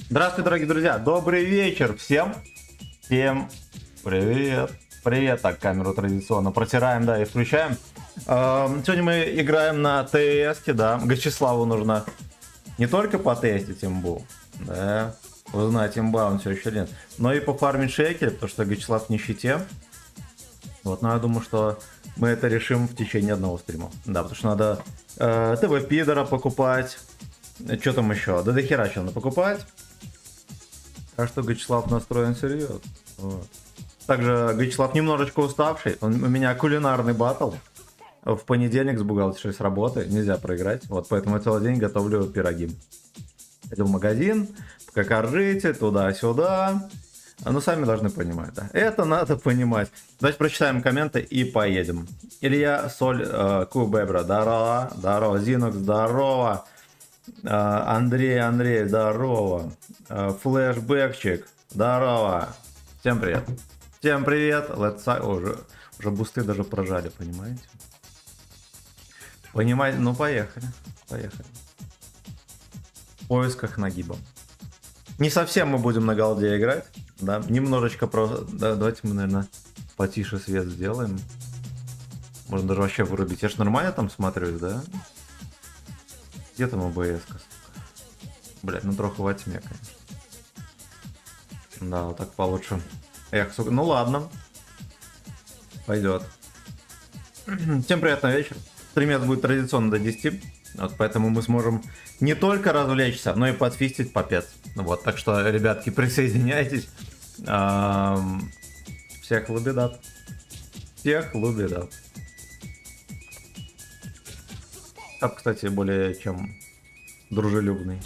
Здравствуйте, дорогие друзья! Добрый вечер всем! Всем привет! Привет! Так, камеру традиционно протираем, да, и включаем. Сегодня мы играем на ТС, да. Гачеславу нужно не только потестить имбу, да, узнать имба он все еще нет, но и пофармить шекель, потому что Гачеслав в нищете. Вот, но я думаю, что мы это решим в течение одного стрима. Да, потому что надо ТВ-пидора покупать. Что там еще? Да дохера что надо покупать. Так что Гачеслав настроен серьезно. Вот. Также Гачеслав немножечко уставший. У меня кулинарный баттл. В понедельник с бухгалтершей с работы. Нельзя проиграть. Вот поэтому я целый день готовлю пироги. Иду в магазин, пока коржите, туда-сюда. Ну, сами должны понимать, да. Это надо понимать. Давайте прочитаем комменты и поедем. Илья Соль Кубебра, здорово. Здорово. Зинокс, здорово. Андрей, здорово. Флэшбэкчик, здорово. Всем привет. Всем привет. Уже бусты даже прожали, понимаете? Понимаете? Ну, поехали. Поехали. В поисках нагиба. Не совсем мы будем на голде играть. Да, немножечко просто. Да, давайте мы, наверное, потише свет сделаем. Можно даже вообще вырубить. Я ж нормально там смотрюсь, да? Где там ОБС? Блять, ну трохи во тьме, конечно. Да, вот так получше. Эх, сука. Ну ладно. Пойдет. Всем приятного вечера. Стримец будет традиционно до 10. Вот поэтому мы сможем не только развлечься, но и подфистить попец. Вот, так что, ребятки, присоединяйтесь. Всех лубидат. Всех лубидат. Кап, кстати, более чем дружелюбный.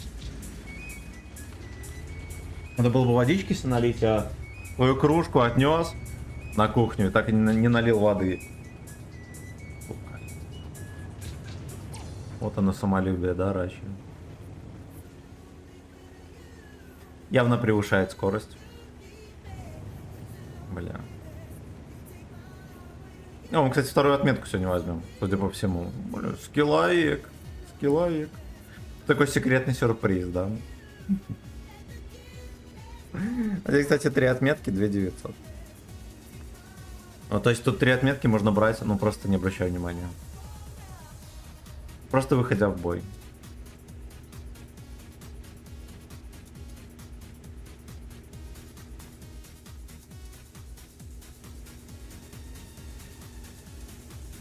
Надо было бы водички себе налить, а свою кружку отнес на кухню и так и не налил воды. Вот оно самолюбие, да, Рачи? Явно превышает скорость. Бля. Ну, мы, кстати, вторую отметку сегодня возьмем, судя по всему. Бля, скилловик. Скилловик. Такой секретный сюрприз, да? Здесь, кстати, 3 отметки, 2900. Ну, то есть тут 3 отметки можно брать, ну просто не обращая внимания. Просто выходя в бой.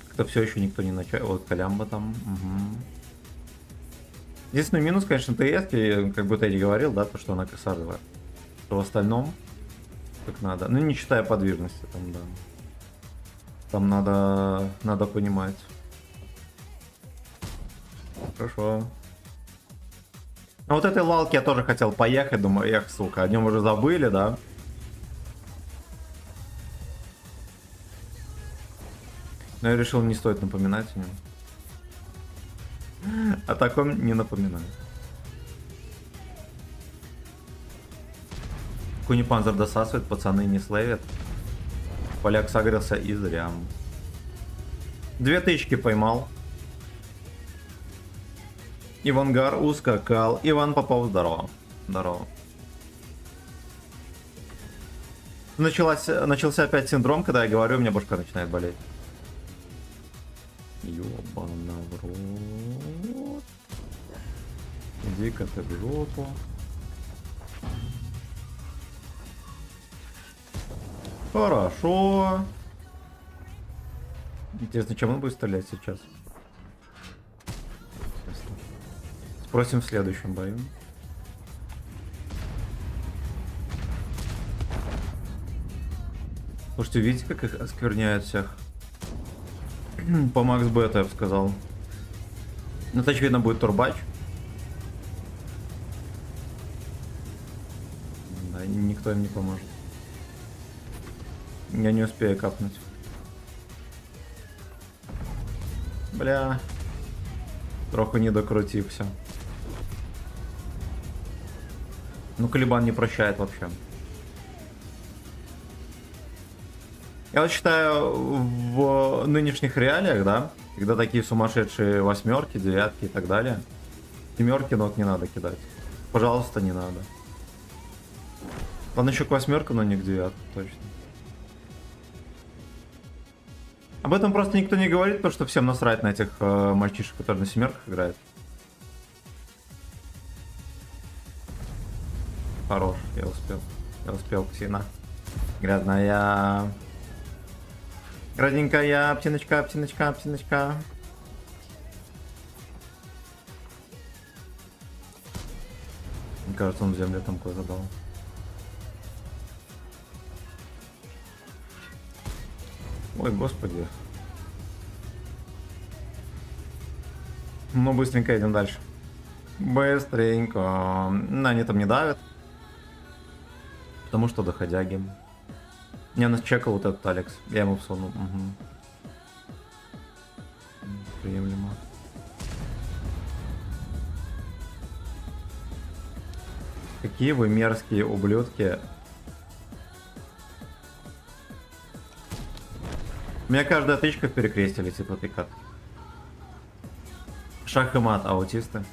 Как-то все еще никто не начал. Вот Колямба там. Угу. Единственный минус, конечно, ТС, как будто я не говорил, да, то, что она косаревая. Что в остальном как надо. Ну, не считая подвижности, там, да. Там надо понимать. Хорошо. А вот этой лалки я тоже хотел поехать, думаю, эх, сука, о нем уже забыли, да? Но я решил, не стоит напоминать о нем. О таком не напоминаю. Кунипанзер досасывает, пацаны не слэвят. Поляк согрелся и зря. 2 тычки поймал. Ивангар ускакал. Иван Попов, здорово. Здорово. Начался опять синдром, когда я говорю, у меня башка начинает болеть. Ёбана в рот. Иди-ка ты в жопу. Хорошо. Интересно, чем он будет стрелять сейчас? Спросим в следующем бою. Слушайте, видите, как их оскверняют всех? По Макс Бета, я бы сказал. Ну, это, очевидно, будет турбач. Да, никто им не поможет. Я не успею капнуть. Бля. Троху не докрутился. Ну, Калибан не прощает вообще. Я вот считаю, в нынешних реалиях, да, когда такие сумасшедшие 8-ки, 9-ки и так далее, 7-ки ног не надо кидать. Пожалуйста, не надо. Он еще к 8, но не к 9, точно. Об этом просто никто не говорит, потому что всем насрать на этих мальчишек, которые на 7 играют. Хорош, я успел. Я успел, Ксина. Грязная. Грязненькая, птиночка, птиночка, птиночка. Мне кажется, он в землю там кое задал. Ой, господи. Ну, быстренько идем дальше. Быстренько. На, они там не давят. Потому что доходяги. Не, нас чекал вот этот Алекс. Я ему всунул. Угу. Приемлемо. Какие вы мерзкие ублюдки. У меня каждая тычка в перекрестие летит в этой катке. Шах и мат, аутисты.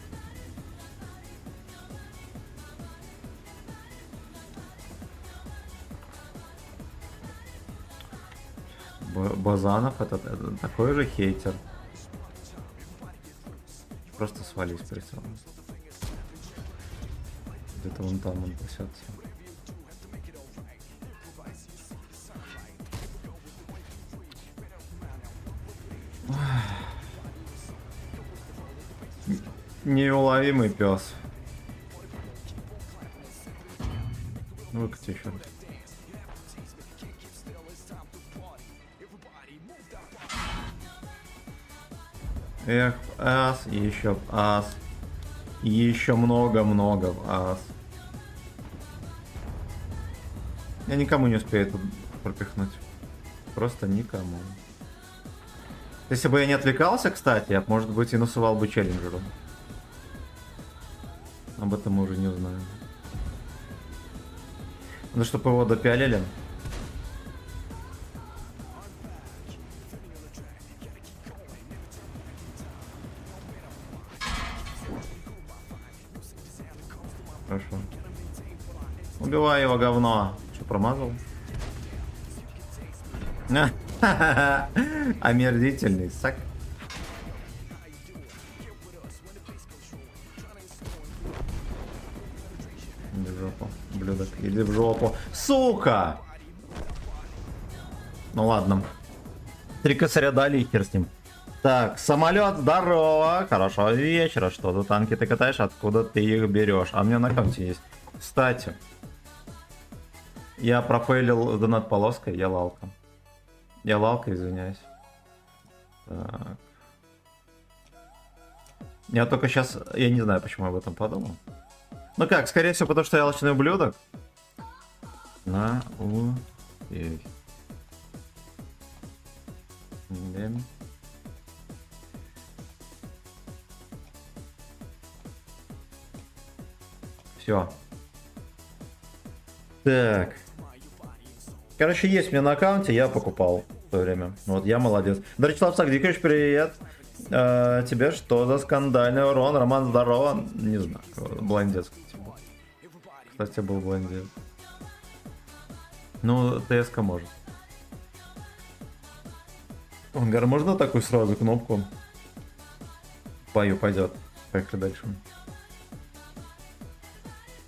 Базанов это такой же хейтер. Просто свались прицелом. Где-то вон там он пасется. Неуловимый пес. Выкати еще раз. Эх, ас, еще ас. Еще много-много ас. Я никому не успею тут пропихнуть. Просто никому. Если бы я не отвлекался, кстати, я, может быть, и насувал бы челленджеру. Об этом мы уже не узнаем. Ну, чтобы его допялили. Хорошо. Убивай его, говно. Что, промазал? Омерзительный сак. Иди в жопу, ублюдок, иди в жопу. Сука! Ну ладно. 3 косаря дали и хер с ним. Так, самолет, здорово, хорошего вечера. Что за танки ты катаешь, откуда ты их берешь? А у меня на аккаунте есть. Кстати, я профейлил донат полоской, я лалка. Я лалка, извиняюсь. Так. Я только сейчас, я не знаю, почему я об этом подумал. Ну как, скорее всего, потому что я алчный ублюдок. На у. Все. Так. Короче, есть у меня на аккаунте, я покупал в то время. Вот, я молодец. Даричлав Сагдикович, привет. Тебе что за скандальный урон? Роман, здорово. Не знаю, блондец, кстати, был. Кстати, был блондец. Ну, ТСК может. Он говорит, можно такую сразу кнопку? Пою, пойдет. Поехали дальше.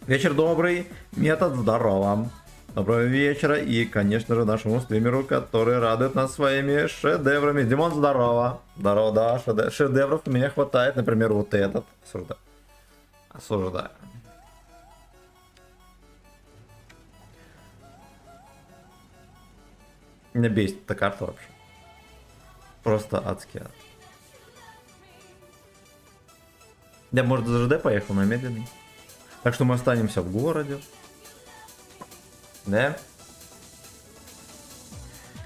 Вечер добрый, метод здорово. Доброго вечера и, конечно же, нашему стримеру, который радует нас своими шедеврами. Димон, здорово. Здорово, да, шедевров у меня хватает. Например, вот этот. Осуждаю. Осуждаю. Меня бесит эта карта вообще. Просто адский ад. Я, может, за ЖД поехал, но медленный. Так что мы останемся в городе. Да?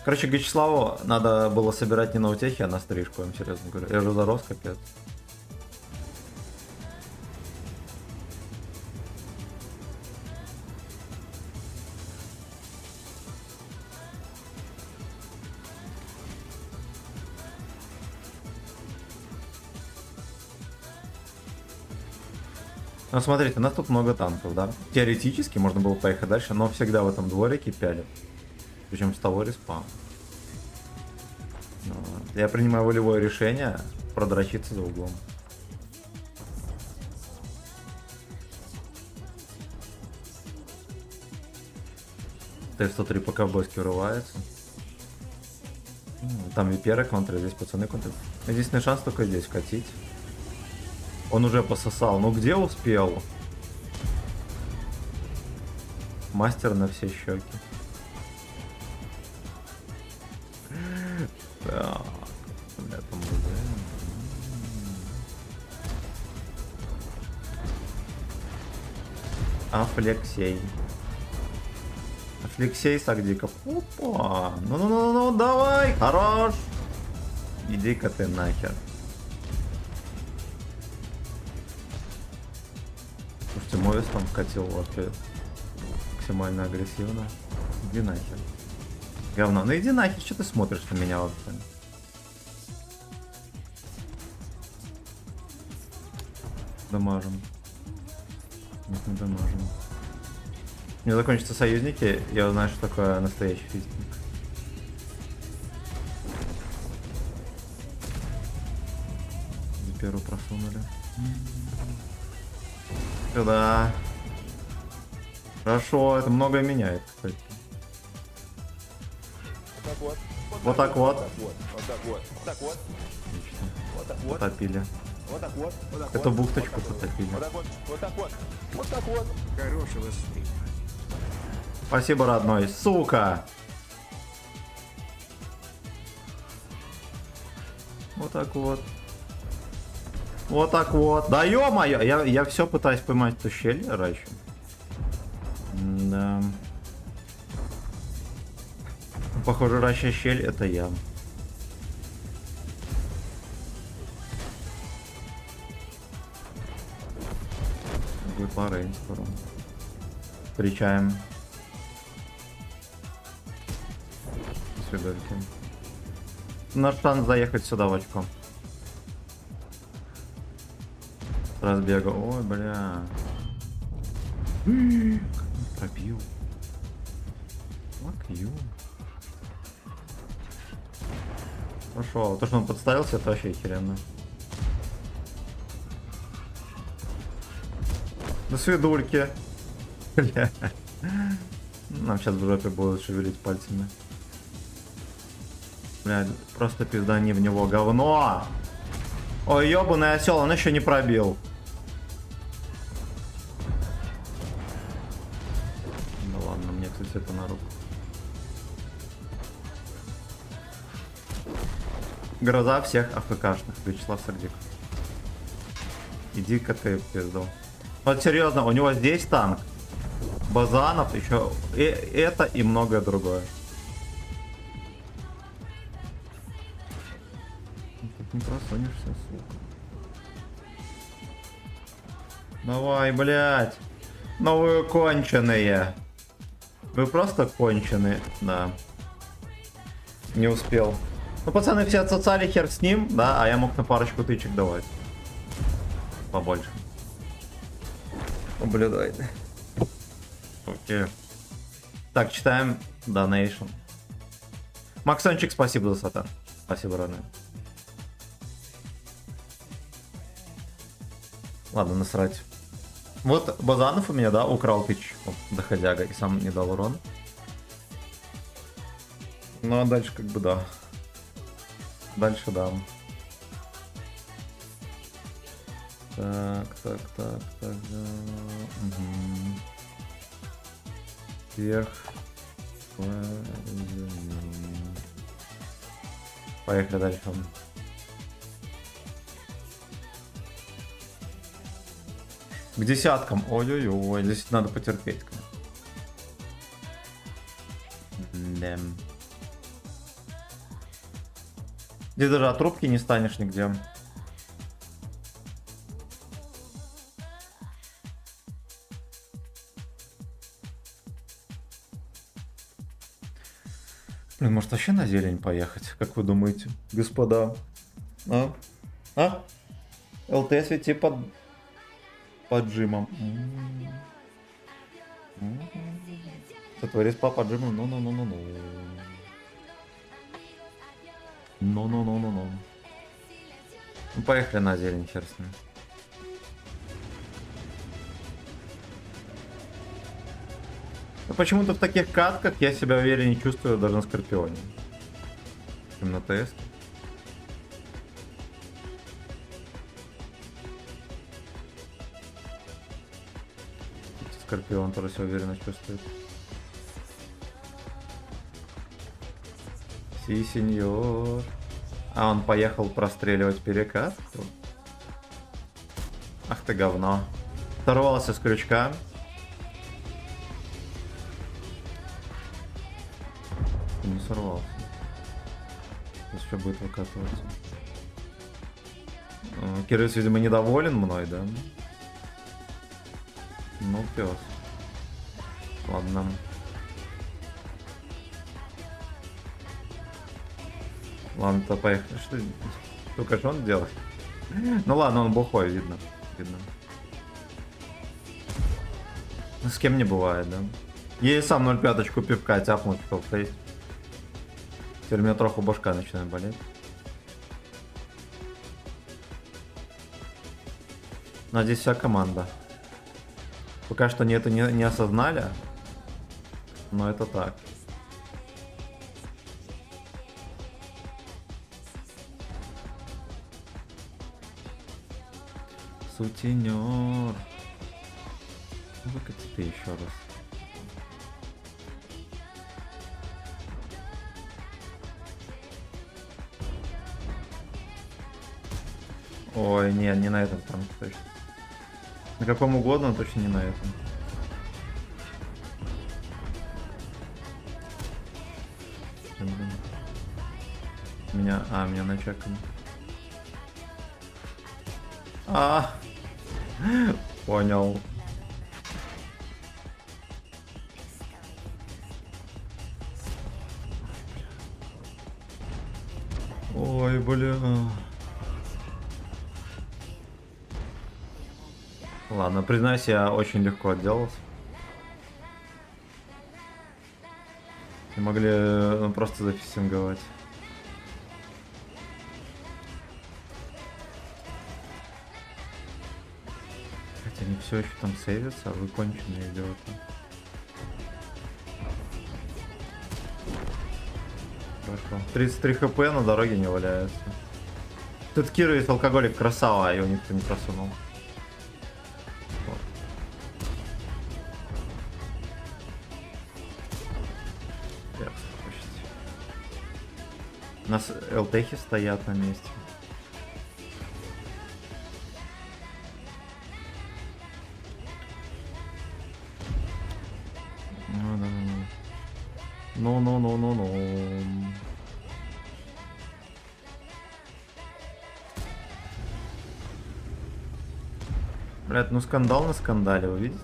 Короче, Гачеславу надо было собирать не на утехе, а на стрижку, я вам серьезно говорю. Я же зарос, капец. Ну, смотрите, у нас тут много танков, да? Теоретически можно было поехать дальше, но всегда в этом дворике пялят. Причем с того респа. Вот. Я принимаю волевое решение продрочиться за углом. Т-103 по-ковбойски врывается. Там виперы контры, здесь пацаны контры. Единственный шанс только здесь катить. Он уже пососал. Ну где успел? Мастер на все щеки. Так, это Афлексей. Афлексей Сагдиков. Опа! Ну, давай! Хорош! Иди-ка ты нахер. Слушайте, Мовис там вкатил вообще максимально агрессивно. Иди нахер. Говно. Ну иди нахер, что ты смотришь на меня вообще? Дамажим. Нет, не дамажим. Мне закончатся союзники, я узнаю, что такое настоящий физик. Первую просунули. Сюда. Хорошо, это многое меняет, кстати. Вот так вот. Отлично. Потопили. Эту бухточку потопили. Хорошего стрима. Спасибо, родной. Сука! Вот так вот. Вот так вот. Да ё-моё! Я все пытаюсь поймать эту щель раньше. Да. Похоже, раща щель это я. Будет парень скоро. Встречаем. Свидольки. Наш шанс заехать сюда в очко. С разбега. Ой, бля. Пробил. Fuck you. Хорошо. То, что он подставился, это вообще охеренно. На свидульке. Бля. Нам сейчас в жопе будут шевелить пальцами. Бля, просто пиздани в него говно. Ой, ёбаный осел, он еще не пробил. Ну ладно, мне, кстати, это на руку. Гроза всех АФКшных, Вячеслав Сагдик. Иди-ка ты в пизду. Вот серьезно, у него здесь танк. Базанов, еще и это и многое другое. Тут не просунешься, сука. Давай, блядь. Ну вы конченые. Вы просто конченые, да. Не успел. Ну, пацаны все отсоцали, хер с ним, да, а я мог на парочку тычек давать. Побольше. Наблюдай. Окей. Так, читаем Donation. Максончик, спасибо за сатан. Спасибо, родной. Ладно, насрать. Вот Базанов у меня, да, украл тычку доходяга и сам не дал урон. Ну, а дальше как бы да. Дальше да. Так, да. Угу. Вверх. Поехали дальше. К десяткам. Ой-ой-ой, здесь надо потерпеть. Да. Здесь даже от трубки не станешь нигде. Блин, может вообще на зелень поехать? Как вы думаете, господа? А? ЛТ свети поджимом. Сотвори спа поджимом. Ну-ну-ну-ну-ну. Ну-ну-ну-ну-ну. Ну, поехали на зелень, хер с ним. Но почему-то в таких катках я себя увереннее чувствую даже на Скорпионе, чем на ТС. Скорпион тоже себя уверенно чувствует. Си, сеньор. А он поехал простреливать перекатку. Ах ты говно. Сорвался с крючка. Не сорвался. Сейчас еще будет выкатываться. Кирис, видимо, недоволен мной, да? Ну, пес. Ладно. Ладно-то поехали. Что только что он делает? Ну ладно, он бухой, видно. Видно. С кем не бывает, да? Я и сам 0,5 пивка тяпнул в топ-фейс. Теперь у меня троху башка начинает болеть. Но здесь вся команда. Пока что они это не осознали. Но это так. Сутенер. Выкати ты еще раз. Ой, нет, не на этом танке точно. На каком угодно, но точно не на этом. Меня начекали. Понял. Ой, бля. Ладно, признаюсь, я очень легко отделался. Не могли просто зафиксинговать. Хотя они все еще там сейвятся, а вы конченые идиоты. Хорошо. 33 хп на дороге не валяется. Тут Кира есть алкоголик красава, а его никто не просунул. Вот. У нас ЛТХи стоят на месте. Ну. Блядь, ну скандал на скандале, вы видите?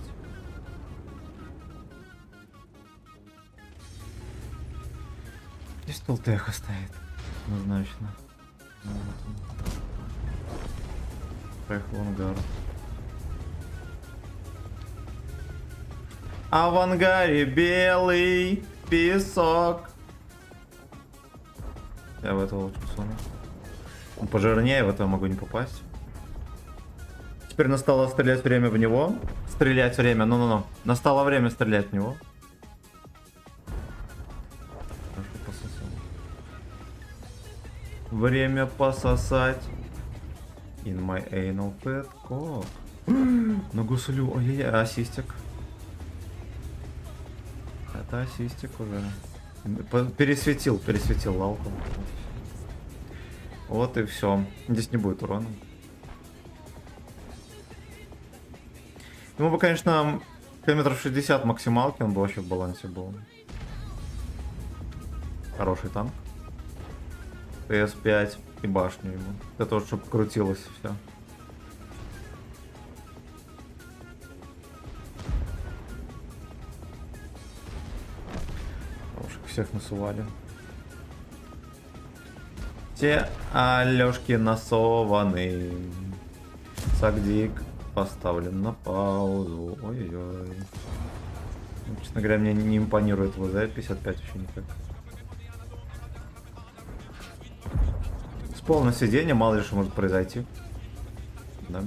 Здесь Толтеха стоит. Однозначно. Поехал в ангар. А в ангаре белый песок. Я в этого лучше суну. Он пожирнее, в этого могу не попасть. Теперь настало стрелять время в него. Стрелять время, ну-ну-ну. Настало время стрелять в него. Хорошо пососал. Время пососать. In my anal pet cock. На гуслю. Ой-ой-ой, ассистик. Это ассистик уже. Пересветил лалку. Вот и все. Здесь не будет урона. Ну бы, конечно, километров 60 максималки, он бы вообще в балансе был. Хороший танк. ТС-5 и башню ему. Это вот, чтобы крутилось все. Всех насували. Все Алёшки насованы. Сагдик поставлен на паузу. Ой-ой-ой. Честно говоря, мне не импонирует ВЗ 55 вообще никак. С полным сиденьем мало ли что может произойти. Да.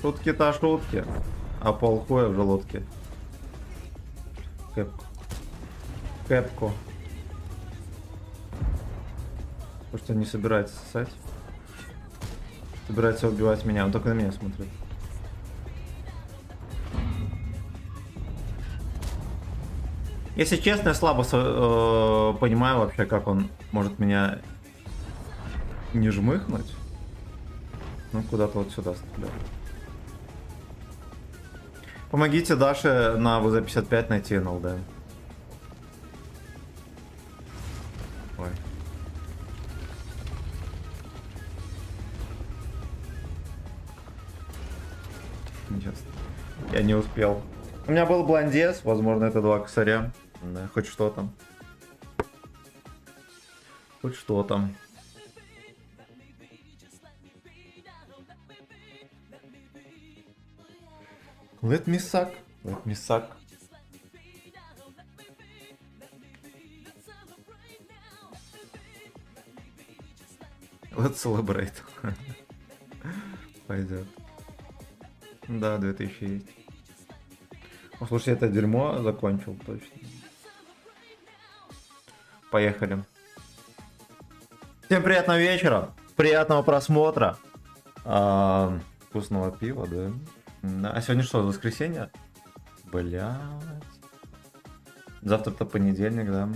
Шутки-то шутки. А полхуя в желудке. Кэпку. Кэпку. Потому что он не собирается ссать. Собирается убивать меня. Он только на меня смотрит. Если честно, я слабо понимаю вообще, как он может меня не жмыхнуть. Ну, куда-то вот сюда стреляет. Помогите Даше на ВЗ-55 найти НЛД. Ой. Нечестно. Я не успел. У меня был блондес, возможно, это 2 косаря. Да, хоть что там. Хоть что там. Let me suck. Let me suck. Let's celebrate. Пойдет. Да, 2000 есть. О, слушай, это дерьмо закончил точно. Поехали. Всем приятного вечера. Приятного просмотра. Вкусного пива, да? А сегодня что, воскресенье? Блять. Завтра-то понедельник, да?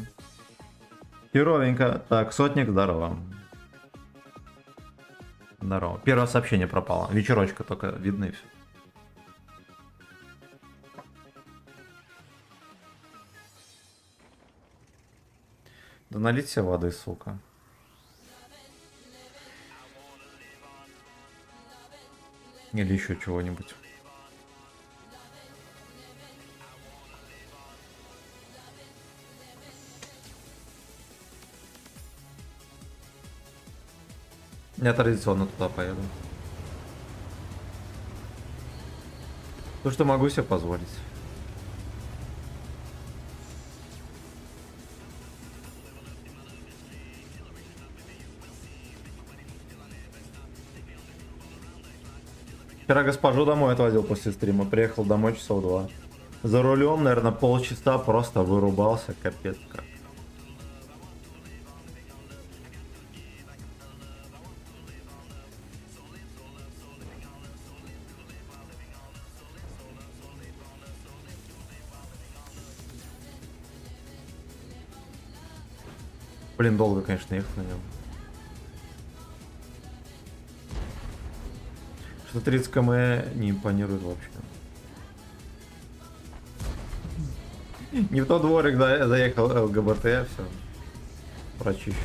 Херовенько. Так, сотник, здорово. Здорово. Первое сообщение пропало. Вечерочка только видно и все. Да налить себе воды, сука. Или еще чего-нибудь. Я традиционно туда поеду. То, что могу себе позволить. Вчера госпожу домой отвозил после стрима. Приехал домой часов 2. За рулем, наверное, полчаса просто вырубался. Капец как. Блин, долго, конечно, ехать на нем. Что 30 км не импонирует вообще. Не в тот дворик, да, я заехал ЛГБТ, все. Прочищен.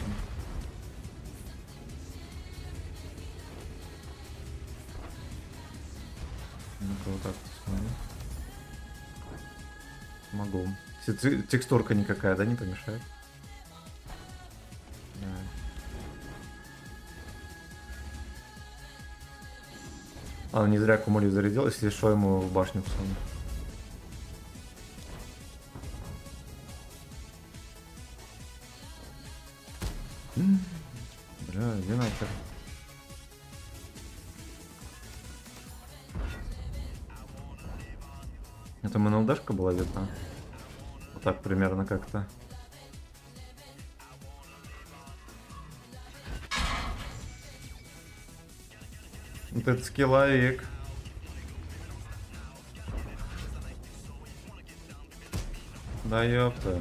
Ну-ка вот так посмотрю. Могу. Текстурка никакая, да, не помешает? А, не зря кумули зарядил, если что, ему в башню пацаны. Бля, иди нахер. Это МНЛДшка была видна? Вот так примерно как-то. Вот это скилловик. Да ёпта.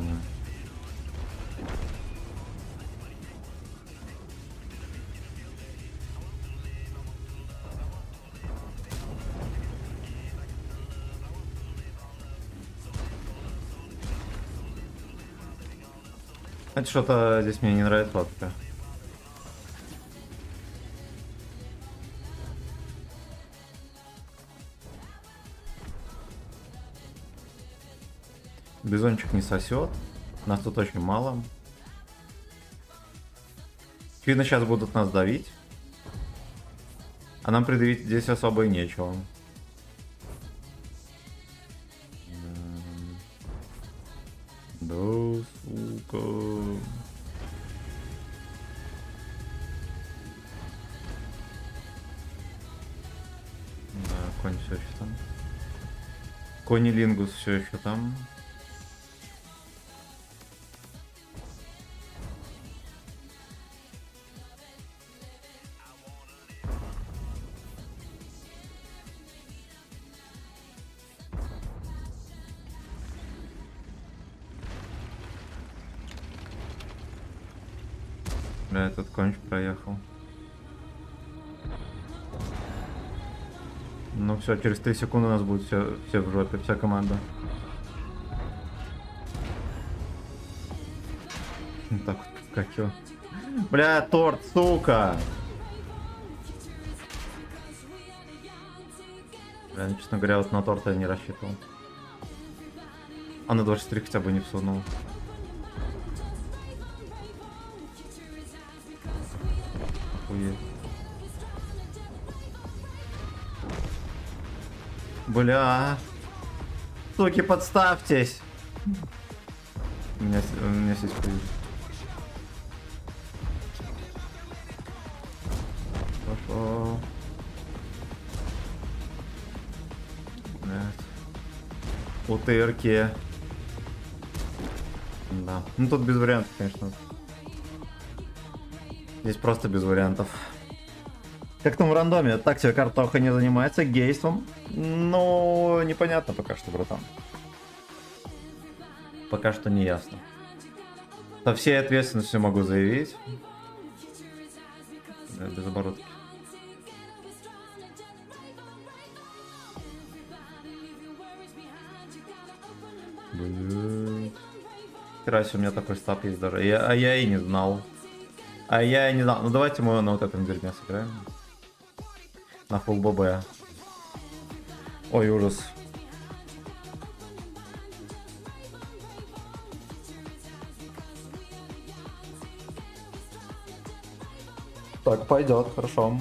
Это что-то здесь мне не нравится вообще. Бизончик не сосет. Нас тут очень мало. Видно, сейчас будут нас давить. А нам предъявить здесь особо и нечего. Да, сука. Да, конь все еще там. Кони Лингус все еще там. Бля, этот конч проехал. Ну все, через 3 секунды у нас будет все в жопе, вся команда. Так вот, как его. Бля, торт, сука! Бля, ну, честно говоря, вот на торт я не рассчитывал. А на 24 хотя бы не всунул. Охуеть. Бля. Суки, подставьтесь. У меня здесь появилось. Пошел. УТРки. Да. Ну тут без вариантов, конечно. Здесь просто без вариантов. Как там в рандоме? Тактика картоха не занимается гейством. Ну, непонятно пока что, братан. Пока что не ясно. Со всей ответственностью могу заявить. Да, без оборотки. Блин. Хера себе, у меня такой стап есть даже. Я и не знал. Ну давайте мы на вот этом дерьме сыграем. На фулл ББ. Ой, ужас. Так, пойдет, хорошо.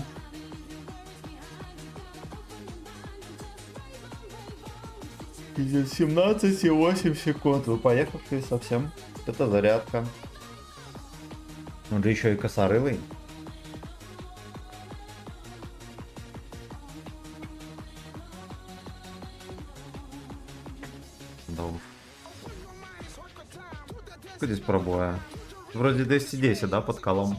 Пиздец, 17,8 секунд. Вы поехавшие совсем. Это зарядка. Он же еще и косорылый. Да уж. Что здесь пробоя? Вроде 210, да, под колом.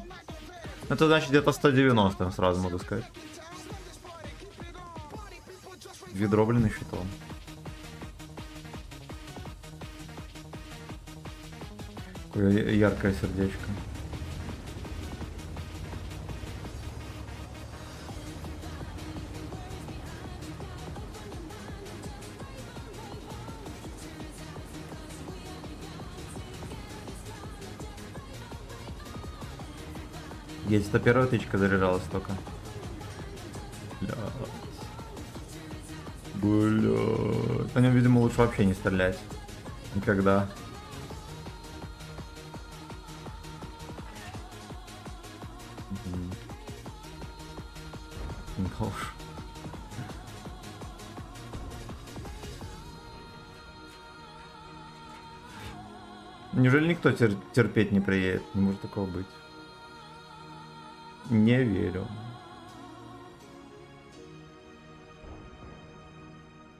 Это значит где-то 190, сразу могу сказать. Ведро, блин, еще то. Какое яркое сердечко. Есть, это первая тычка заряжалась только. Блядь. Блядь. По нем, видимо, лучше вообще не стрелять. Никогда. Да уж. Неужели никто терпеть не приедет? Не может такого быть. Не верю.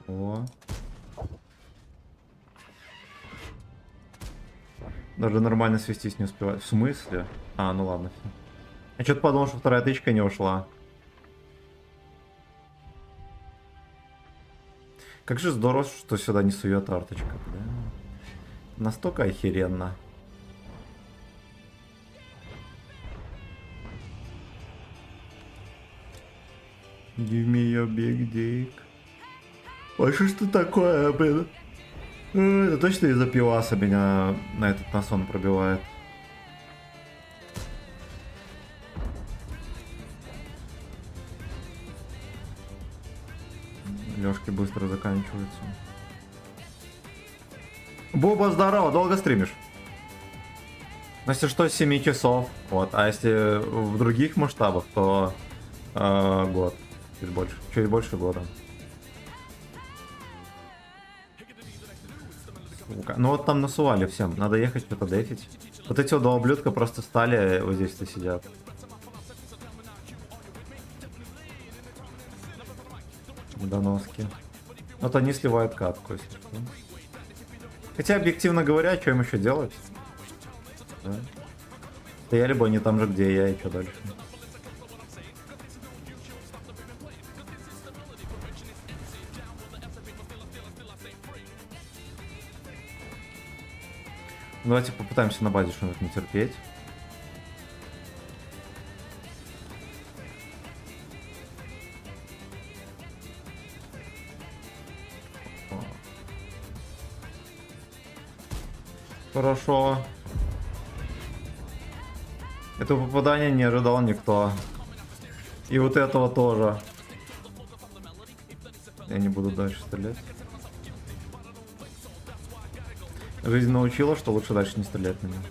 О. Даже нормально свестись не успевает. В смысле? А, ну ладно. Все. Я что-то подумал, что вторая тычка не ушла. Как же здорово, что сюда не сует арточка. Да? Настолько охеренно. Give me your big dick. Ой, что такое, блин? Это точно из-за пиваса меня на этот насон пробивает. Лёшки быстро заканчиваются. Боба, здорово, долго стримишь? Ну, если что, 7 часов. Вот. А если в других масштабах, то год. Чуть больше года. Сука. Ну вот там насували всем. Надо ехать что-то дефить. Вот эти вот два ублюдка просто стали вот здесь-то сидят. Доноски. Вот они сливают катку, если что. Хотя, объективно говоря, что им еще делать? Да. Стояли бы они там же, где я, и что дальше. Давайте попытаемся на базе что-нибудь не терпеть. Хорошо. Это попадание не ожидал никто. И вот этого тоже. Я не буду дальше стрелять. Жизнь научила, что лучше дальше не стрелять на него.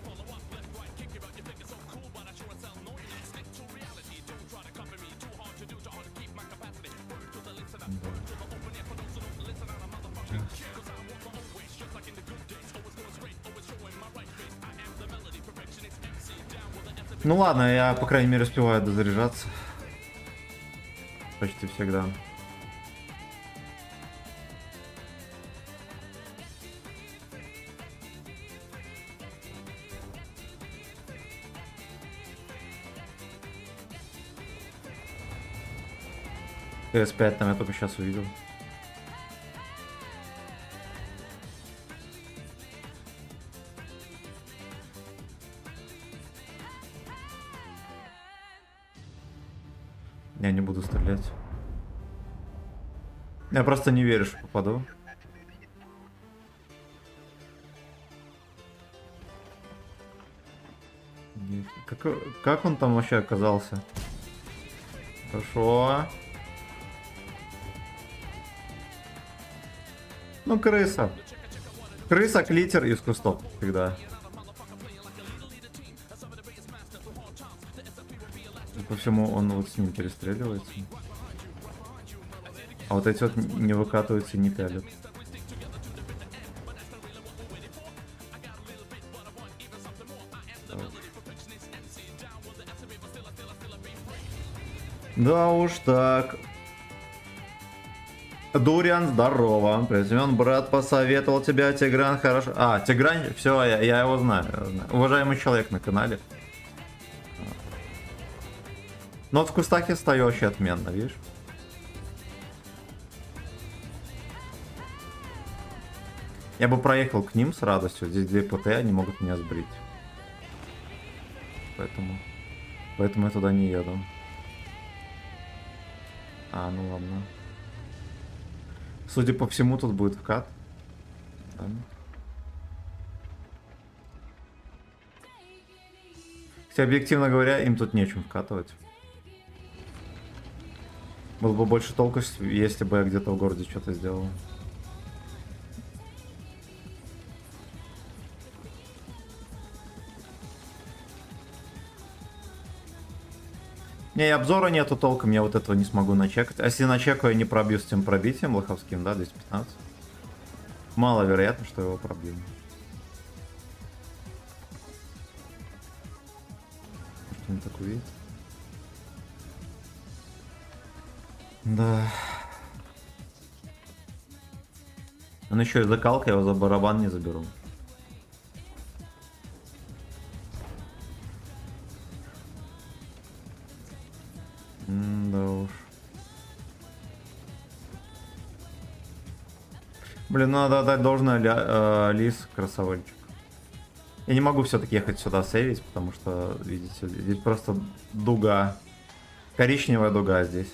Ну ладно, я по крайней мере успеваю дозаряжаться. Почти всегда. PS5 там я только сейчас увидел. Я не буду стрелять. Я просто не верю, что попаду. Как он там вообще оказался? Хорошо. Ну, крыса. Крыса, клитер из кустов всегда. По всему он вот с ним перестреливается. А вот эти вот не выкатываются и не пялят. Да уж так. Дуриан, здорово. Презмен, брат, посоветовал тебя, Тигран, хорошо. А, Тигран, все, я его знаю, Уважаемый человек на канале. Но вот в кустах я стою вообще отменно, видишь? Я бы проехал к ним с радостью. Здесь 2 ПТ, они могут меня сбрить. Поэтому я туда не еду. А, ну ладно. Судя по всему, тут будет вкат. Да. Хотя, объективно говоря, им тут нечем вкатывать. Было бы больше толку, если бы я где-то в городе что-то сделал. Не, обзора нету толком, я вот этого не смогу начекать. А если начекаю, я не пробью с тем пробитием лоховским, да, 215. Маловероятно, что его пробью. Что он так увидит? Да. Он еще и закалка, я его за барабан не заберу. Да уж. Блин, надо отдать должное, Лис, красавчик. Я не могу все-таки ехать сюда сейвить, потому что, видите, здесь просто дуга. Коричневая дуга здесь.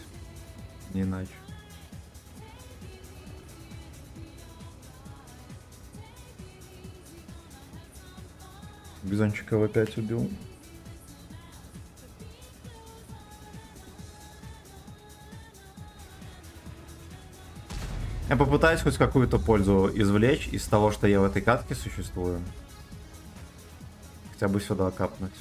Не иначе. Бизончика в опять убил. Я попытаюсь хоть какую-то пользу извлечь из того, что я в этой катке существую. Хотя бы сюда капнуть.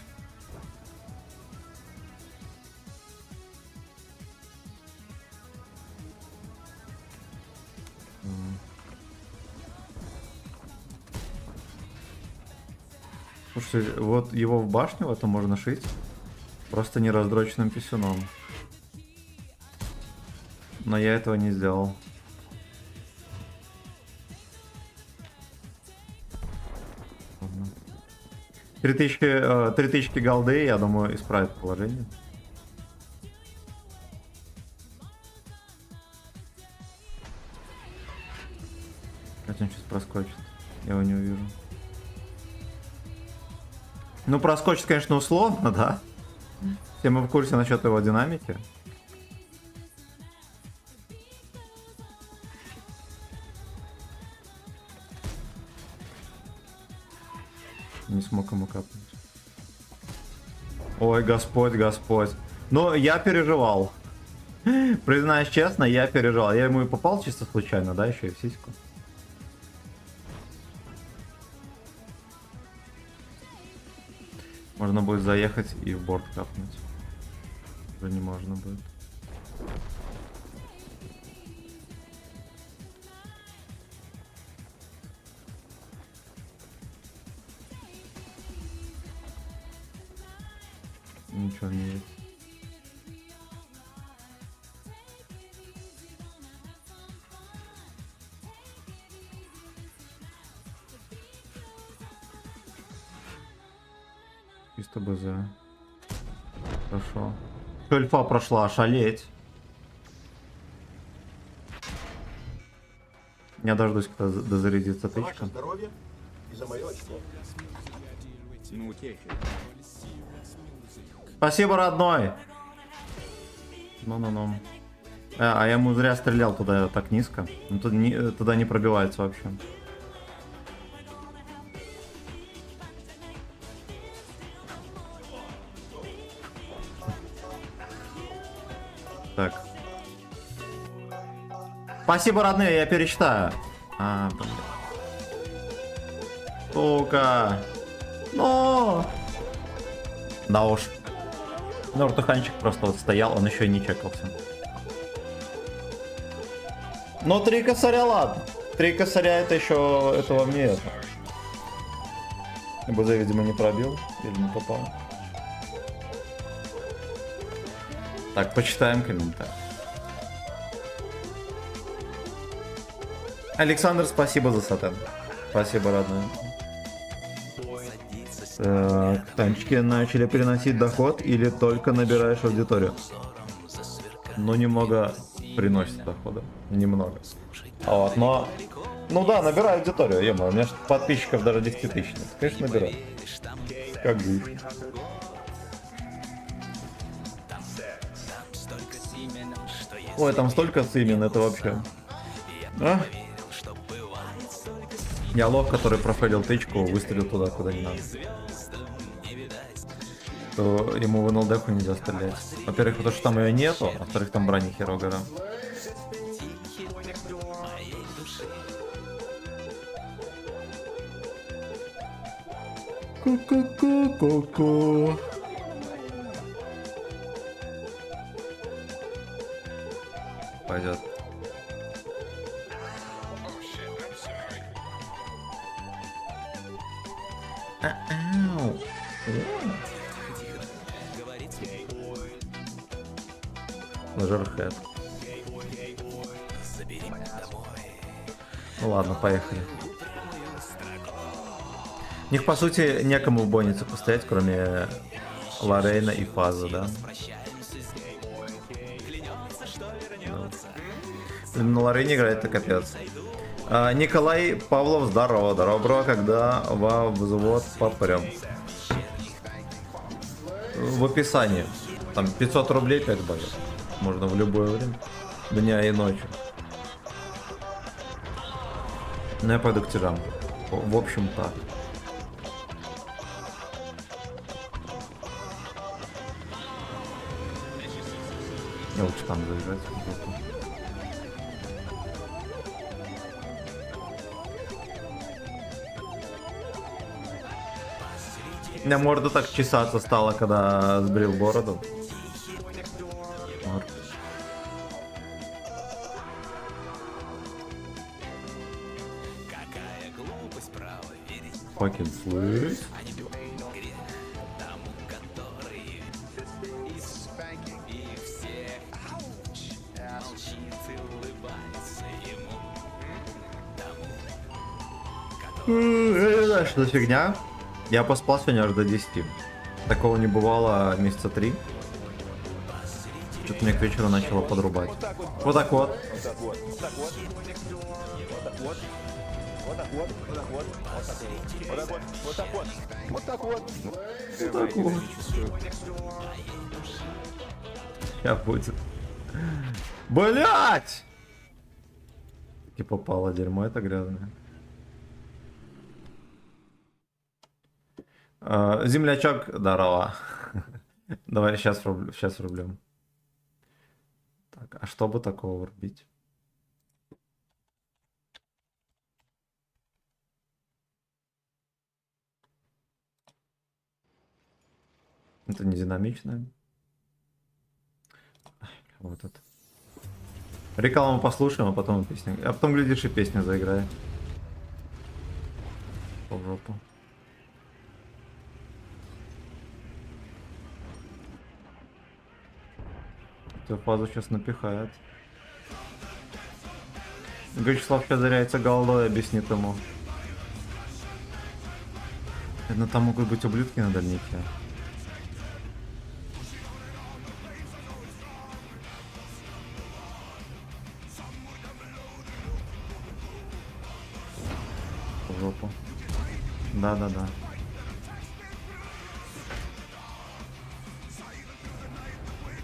Слушай, вот его в башню в этом можно шить. Просто не раздроченным писюном. Но я этого не сделал. Ладно. 3000 голды, я думаю, исправит положение. Хотя он сейчас проскочит. Я его не увижу. Ну, проскочит, конечно, условно, да? Все мы в курсе насчет его динамики. Не смог ему капнуть. Ой, Господь, Господь. Но я переживал. Признаюсь честно, я переживал. Я ему и попал чисто случайно, да, еще и в сиську. Можно будет заехать и в борт капнуть. Уже не можно будет. Ничего не есть. Чисто БЗ. Хорошо. Эльфа прошла, шалеть. Я дождусь, когда дозарядится тычка. Спасибо, родной. Ну-ну-ну. А я ему зря стрелял туда так низко. Он туда не пробивается вообще. Так. Спасибо, родные, я перечитаю. Блин. Сука. Но. Да уж. Ну, Артуханчик просто вот стоял, он еще и не чекался. Но 3 косаря, ладно. 3 косаря это еще, это вам не это. БЗ, видимо, не пробил или не попал. Так, почитаем комментарий. Александр, спасибо за сатен. Спасибо, родной. Так, танчики начали переносить доход или только набираешь аудиторию? Ну, немного приносит дохода. Немного. Вот, но... Ну да, набираю аудиторию, ё-моё, у меня же подписчиков даже 10 тысяч нет. Конечно, набираю. Как бы. Ой, там столько имен, это вообще. А? Я лох, который профейлил тычку, выстрелил туда, куда не надо. То ему в НЛД-ху нельзя стрелять. Во-первых, потому что там ее нету, а во-вторых, там брони херогара. Ку-ку-ку-ку-ку. Пойдет. Жархэт. Ну ладно, поехали. У них, по сути, некому в бойнице постоять, кроме Лорейна и Фаза, да? На Лорейне играет, это капец. Николай Павлов, здорово, здорово, бро, когда во взвод попрем. В описании. Там 500 рублей 5 боев. Можно в любое время, дня и ночи. Ну я пойду к тирам. В общем так. Я лучше там заиграть. У меня морда так чесаться стала, когда сбрил бороду. fucking sleep. Я не знаю, что за фигня. Я поспал сегодня аж до 10. Такого не бывало месяца 3. Что-то мне к вечеру начало подрубать. Вот так вот. Я будет. Блять! Таки попало дерьмо это грязное. Землячок, здорово. Давай сейчас рублем. Так, а что бы такого врубить? Это не динамичное. Вот это. Рекламу послушаем, а потом песню. А потом, глядишь, и песня заиграет. По жопу. Эту фазу сейчас напихает. Вячеслав сейчас заряется голдой, объяснит ему. Это там могут быть ублюдки на дальнике. В жопу. Да.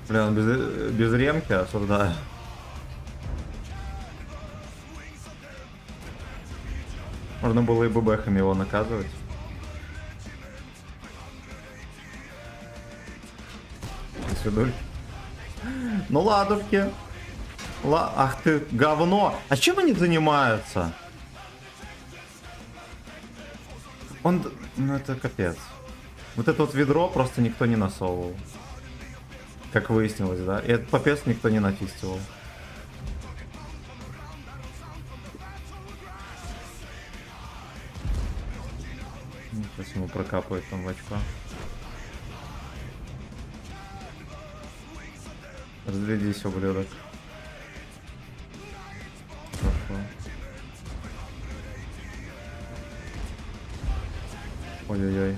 Блин, он без ремки осуждаю. Можно было и ББХами его наказывать. Свидуль. Ну ладушки. Ах ты, говно. А чем они занимаются? Ну это капец. Вот это вот ведро просто никто не насовывал. Как выяснилось, да? И этот попец никто не нафистивал. Сейчас ему прокапывает там в очко. Разглядись, ублюдок. Хорошо. Ой-ой-ой.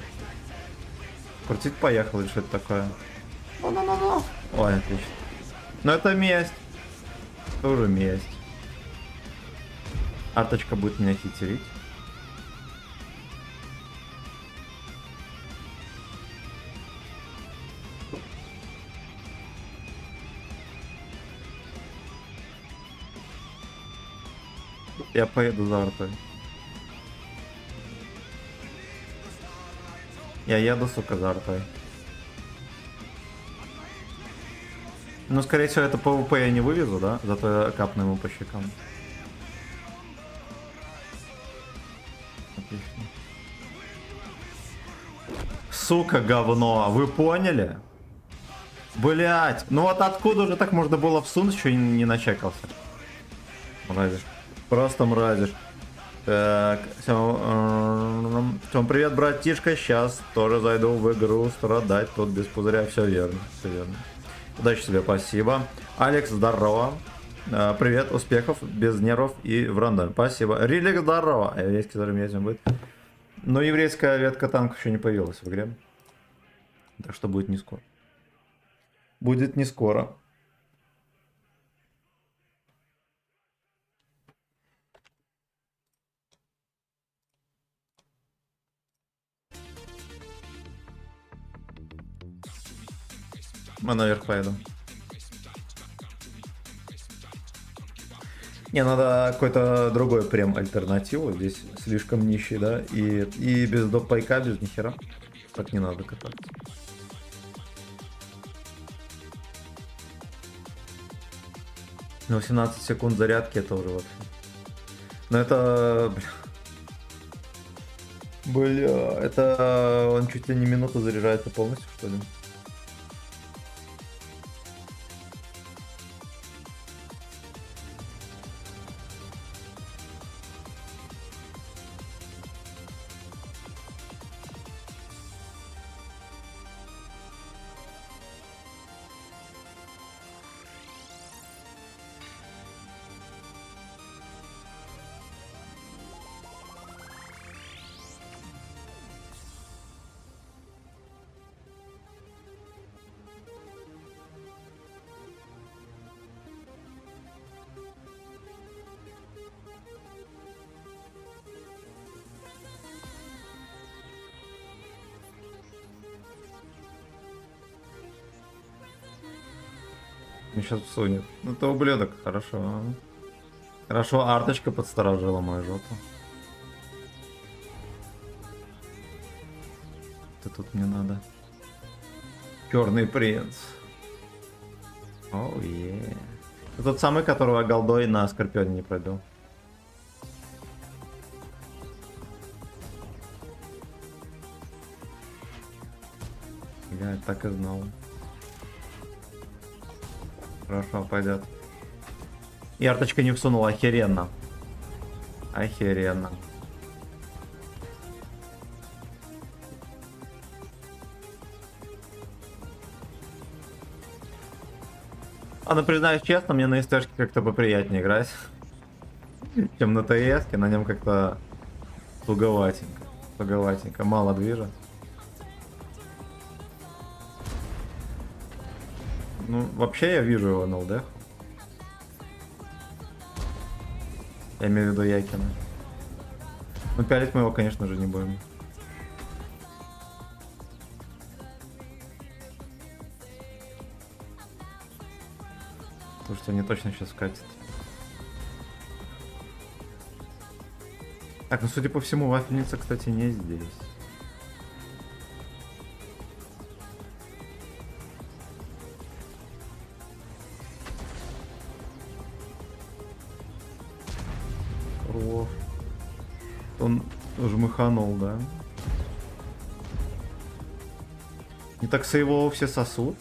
Крутить поехал, или что это такое? Ну. Ой, отлично. Но это месть. Тоже месть. Арточка будет меня хитерить. Я поеду за артой. Я еду, сука, за артой. Ну, скорее всего, это ПВП я не вывезу, да? Зато я капну ему по щекам. Отлично. Сука, говно, вы поняли? Блять, ну вот откуда уже так можно было всунуть, еще не начекался? Мразишь. Просто мразишь. Так, всем привет, братишка. Сейчас тоже зайду в игру страдать. Тут без пузыря. Все верно, все верно. Удачи тебе, спасибо. Алекс, здорово. Привет, успехов, без нервов и в рандоме. Спасибо. Рилик, здорово. Еврейский зармезем будет. Но еврейская ветка танков еще не появилась в игре. Так что будет не скоро. Будет не скоро. Мы наверх поеду. Не, надо какой-то другой прям альтернативу. Здесь слишком нищий, да? И без допайка, без нихера. Так не надо кататься. Ну, 18 секунд зарядки это уже вообще. Но это... Бля, это он чуть ли не минуту заряжается полностью, что ли? Мне сейчас всунет. Ну ты ублюдок, хорошо. Хорошо, арточка подсторожила мою жопу. Ты тут мне надо. Черный принц. Оу, е. Тот самый, которого голдой на Скорпионе не пробил. Я так и знал. Хорошо, пойдет. И арточка не всунула, охеренно. Охеренно. А ну признаюсь честно, мне на СТшке как-то поприятнее играть, чем на ТСке. На нем как-то туговатенько. Туговатенько, мало движа. Ну, вообще я вижу его на ЛД. Я имею в виду Якина. Ну, пялить мы его, конечно же, не будем. Потому что они точно сейчас скатят. Так, ну, судя по всему, вафельница, кстати, не здесь. Кров. Он жмыханул, да? Не так его все сосут.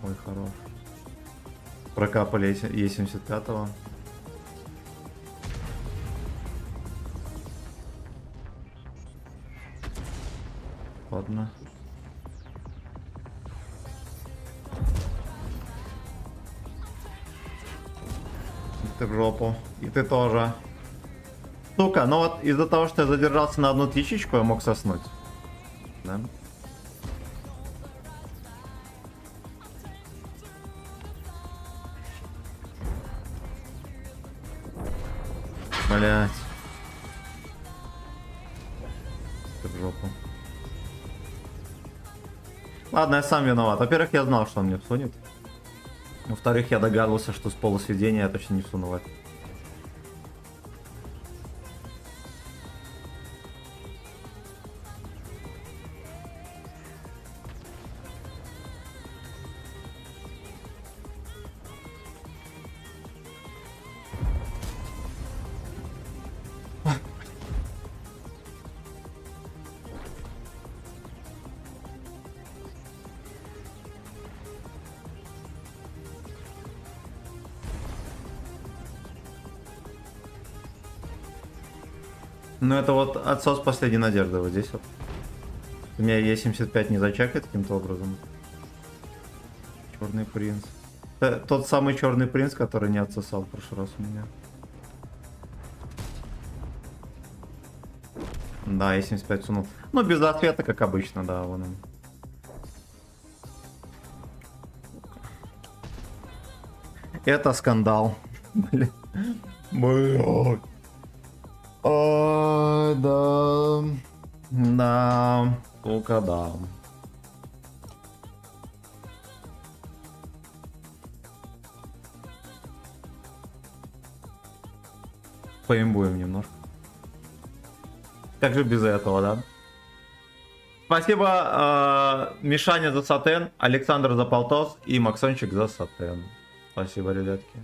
Ой, хорош. Прокапали Е75-го. Ладно. Ты в жопу. И ты тоже. Сука, ну вот из-за того, что я задержался на одну тычечку, я мог соснуть. Да? Блять. Ты в жопу. Ладно, я сам виноват. Во-первых, я знал, что он мне всунет. Во-вторых, я догадывался, что с полусведения я точно не всунувать. Ну это вот отсос последней надежды вот здесь вот. У меня Е75 не зачекает каким-то образом. Черный принц. Тот самый черный принц, который не отсосал в прошлый раз у меня. Да, Е75 сунул. Ну без ответа, как обычно, да, вон он. Это скандал. Блин. Блин. Да. Да. Только да. Поимбуем немножко. Как же без этого, да? Спасибо, Мишаня за сатен, Александр за полтос и Максончик за сатен. Спасибо, ребятки.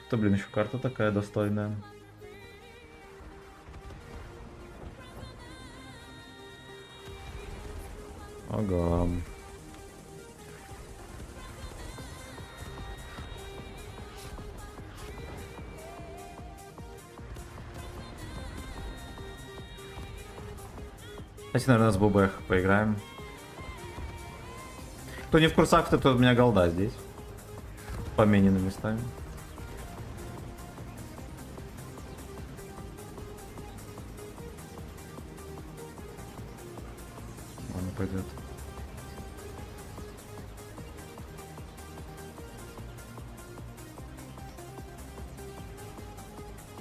Это, блин, еще карта такая достойная. Ага. Давайте, наверное, с ББХ поиграем. Кто не в курсах, то у меня голда здесь. Поменены местами. Ладно, пойдет.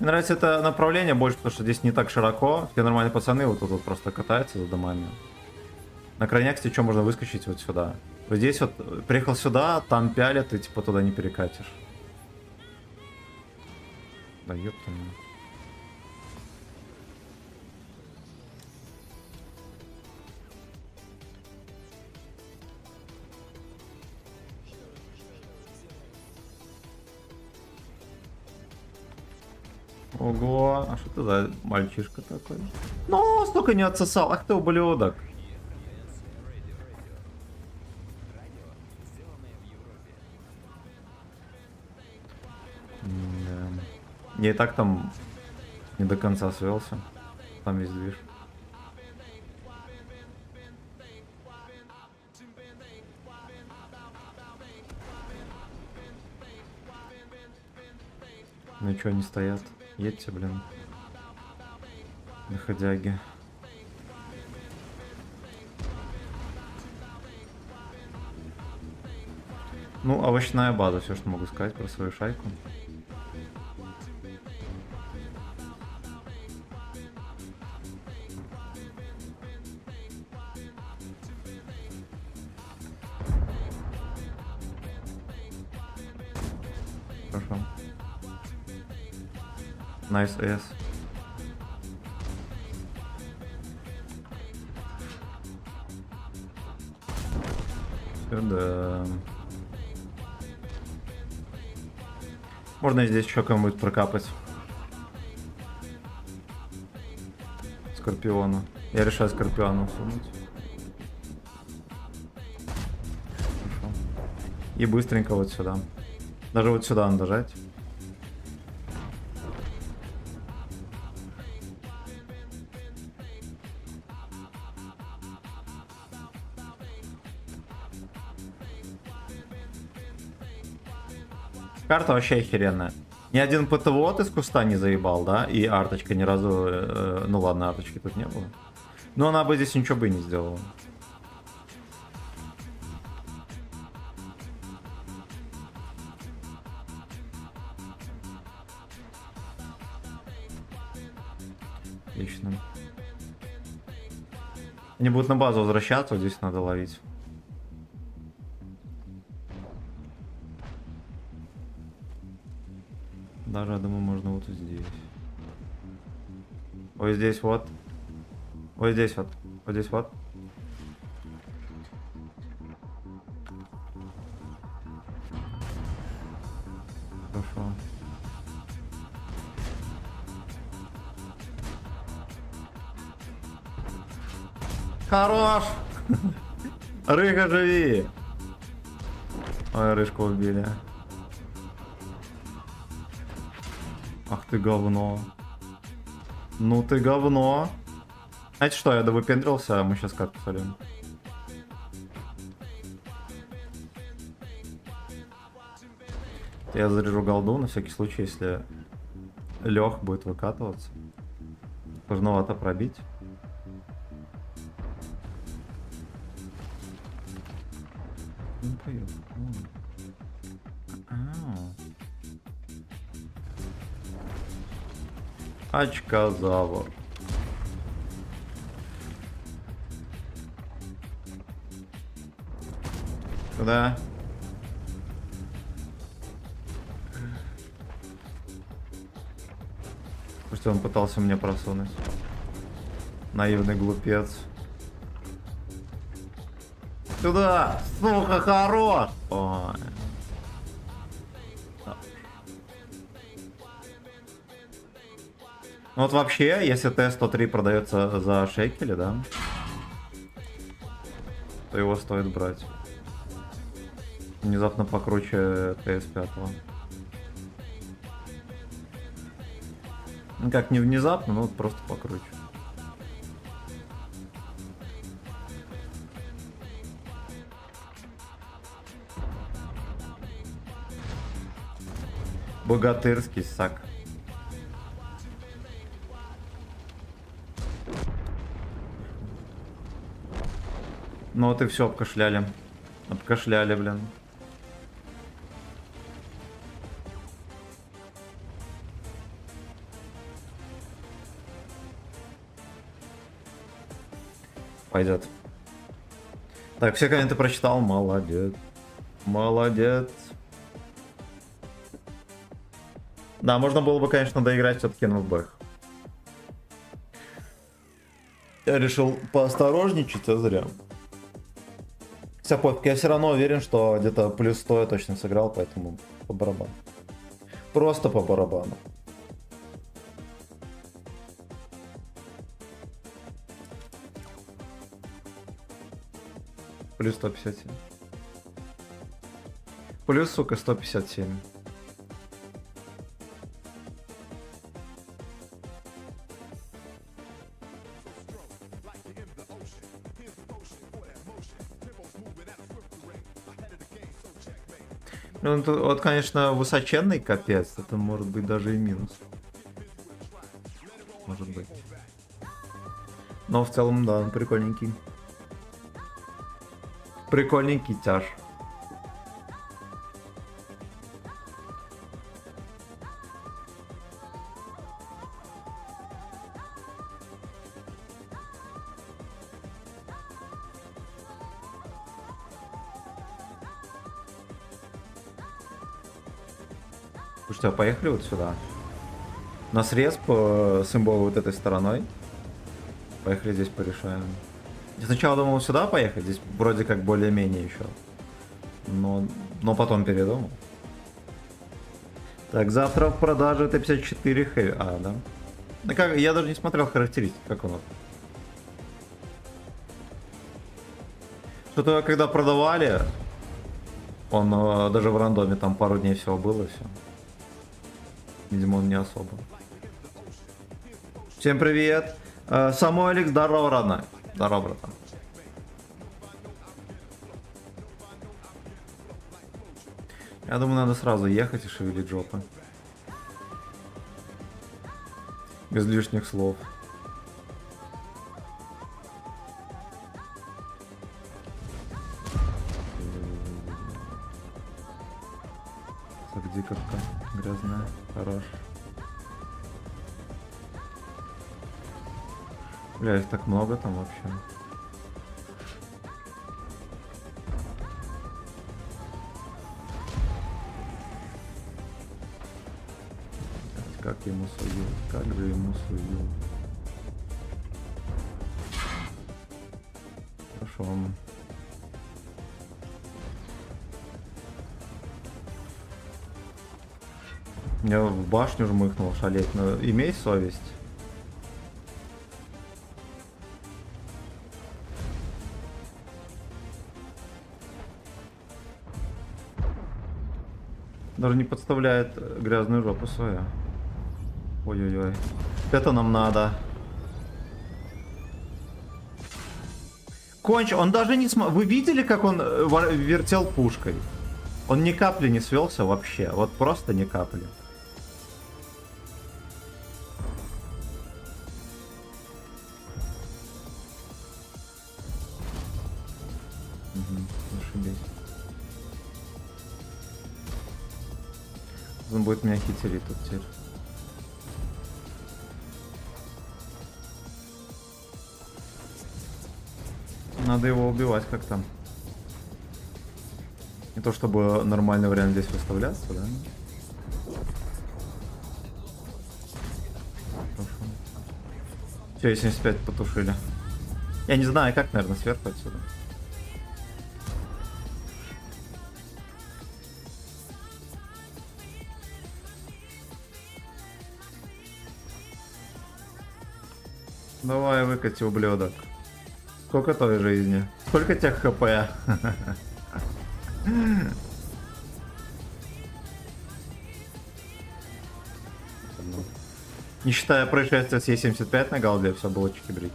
Мне нравится это направление больше, потому что здесь не так широко. Все нормальные пацаны вот тут вот просто катаются за домами. На крайняк, кстати, что можно выскочить вот сюда. Вот здесь вот приехал сюда, там пялят, ты типа туда не перекатишь. Да ёпта. Ого, а что ты за мальчишка такой? Ну, столько не отсосал, ах ты ублюдок. Да. Я и так там не до конца свелся. Там весь движ. Ну и чё они стоят? Едьте, блин. Доходяги. Ну, овощная база, все, что могу сказать про свою шайку. Хорошо. Nice S. Сюда. Можно здесь еще кому-нибудь прокапать. Скорпиона. Я решаю Скорпиона сунуть. Хорошо. И быстренько вот сюда. Даже вот сюда надо жать. Карта вообще охеренная. Ни один ПТВО из куста не заебал, да? И арточка ни разу... ну ладно, арточки тут не было. Но она бы здесь ничего бы и не сделала. Отлично. Они будут на базу возвращаться, вот здесь надо ловить. Даже, я думаю, можно вот здесь. Вот здесь вот. Вот здесь вот. Вот здесь вот. Хорошо. Хорош! Рыга, живи! Ой, рыжку убили. Ах ты говно. Ну ты говно. Знаете что, я довыпендрился, а мы сейчас катку солим. Я заряжу голду на всякий случай, если Лех будет выкатываться. Сложновато пробить. Не поет. Очкозавр. Куда? Пусть он пытался мне просунуть. Наивный глупец. Сюда! Сука, хорош! Ой. Ну вот вообще, если Т-103 продается за шекели, да, то его стоит брать. Внезапно покруче ТС-5. Ну как, не внезапно, но вот просто покруче. Богатырский сак. Ну вот и все, обкашляли. Обкашляли, блин. Пойдет. Так, все комменты прочитал. Молодец. Молодец. Да, можно было бы, конечно, доиграть все-таки на бэх. Я решил поосторожничать, а зря. Все пофиг, я все равно уверен, что где-то плюс 100 я точно сыграл, поэтому по барабану. Просто по барабану. Плюс 157. Плюс, сука, 157. Ну, вот, конечно, высоченный капец, это может быть даже и минус. Может быть. Но в целом, да, он прикольненький. Прикольненький тяж. Слушайте, а поехали вот сюда. На срез по символу вот этой стороной. Поехали здесь порешаем. Я сначала думал сюда поехать, здесь вроде как более-менее еще. Но потом передумал. Так, завтра в продаже Т-54 Heavy. А, да. Да как, я даже не смотрел характеристики, как он. Что-то когда продавали, он даже в рандоме там пару дней всего было, все. Видимо, он не особо. Всем привет. Самуэлик, здорово, родной. Здорово, братан. Я думаю, надо сразу ехать и шевелить жопы. Без лишних слов. Так, диковка грязная. Хорош. Бля, их так много там вообще. Как ему сую? Как же ему сую? Хорошо. Я в башню жмыхнул, шалеть, но имей совесть. Даже не подставляет грязную жопу свою. Ой-ой-ой. Это нам надо. Конч, он даже не смог. Вы видели, как он вертел пушкой? Он ни капли не свелся вообще. Вот просто ни капли. Ошибись. Он будет меня хитерить тут теперь. Надо его убивать как-то. Не то чтобы нормальный вариант здесь выставляться, да? Хорошо. Все, 75 потушили. Я не знаю, как, наверное, сверху отсюда. Давай, выкати, ублюдок. Сколько твоей жизни? Сколько тех хп? Не считая происшествия с Е75 на голде, все было чики-брики.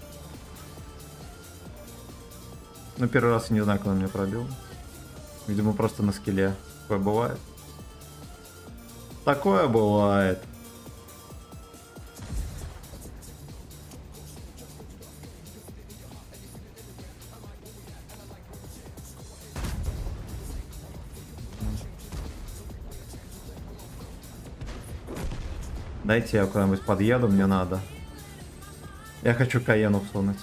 Ну, первый раз я не знаю, кто он меня пробил. Видимо, просто на скилле. Такое бывает. Такое бывает. Дайте я куда-нибудь подъеду, мне надо. Я хочу Каену всунуть.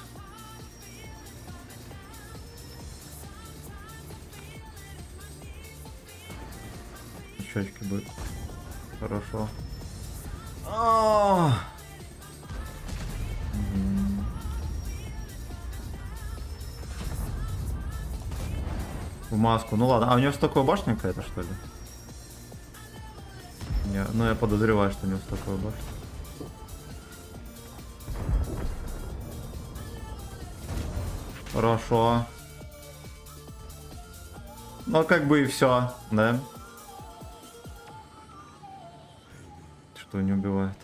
щечки будет. Хорошо. А. В маску. Ну ладно, а у него стаковая башня какая-то, что ли? Не, ну я подозреваю, что у него стаковая башня. Хорошо. Ну как бы и все, да? Что не убивает?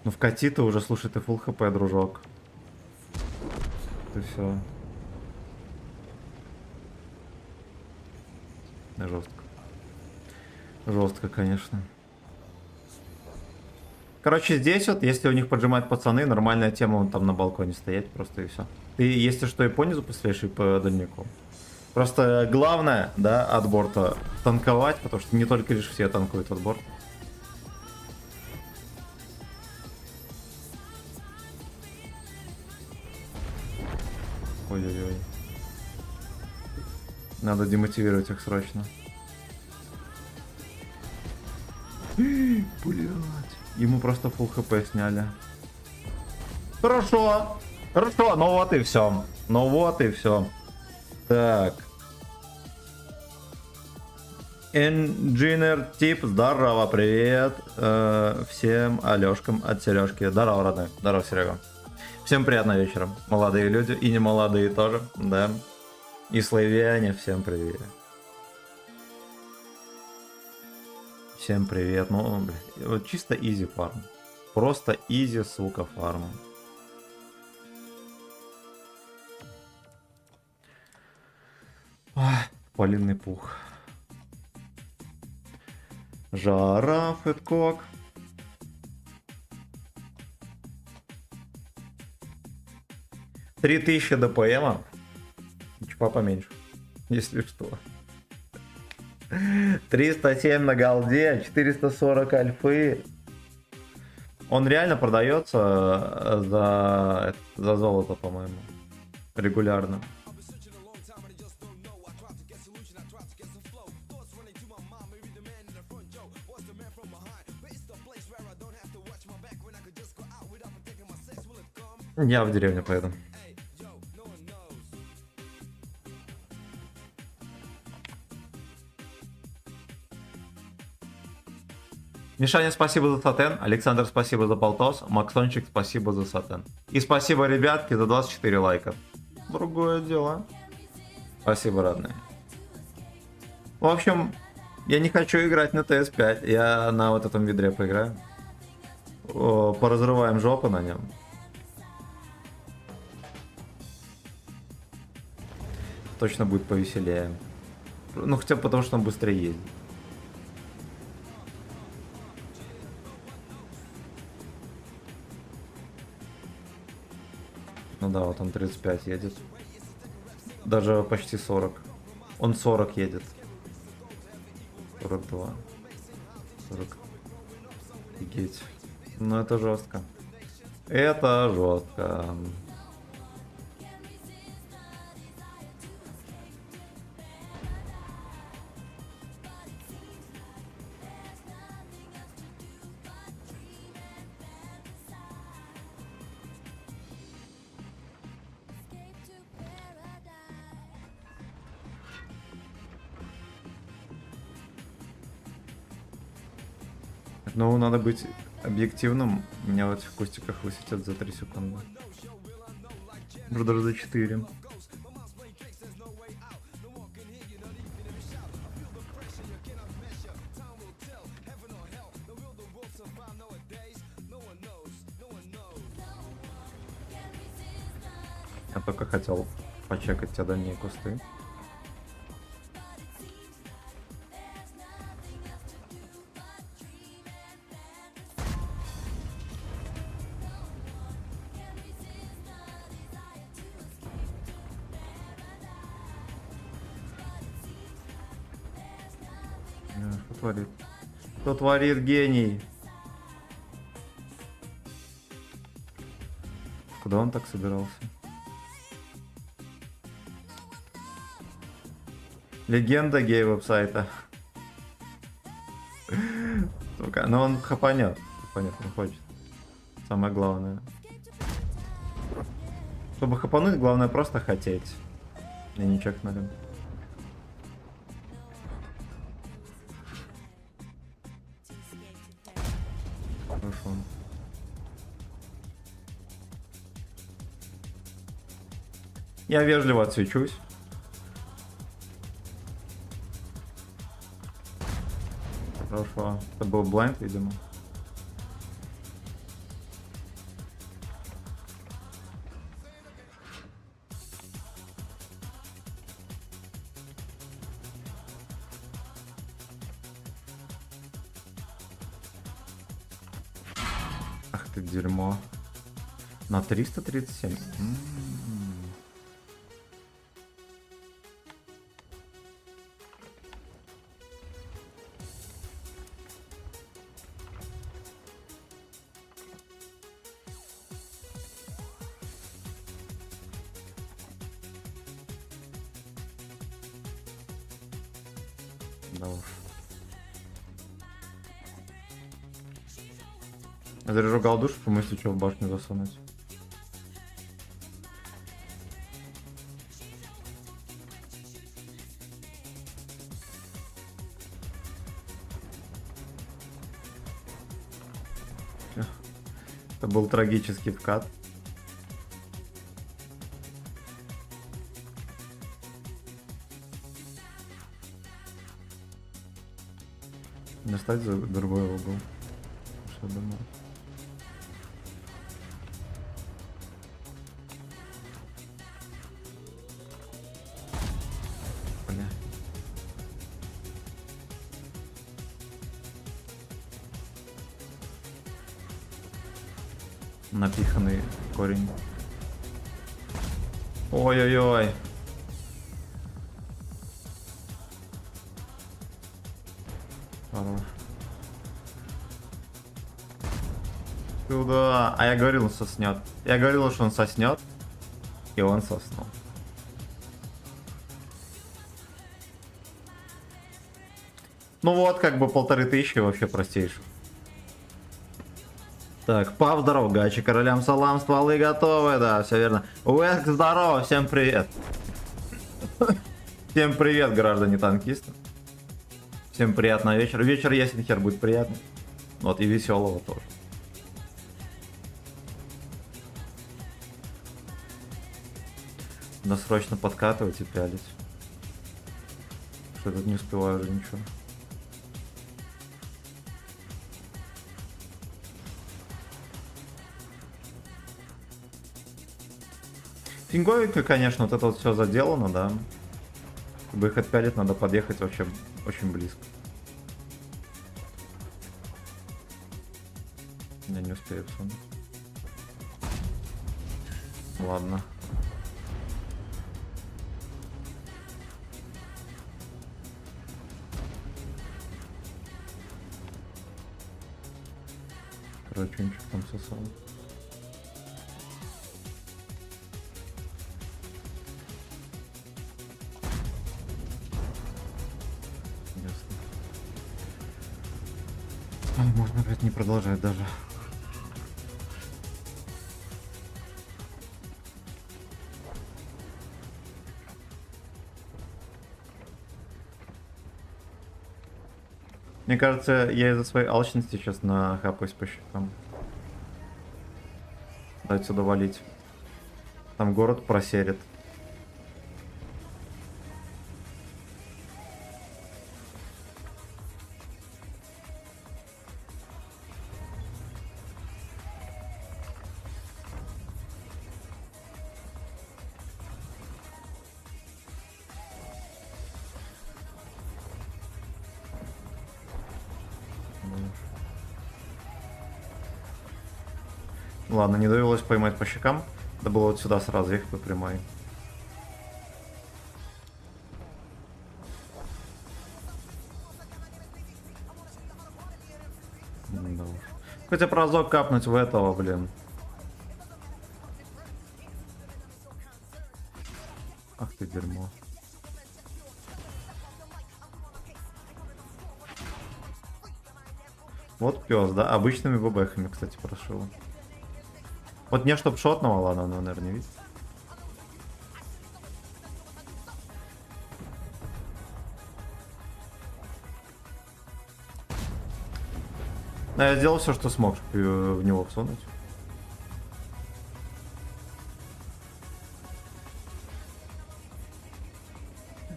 Ну вкати ты уже, слушай, ты full хп, дружок. Ты все. Жестко. Жестко, конечно. Короче, здесь вот, если у них поджимают пацаны, нормальная тема, вон там на балконе стоять просто и все. Ты, если что, и по низу постреляешь, и по дальнику. Просто главное, да, от борта танковать, потому что не только лишь все танкуют от борта. Ой-ой-ой. Надо демотивировать их срочно. Блять. Ему просто full хп сняли. Хорошо. Хорошо, ну вот и все. Ну вот и все. Так. Engineer Тип, здорово, привет. Всем Алешкам от Сережки. Здорово, родной. Здорово, Серега. Всем приятного вечера. Молодые люди и не молодые тоже, да. И славяне, всем привет. Всем привет. Ну, блядь, вот чисто изи фарм. Просто изи, сука, фарм. Полинный пух. Жара, Фэткок. $3000 ДПМа. Чпа поменьше, если что. 307 на голде, 440 альфы. Он реально продается за золото, по-моему. Регулярно. Я в деревню поеду. Мишаня, спасибо за сатен. Александр, спасибо за полтос. Максончик, спасибо за сатен. И спасибо, ребятки, за 24 лайка. Другое дело. Спасибо, родные. В общем, я не хочу играть на ТС-5. Я на вот этом ведре поиграю. Поразрываем жопу на нем. Точно будет повеселее. Ну, хотя бы потому, что он быстрее ездит. Ну да, вот он 35 едет. Даже почти 40. Он 40 едет. 42. 40. Офигеть. Ну это жестко. Это жестко. Ну, надо быть объективным. Меня вот в кустиках высветят за 3 секунды. Может, даже за 4. Я только хотел почекать те дальние кусты. Что творит? Что творит гений? Куда он так собирался? Легенда гей-веб-сайта. Но он хапанет. Хапанет, он хочет. Самое главное. Чтобы хапануть, главное просто хотеть. И не чекнули. Хорошо. Я вежливо отсвечусь. Хорошо. Это был блайнд, видимо. Ах ты дерьмо. На 337. Да уж. Заряжу галдуш, помыслю, что в башню засунуть. Это был трагический вкат. Достать за другой угол. Что думаю? Бля. Напиханный корень. Ой-ой-ой. Хорош. Сюда. А я говорил, он соснет. Я говорил, что он соснет. И он соснул. Ну вот, как бы 1500 вообще простейший. Так, Пав, здорово, Гачи, королям салам, стволы готовы, да, все верно. Уэск, здорово, всем привет. Всем привет, граждане танкисты. Всем приятного вечера. Вечер ясен хер будет приятный. Вот, и веселого тоже. Надо срочно подкатывать и пялить. Что тут не успеваю уже ничего. Финговенько, конечно, вот это вот все заделано, да. Чтобы их отпялить, надо подъехать вообще очень близко. Я не успею сунуть. Ладно. Короче, там сосал. Можно опять не продолжать даже. Мне кажется, я из-за своей алчности сейчас нахапаюсь по щекам. Дай сюда валить. Там город просерит. Ладно, не довелось поймать по щекам. Надо было вот сюда сразу ехать по прямой. Да уж. Хотя бы разок капнуть в этого, блин. Ах ты дерьмо. Вот пес, да? Обычными бэбэхами, кстати, прошил. Вот не чтоб шотного, ладно, он, наверное, не видит. Но я сделал все, что смог, чтобы в него всунуть.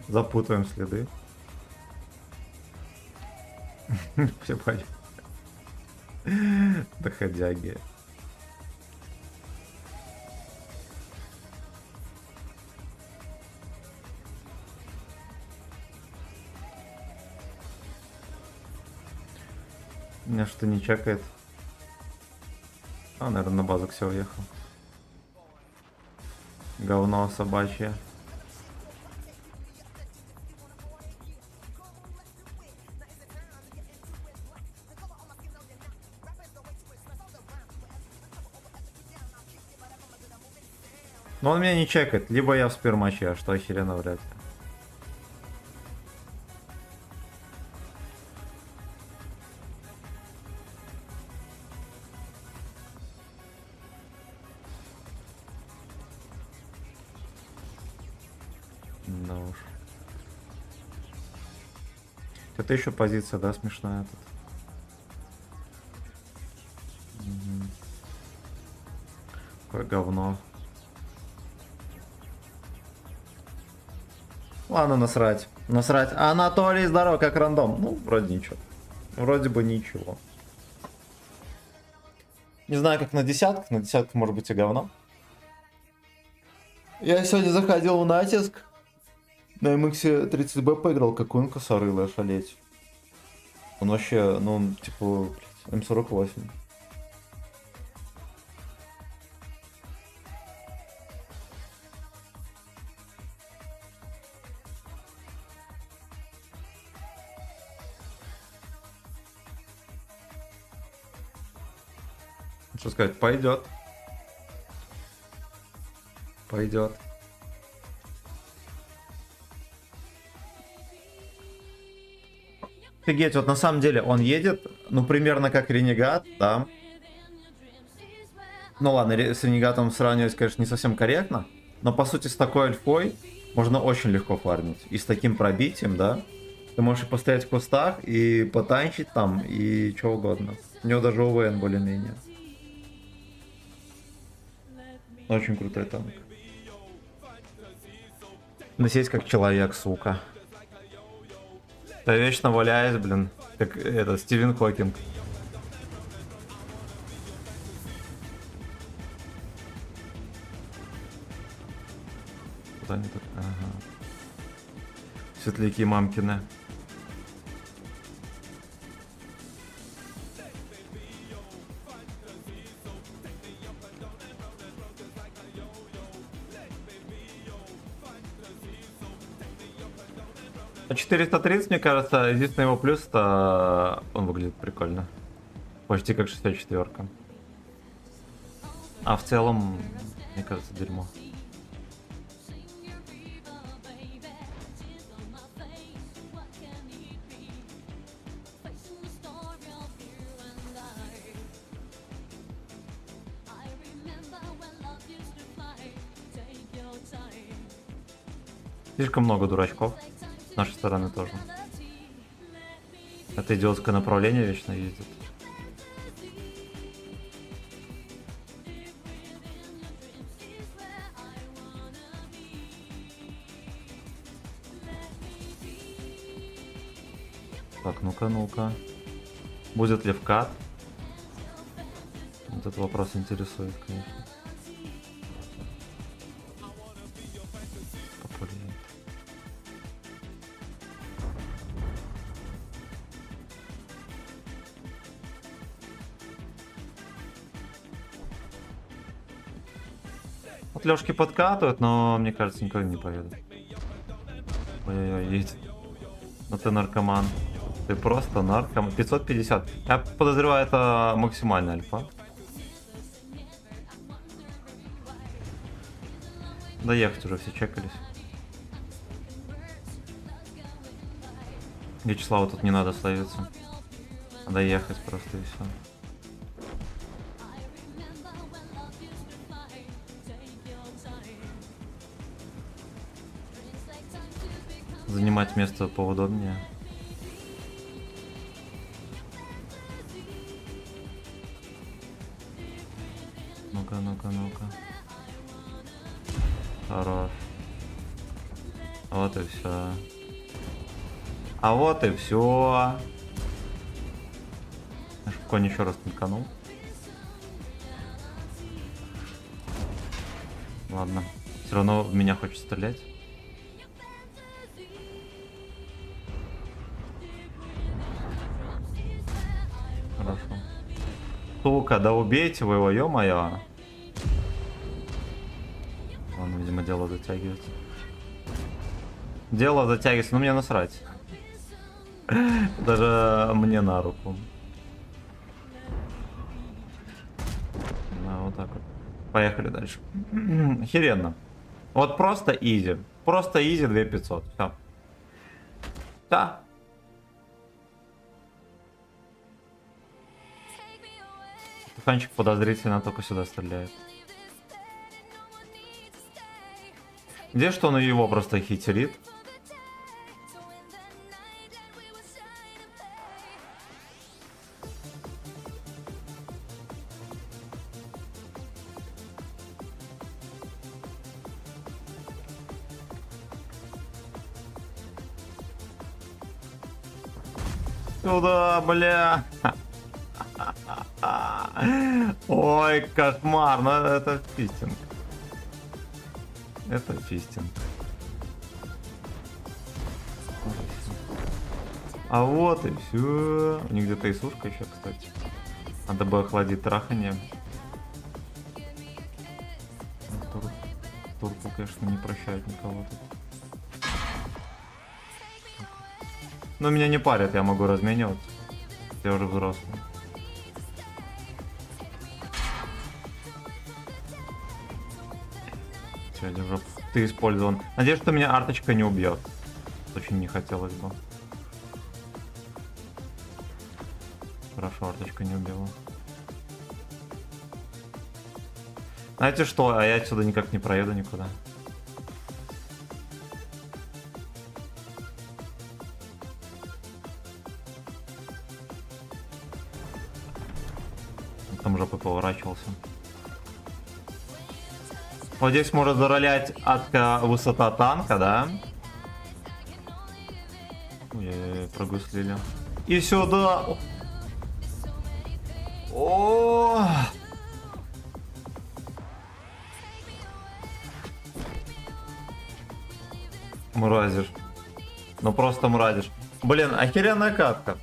Запутаем следы. Все понятно. Доходяги. Меня что не чекает. А, наверное, на базу все уехал. Говно собачье. Но он меня не чекает, либо я в спирмаче, а что охеренно вряд ли. Да уж. Это еще позиция, да, смешная тут. Угу. Какое говно. Ладно, насрать. Насрать. Анатолий, здорово, как рандом. Ну, вроде ничего. Вроде бы ничего. Не знаю, как на десятках может быть и говно. Я сегодня заходил в натиск. На MX 30B поиграл, какой он косорылый, ошалеть. Он вообще, ну, он, типа, М48. Что сказать, пойдет. Пойдет. Офигеть, вот на самом деле он едет, ну, примерно как Ренегат, да. Ну ладно, с Ренегатом сравнивать, конечно, не совсем корректно, но по сути с такой альфой можно очень легко фармить. И с таким пробитием, да. Ты можешь и постоять в кустах, и потанчить там, и что угодно. У него даже ОВН более-менее. Очень крутой танк. Носить как человек, сука. Я вечно валяюсь, блин, как это, Стивен Хокинг. Куда они тут? Ага. Светляки мамкины. А 430, мне кажется, единственный его плюс, это он выглядит прикольно. Почти как 64-ка. А в целом, мне кажется, дерьмо. Слишком много дурачков. С нашей стороны тоже. Это идиотское направление вечно ездит. Так, ну-ка, ну-ка. Будет ли вкат? Вот этот вопрос интересует, конечно. Популярен. Вот Лёшки подкатывают, но мне кажется, никогда не поедут. Ой-ой-ой, едет. Ну ты наркоман. Ты просто наркоман. 550. Я подозреваю, это максимальная альфа. Доехать уже все чекались. Вячеславу тут не надо словиться. Надо ехать просто и все. Занимать место поудобнее. Ну-ка, ну-ка, ну-ка. Хорош. Вот и все. А вот и все. Аж конь еще раз танканул. Ладно. Все равно в меня хочет стрелять. Хорошо. Сука, да убейте вы его, ё-моё. Он, видимо, дело затягивается. Дело затягивается, но мне насрать. Даже мне на руку. Вот так вот. Поехали дальше. Охеренно. Вот просто изи. Просто изи 2500. Все. Да. Тихончик подозрительно только сюда стреляет. Где что он его просто хитерит? Сюда, бля. Ой, кошмар, ну это фистинг. Это фистинг. А вот и все. У них где-то и сушка еще, кстати. Надо бы охладить трахание. Турку, конечно, не прощает никого тут. Но меня не парят, я могу размениваться. Я уже взрослый. Все, держу. Ты использован. Надеюсь, что меня арточка не убьет. Очень не хотелось бы. Хорошо, арточка не убила. Знаете что? А я отсюда никак не проеду никуда. Там жопой поворачивался. Вот здесь может заролять высота танка, да? Ой, прогуслили. И сюда. О! Мразишь. Ну просто мразишь. Блин, охеренная катка.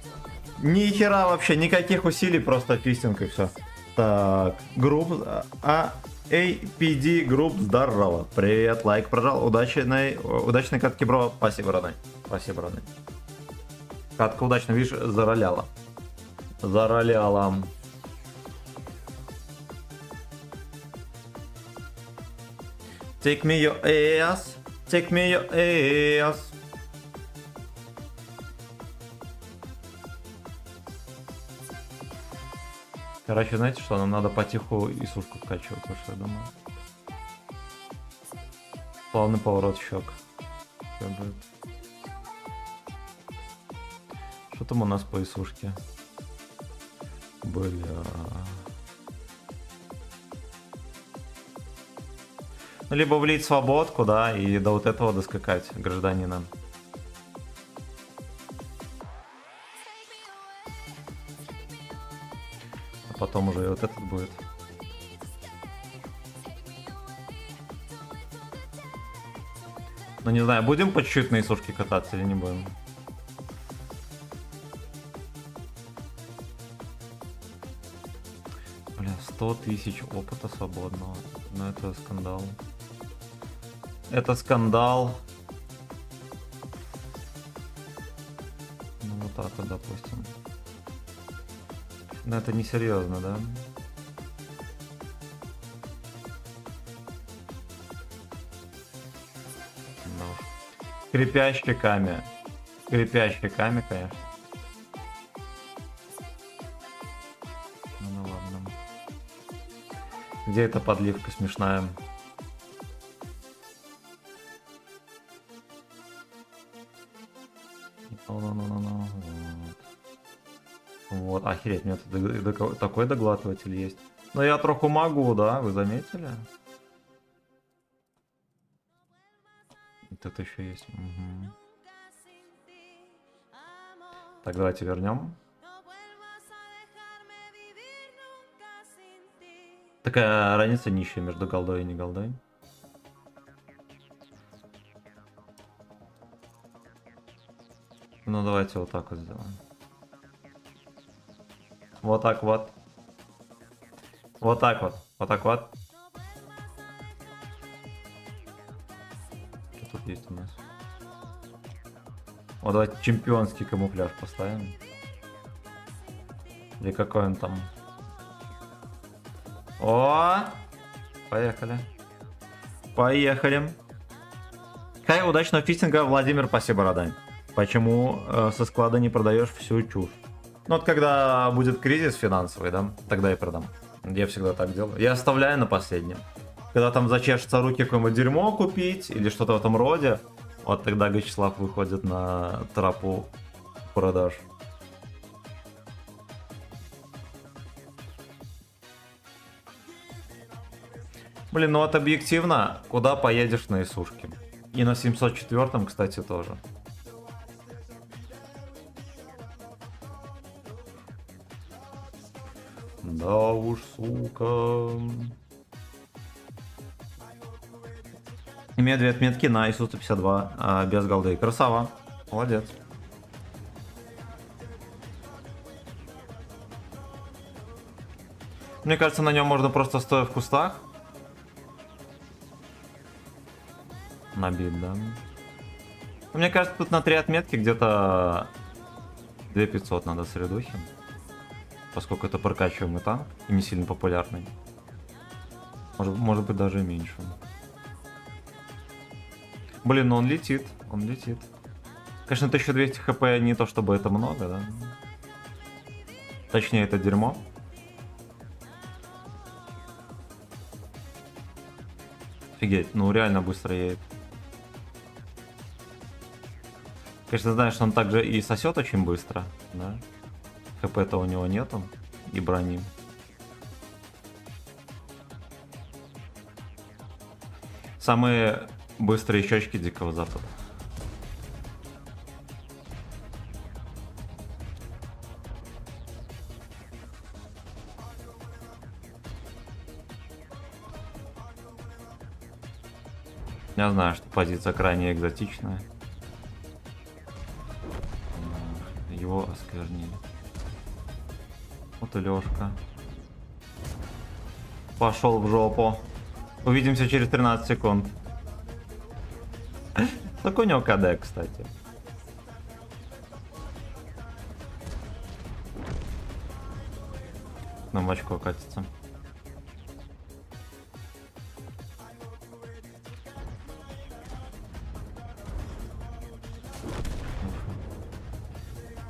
Ни хера вообще, никаких усилий, просто фистинг и все. Так, групп APD групп, здорово. Привет, лайк прожал. Удачной катки, бро. Спасибо, родной. Спасибо, родной. Катка удачно, видишь, зароляла. Зароляла. Take me your ass. Take me your ass. Короче, знаете что, нам надо потиху и сушку вкачивать, вот что я думаю. Плавный поворот щек. Что там у нас по исушке? Бля. Ну, либо влить свободку, да, и до вот этого доскакать гражданина. А потом уже и вот этот будет. Ну, не знаю, будем по чуть-чуть на исушке кататься или не будем? Бля, 100 тысяч опыта свободного. Ну, это скандал. Это скандал. Ну, вот так вот, допустим. Но это несерьезно, да? Ну, крепящий камень. Крепящий камень, конечно. Где эта подливка смешная? Ну-ну-ну-ну-ну. Вот, охереть, у меня тут такой доглатыватель есть. Но я троху могу, да, вы заметили? И тут еще есть. Угу. Так, давайте вернем. Такая разница нищая между голдой и не голдой. Ну давайте вот так вот сделаем. Вот так вот. Вот так вот. Вот так вот. Что тут есть у нас? Вот давайте чемпионский камуфляж поставим. Или какой он там? О! Поехали. Поехали. Хай, удачного фистинга, Владимир, спасибо, Радай. Почему со склада не продаешь всю чушь? Ну вот когда будет кризис финансовый, да, тогда и продам. Я всегда так делаю. Я оставляю на последнем. Когда там зачешутся руки какое-нибудь дерьмо купить или что-то в этом роде, вот тогда Гачеслав выходит на тропу продаж. Блин, ну вот объективно, куда поедешь на Исушке? И на 704-м, кстати, тоже. Да уж, сука. Имею 2 отметки на ИСУ-152 без голды. Красава. Молодец. Мне кажется, на нем можно просто стоя в кустах набить, да? Мне кажется, тут на 3 отметки где-то 2500 надо средухи. Поскольку это прокачиваемый танк и не сильно популярный. Может быть даже меньше. Блин, ну он летит. Он летит. Конечно, 1200 хп не то чтобы это много, да? Точнее, это дерьмо. Офигеть, ну реально быстро едет. Конечно, знаешь, он также и сосет очень быстро, да? ХП-то у него нету и брони. Самые быстрые щечки Дикого Запада. Я знаю, что позиция крайне экзотичная. Его осквернили. Вот и Лёшка. Пошел в жопу. Увидимся через 13 секунд. Такой у него КД, кстати. На очко катится.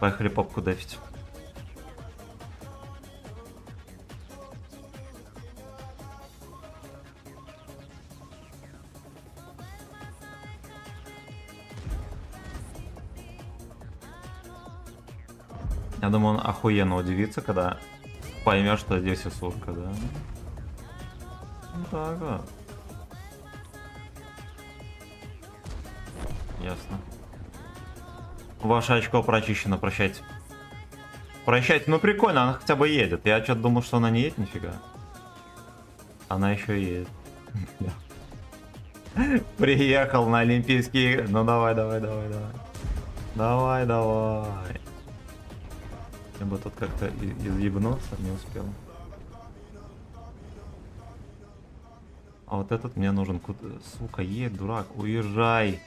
Поехали попку дефить. Я думаю, он охуенно удивится, когда поймет, что здесь Исурка, да? Ну так вот. Ясно. Ваше очко прочищено, прощайте. Прощайте, ну прикольно, она хотя бы едет. Я что-то думал, что она не едет, нифига. Она еще едет. Приехал на Олимпийские игры. Ну давай. Давай. Я бы тут как-то изъебнуться не успел. А вот этот мне нужен. Сука, едь, дурак. Уезжай.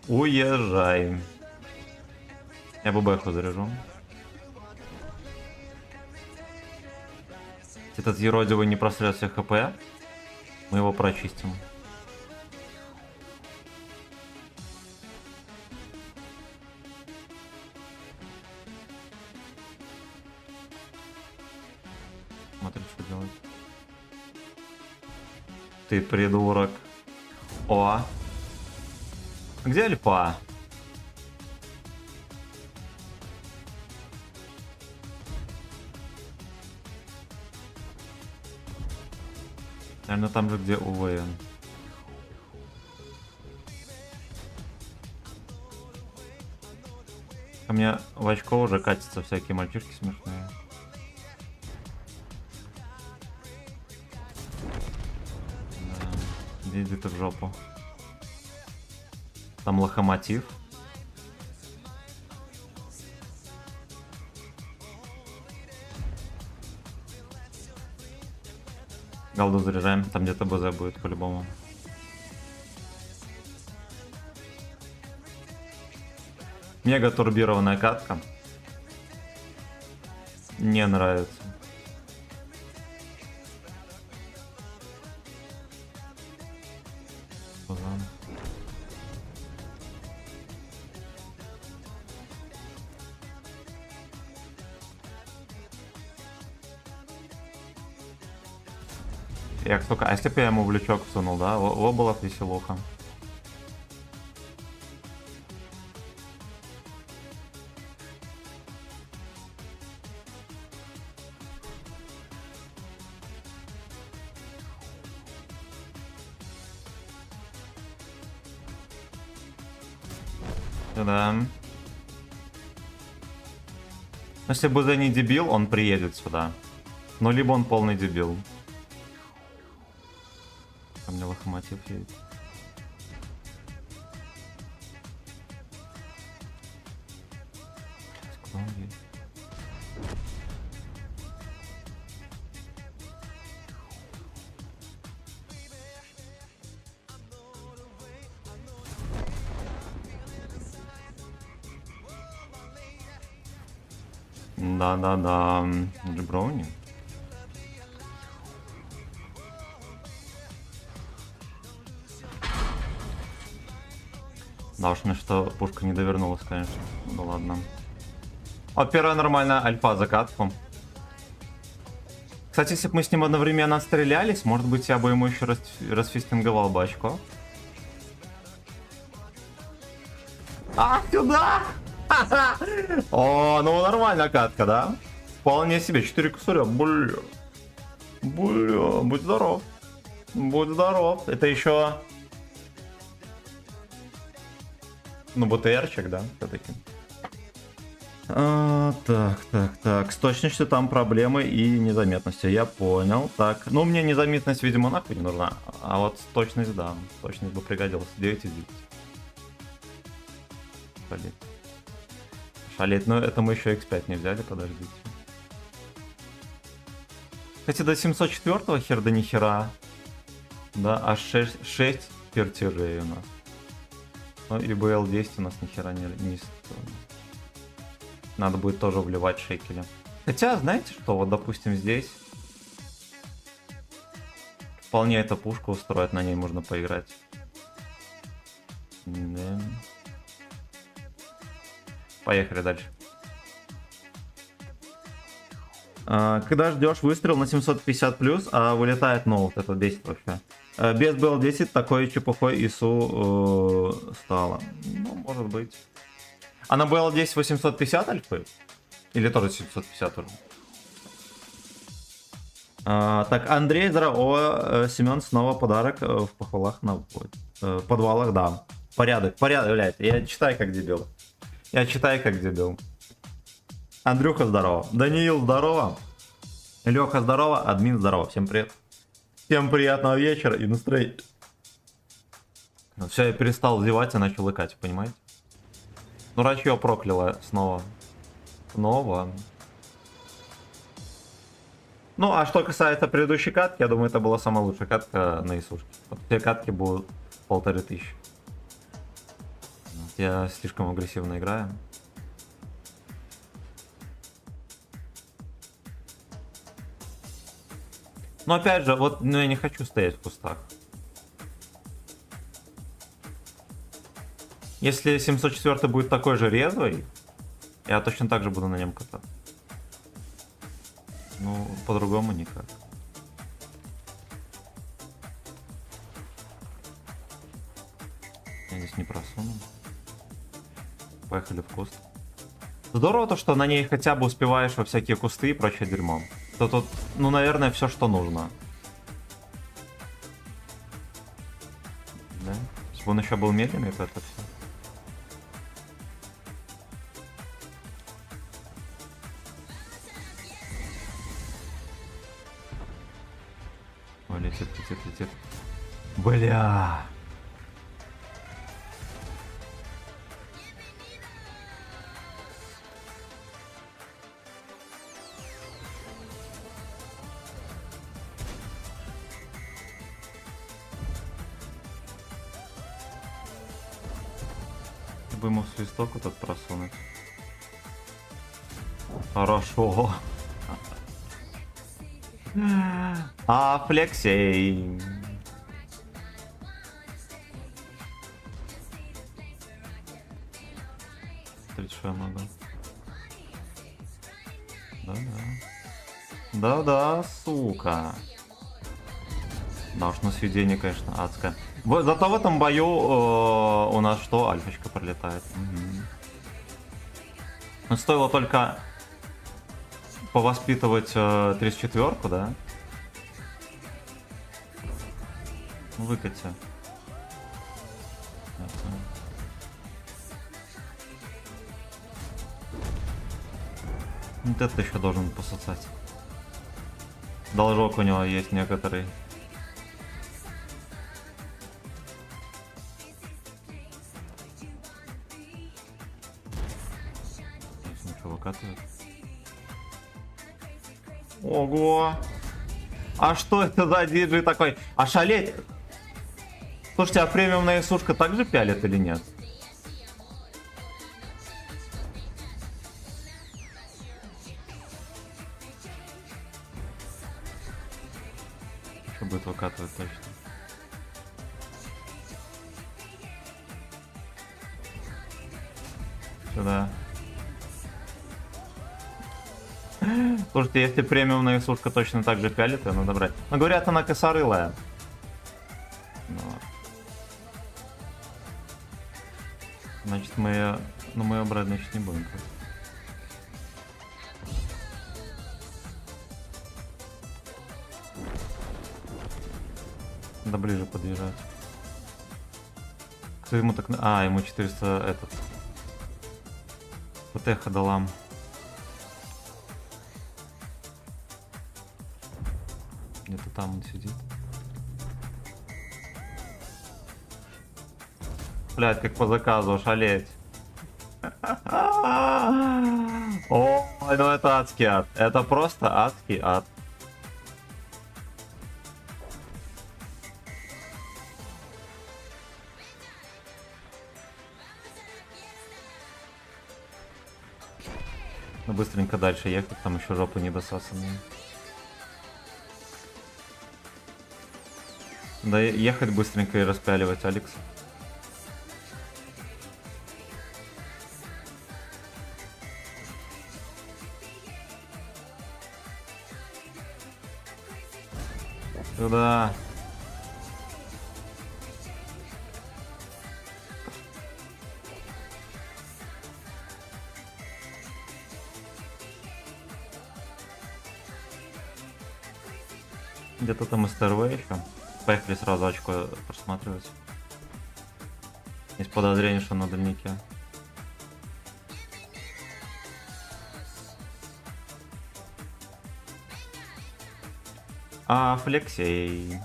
Уезжай. Я ББХу заряжу. Этот еродивый не просрет все хп. Мы его прочистим. Смотри, что делать. Ты придурок. О. Где альфа? Наверное, там же, где УВН. Ко мне в очко уже катятся всякие мальчишки смешные. Да, иди ты в жопу. Там лохомотив. Голду заряжаем, там где-то БЗ будет по-любому. Мега турбированная катка. Не нравится. Як, сука, а если бы я ему в лючок всунул, да? Во была б веселуха. Да. Если бы за не дебил, он приедет сюда. Ну, либо он полный дебил. Ко мне лохомотив едет. Куда он едет? Да-да-да, Джеброуни. Да уж мне что пушка не довернулась, конечно. Ну ладно. Вот первая нормальная альфа закатку. Кстати, если бы мы с ним одновременно стрелялись, может быть, я бы ему еще расфистинговал бы очко. А, сюда! О, ну нормальная катка, да? Вполне себе, 4 кусаря, бля. Бля, будь здоров. Будь здоров. Это еще... Ну, БТРчик, да, все-таки. Так. С точностью там проблемы и незаметностью, я понял. Так, ну мне незаметность, видимо, нахуй не нужна. А вот точность, да. Точность бы пригодилась. 9 из 9. Шалеть. Шалеть, но это мы еще X5 не взяли, подождите. Кстати, до 704 хер до нихера. Да, аж 6 пертирей у нас. Ну и BL10 у нас нихера не стоит. Надо будет тоже вливать шекели. Хотя, знаете что, вот допустим здесь вполне эта пушка устроит, на ней можно поиграть. Да. Поехали дальше. Когда ждешь выстрел на 750 плюс, а вылетает ноут, это бесит вообще. Без BL10 такой чепухой ИСУ стало. Ну, может быть. А на BL10 850 альфы? Или тоже 750 уже? Так, Андрей, здорово. Семен, снова подарок в похвалах на подвалах, да. Порядок, блядь. Я читаю как дебил. Андрюха, здорово. Даниил, здорово. Леха, здорово. Админ, здорово. Всем привет. Всем приятного вечера и настроения. Все, я перестал зевать и начал икать, понимаете? Ну, рачье прокляло снова. Снова. Ну, а что касается предыдущей катки, я думаю, это была самая лучшая катка на ИСушке. Вот все катки будут 1500. Я слишком агрессивно играю. Но опять же, вот ну, я не хочу стоять в кустах. Если 704 будет такой же резвый, я точно так же буду на нем кататься. Ну, по-другому никак. здесь не просунем. Поехали в куст. Здорово то, что на ней хотя бы успеваешь во всякие кусты и прочее дерьмо. То тут, ну, наверное, все, что нужно. Да? Если бы он еще был медленный, то это все. Ой, летит, летит, летит. Бля. Бы ему в свисток вот этот просунуть. Хорошо. А, Флексей. Смотрите, что я могу. Да-да. Да-да, сука. Да уж на сведение, конечно, адское. Зато в этом бою у нас что? Альфочка пролетает. Угу. Стоило только повоспитывать 34-ку, да? Ну, выкати. Вот это еще должен пососать. Должок у него есть некоторый. Выкатывает. Ого! А что это за диджей такой? Ошалеть! Слушайте, а премиумная сушка также пялит или нет? Что будет выкатывать точно? Сюда. Слушайте, если премиумная сушка точно так же пялит, ее надо брать. Но говорят, она косорылая. Значит, мы ее... Ну, мы ее брать, значит, не будем. Надо ближе подъезжать. Кто ему так... А, ему 400 этот... ПТХ дала. Где-то там он сидит. Блядь, как по заказу, ошалеть. О, ну это адский ад. Это просто адский ад. Ну быстренько дальше ехать, там еще жопы не досасанные. Да ехать быстренько и распяливать Алекс. Сюда. Где-то там СТРВ еще. Поехали сразу очко просматривать. Есть подозрение, что на дальнике. А, Флексей.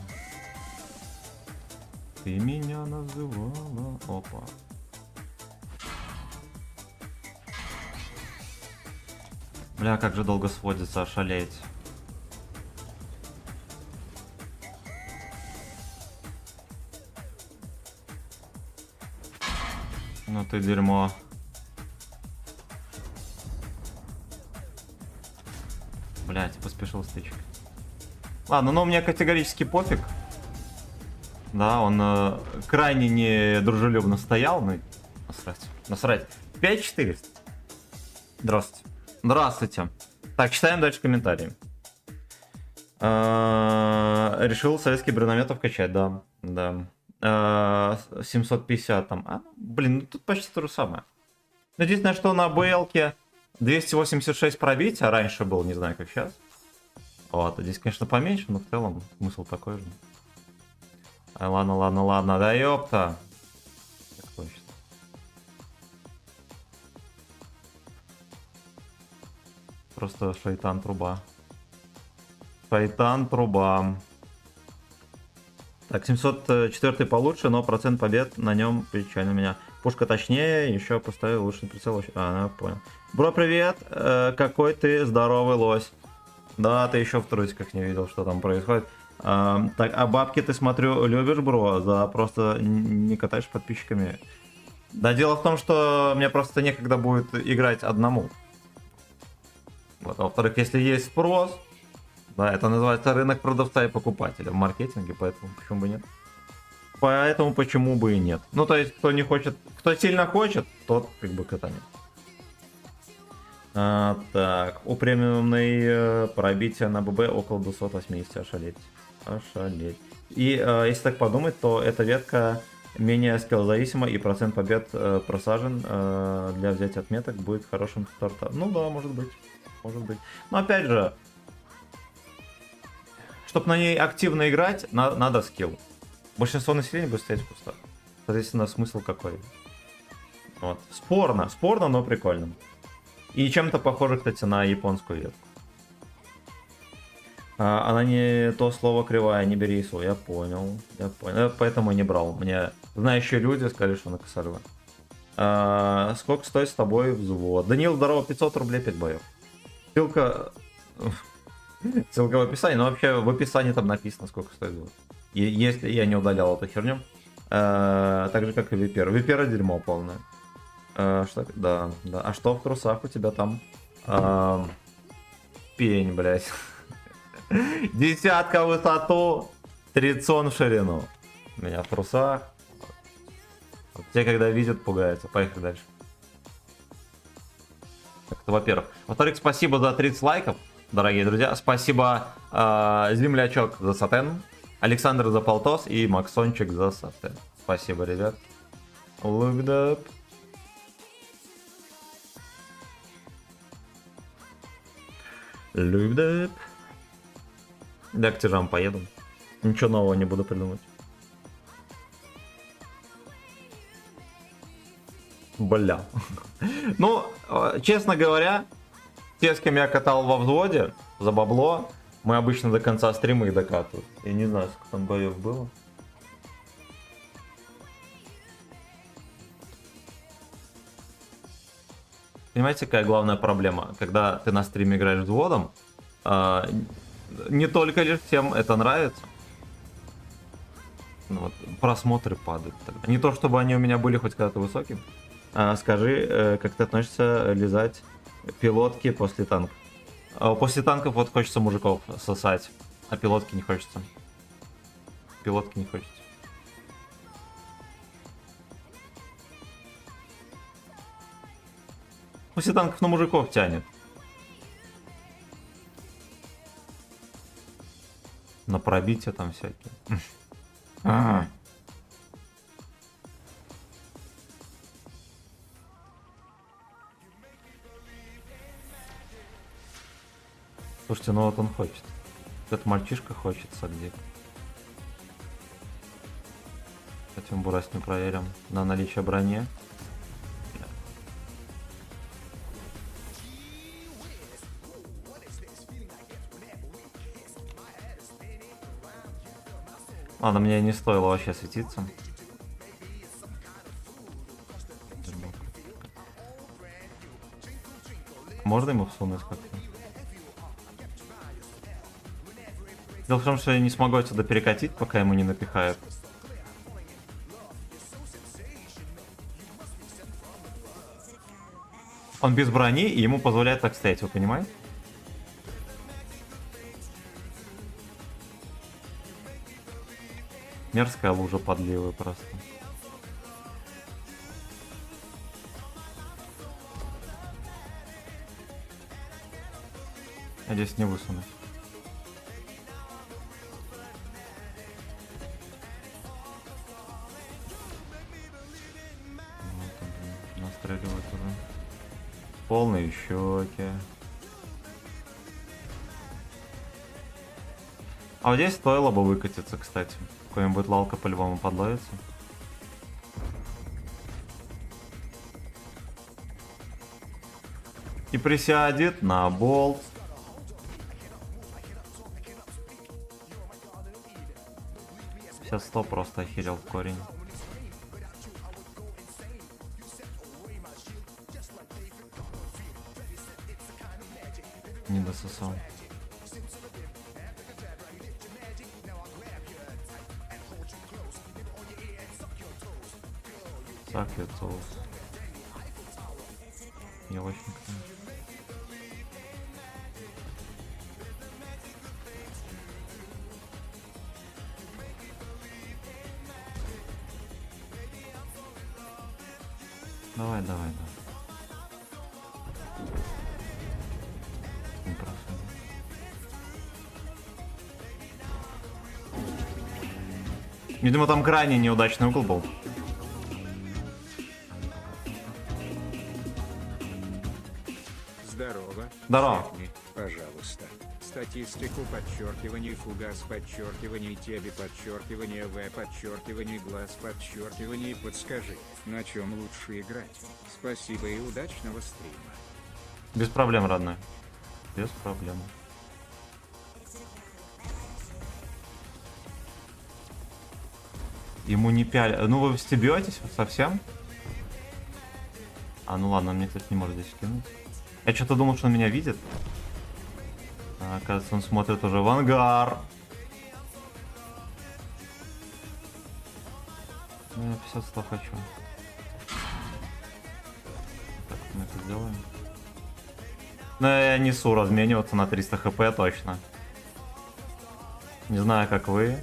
Ты меня называла. Опа. Бля, как же долго сводится, ошалеть. Ну ты дерьмо. Блять, поспешил стычка. Ладно, но мне категорически пофиг. Да, он крайне не дружелюбно стоял. Ну, насрать. Насрать. 5400. Здравствуйте. Здравствуйте. Так, читаем дальше комментарии. Решил советский бронеметов качать, да. Да. 750 там. Блин, ну тут почти то же самое. Но единственное, что на БЛке 286 пробить, а раньше был, не знаю, как сейчас. Вот, здесь, конечно, поменьше, но в целом смысл такой же. Ладно, ладно, ладно, да ёпта. Так точно. Просто шайтан труба. Шайтан труба. Так, 704 получше, но процент побед на нем печально меня. Пушка точнее, еще поставил лучший прицел. Понял. Бро, привет, какой ты здоровый лось. Да, ты еще в трусиках не видел, что там происходит. Так, а бабки ты, смотрю, любишь, бро? За просто не катаешь подписчиками. Да, дело в том, что мне просто некогда будет играть одному. Вот, а во-вторых, если есть спрос, да, это называется рынок продавца и покупателя в маркетинге, поэтому почему бы нет? Поэтому почему бы и нет? Ну, то есть, кто не хочет, кто сильно хочет, тот как бы катанет. Так, у премиумной пробития на ББ около 280, ошалеть. Ошалеть. И если так подумать, то эта ветка менее скилл-зависима, и процент побед просажен для взятия отметок будет хорошим стартом. Ну да, может быть. Может быть. Но опять же, чтобы на ней активно играть, надо скилл. Большинство населения будет стоять в кустах. Соответственно, смысл какой? Вот. Спорно, но прикольно. И чем-то похоже, кстати, на японскую ветку. Она не то слово кривая, не бери ИСУ. Я понял. Я поэтому не брал. Мне знающие люди сказали, что она косаревая. Сколько стоит с тобой взвод? Данил, здорово, 500 рублей 5 боев. Ссылка в описании, но вообще в описании там написано, сколько стоит взвод. Если я не удалял эту херню. Так же, как и Випера. Випера дерьмо полное. Что? Да. А что в трусах у тебя там? Пень, блядь. Десятка в высоту, 30 в ширину. У меня в трусах. Вот те, когда видят, пугаются. Поехали дальше. Это во-первых. Во-вторых, спасибо за 30 лайков, дорогие друзья. Спасибо Землячок за сатен, Александр за полтос и Максончик за сатен. Спасибо, ребят. Look up. Любдеп. Я к тяжам поеду. Ничего нового не буду придумать. Бля. Ну, честно говоря, те, с кем я катал во взводе за бабло, мы обычно до конца стрима их докатывают. Я не знаю, сколько там боев было. Понимаете, какая главная проблема? Когда ты на стриме играешь взводом, не только лишь всем это нравится. Ну, вот, просмотры падают. Не то, чтобы они у меня были хоть когда-то высокие. Скажи, как ты относишься лизать пилотки после танков? После танков вот хочется мужиков сосать, а пилотки не хочется. Пилотки не хочется. После танков на мужиков тянет. На пробитие там всякие. Слушайте, ну вот он хочет. Этот мальчишка хочет где. Хотим бурасню проверим на наличие брони. Ладно, мне не стоило вообще светиться. Можно ему всунуть как-то? Дело в том, что я не смогу отсюда перекатить, пока ему не напихают. Он без брони, и ему позволяет так стоять, вы понимаете? Мерзкая лужа подливы просто. Я здесь не высунусь. выстреливает уже. Полные щеки. А вот здесь стоило бы выкатиться, кстати. Какой-нибудь лалка по-любому подловится. И присядет на болт. Сейчас 100 просто охерел в корень. Не дососал. Сакет соус. Елочник. Давай, давай, давай. Не просунь. Видимо, там крайне неудачный угол был. Здорово. Здорово. Средний, пожалуйста. Статистику подчеркиваний фугас подчеркиваний тебе подчеркивание в подчеркивание глаз подчеркиваний подскажи, на чем лучше играть. Спасибо и удачного стрима. Без проблем, родной. Без проблем. Ему не пяли. Ну вы стебетесь совсем? А, ну ладно, он мне, кстати, не может здесь кинуть. Я что-то думал, что он меня видит. А, оказывается, он смотрит уже в ангар. Ну, я 50-100 хочу. Так, мы это сделаем. Ну, я несу размениваться на 300 хп точно. Не знаю, как вы.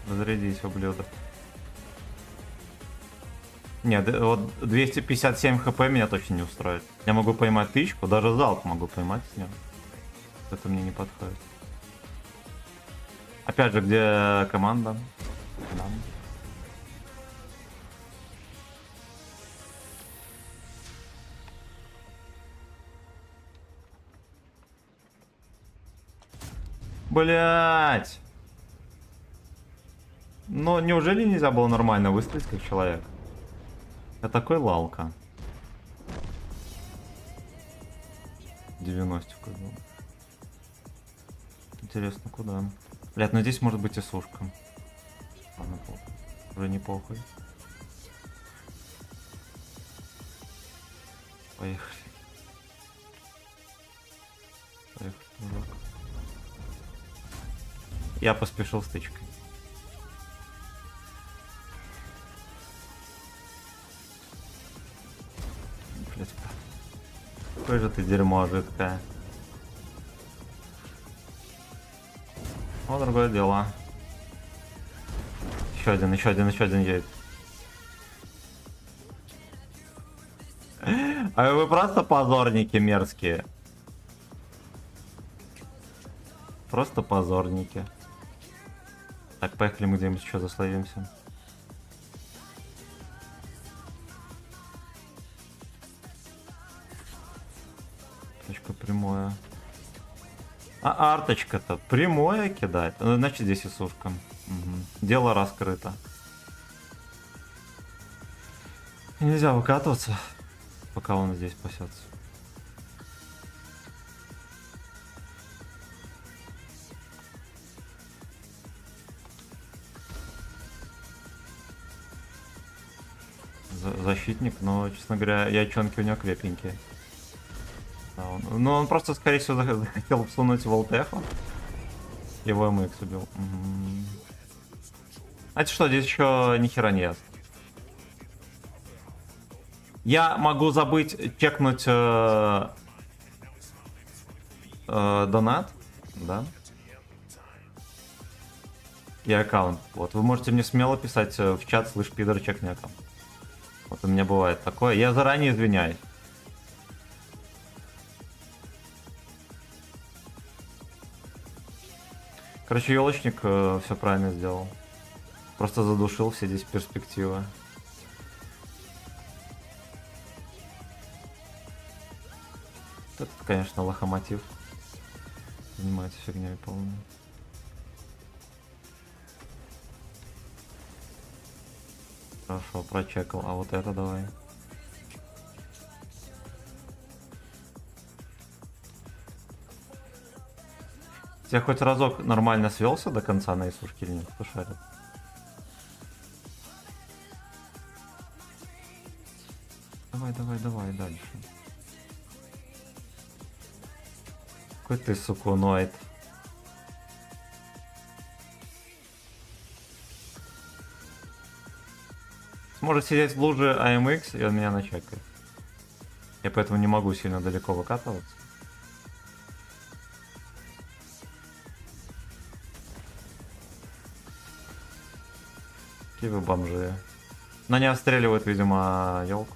Разрядись, ублюдок. Нет, вот 257 хп меня точно не устроит. Я могу поймать тычку, даже залп могу поймать с ним. Это мне не подходит. Опять же, где команда? Да. Блять! Но неужели нельзя было нормально выстрелить как человек? Я такой лалка. 90 был. Интересно, куда? Блядь, ну здесь может быть и сушка. Ладно, уже не похуй. Поехали. Поехали, дурак. Я поспешил с тычкой. Блядь, какое же ты дерьмо жидкое. Вот другое дело. Еще один едет. А вы просто позорники мерзкие. Просто позорники. Так, поехали, мы где-нибудь еще заслоимся. Точка прямое. А арточка-то прямое кидает. Ну, значит, здесь и сушка. Угу. Дело раскрыто. Нельзя выкатываться, пока он здесь пасется. Защитник, но, честно говоря, ячонки у него крепенькие. Ну, он просто, скорее всего, захотел всунуть в ЛТФ. Его МХ убил. А это что, здесь еще ни хера не ясно. Я могу забыть чекнуть донат, да? И аккаунт. Вот, вы можете мне смело писать в чат, слышь, пидор, чекни аккаунт. Вот у меня бывает такое. Я заранее извиняюсь. Короче, елочник все правильно сделал. Просто задушил все здесь перспективы. Этот, конечно, лохомотив. Занимается фигней полной. Хорошо, прочекал. А вот это давай. Я хоть разок нормально свелся до конца на Исушке или нет? Кто шарит? Давай дальше. Какой ты сукуноид. Сможет сидеть в луже AMX, и он меня начекает. Я поэтому не могу сильно далеко выкатываться. Какие вы бомжи. Но не отстреливают, видимо, елку.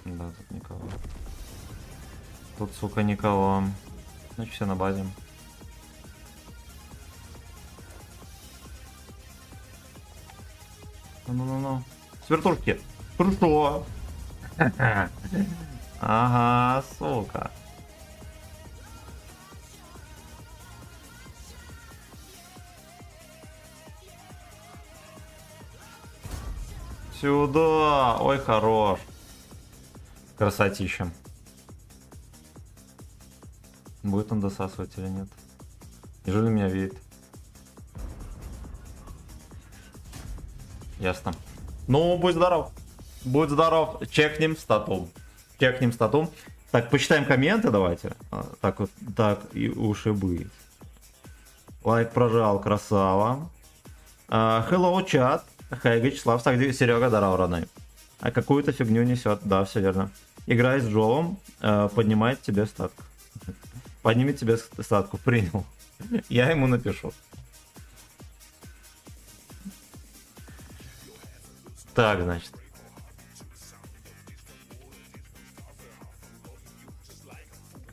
Да, тут никого. Тут, сука, никого. Значит, все на базе. Ну. С вертушки. Что? Ага, сука. Сюда. Ой, хорош. Красотища. Будет он досасывать или нет? Неужели меня видит? Ясно. Ну, будь здоров. Будь здоров. Чекнем стату. Так, почитаем комменты, давайте. Так вот, так и ушибы. Лайк прожал, красава. Hello, чат. Хай, Вячеслав, Серега, здорово, родной. А какую-то фигню несет. Да, все верно. Играй с Джолом, поднимает тебе статку. Поднимет тебе статку, принял. Я ему напишу. Так, значит.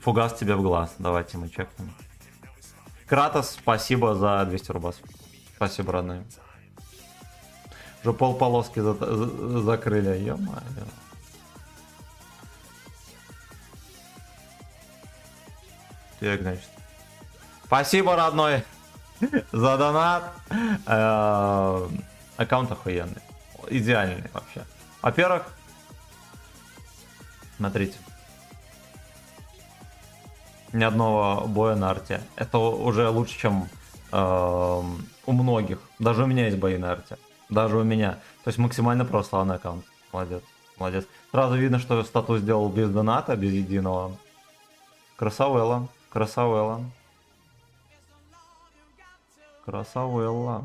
Фугас тебе в глаз. Давайте мы чекнем. Кратос, спасибо за 200 рубас. Спасибо, родной. Уже полполоски закрыли. Ё-моё. Так, значит. Спасибо, родной, за донат. Аккаунт охуенный. Идеальный вообще. Во-первых, смотрите. Ни одного боя на арте. Это уже лучше, чем у многих. Даже у меня есть бои на арте. Даже у меня. То есть максимально прославный аккаунт. Молодец. Молодец. Сразу видно, что статус сделал без доната, без единого. Красавелла. Красавелла. Красавелла.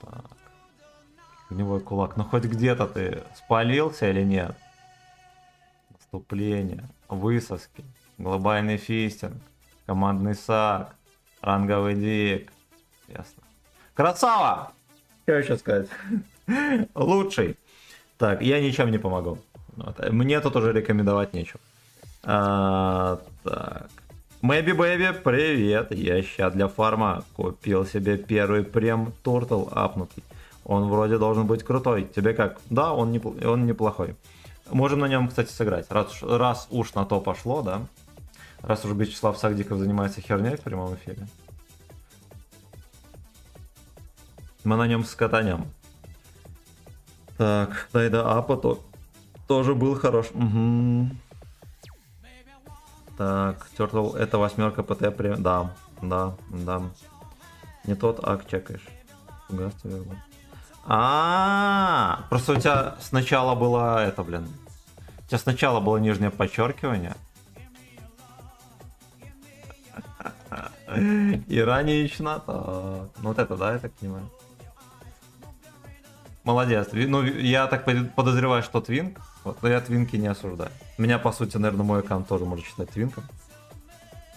Так. Огневой кулак. Ну хоть где-то ты спалился или нет? Наступление. Высоски. Глобальный фистинг. Командный сак. Ранговый дик. Ясно. Красава! Что еще сказать? Лучший. Так, я ничем не помогу. Вот. Мне тут уже рекомендовать нечего. Так. Мэби Бэби, привет. Я ща для фарма купил себе первый прем туртл апнутый. Он вроде должен быть крутой. Тебе как? Да, он неплохой. Можем на нем, кстати, сыграть. Раз уж на то пошло, да? Раз уж Вячеслав Сагдиков занимается херней в прямом эфире. Мы на нем скатанем. Так, Дайда Апа тоже был хорош. Угу. Так, Turtle, это 8 ПТ прям. Да. Не тот ак чекаешь. Газ тебе был. Просто у тебя сначала было это, блин. У тебя сначала было нижнее подчеркивание. Иронично. Так. Ну вот это, да, я так понимаю. Молодец. Ну, я так подозреваю, что твинк. Вот, но я твинки не осуждаю. Меня, по сути, наверное, мой аккаунт тоже может считать твинком.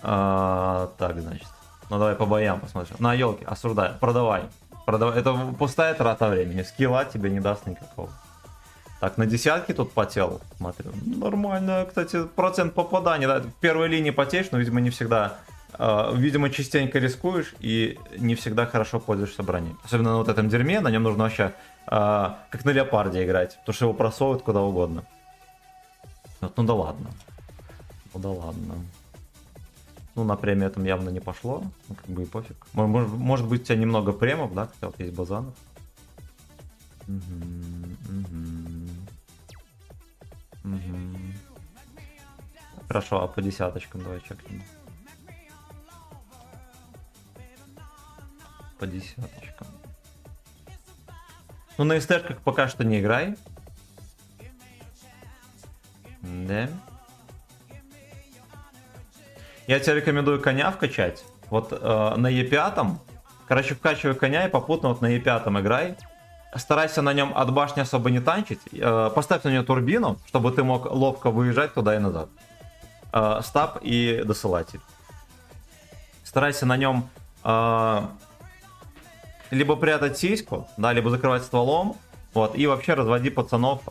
Так, значит. Ну, давай по боям посмотрим. На, елки, осуждаю. Продавай. Это пустая трата времени. Скилла тебе не даст никакого. Так, на десятке тут потел. Смотрю. Нормально, кстати, процент попадания. Да? В первой линии потеешь, но, видимо, не всегда. Видимо, частенько рискуешь и не всегда хорошо пользуешься броней. Особенно на вот этом дерьме, на нем нужно вообще как на леопарде играть. Потому что его просовывают куда угодно. Вот, ну да ладно. Ну да ладно. Ну, на премию там явно не пошло. Ну, как бы и пофиг. Может быть, у тебя немного премов, да? Хотя вот есть Базанов. Хорошо, а по десяточкам давай чекнем. По десяточкам. Ну, на СТшках пока что не играй. Да. Я тебе рекомендую коня вкачать. Вот на Е5. Короче, вкачивай коня и попутно вот на Е5 играй. Старайся на нем от башни особо не танчить. Поставь на нее турбину, чтобы ты мог ловко выезжать туда и назад. Стаб и досылатель. Старайся на нем либо прятать сиську, да, либо закрывать стволом. Вот, и вообще разводи пацанов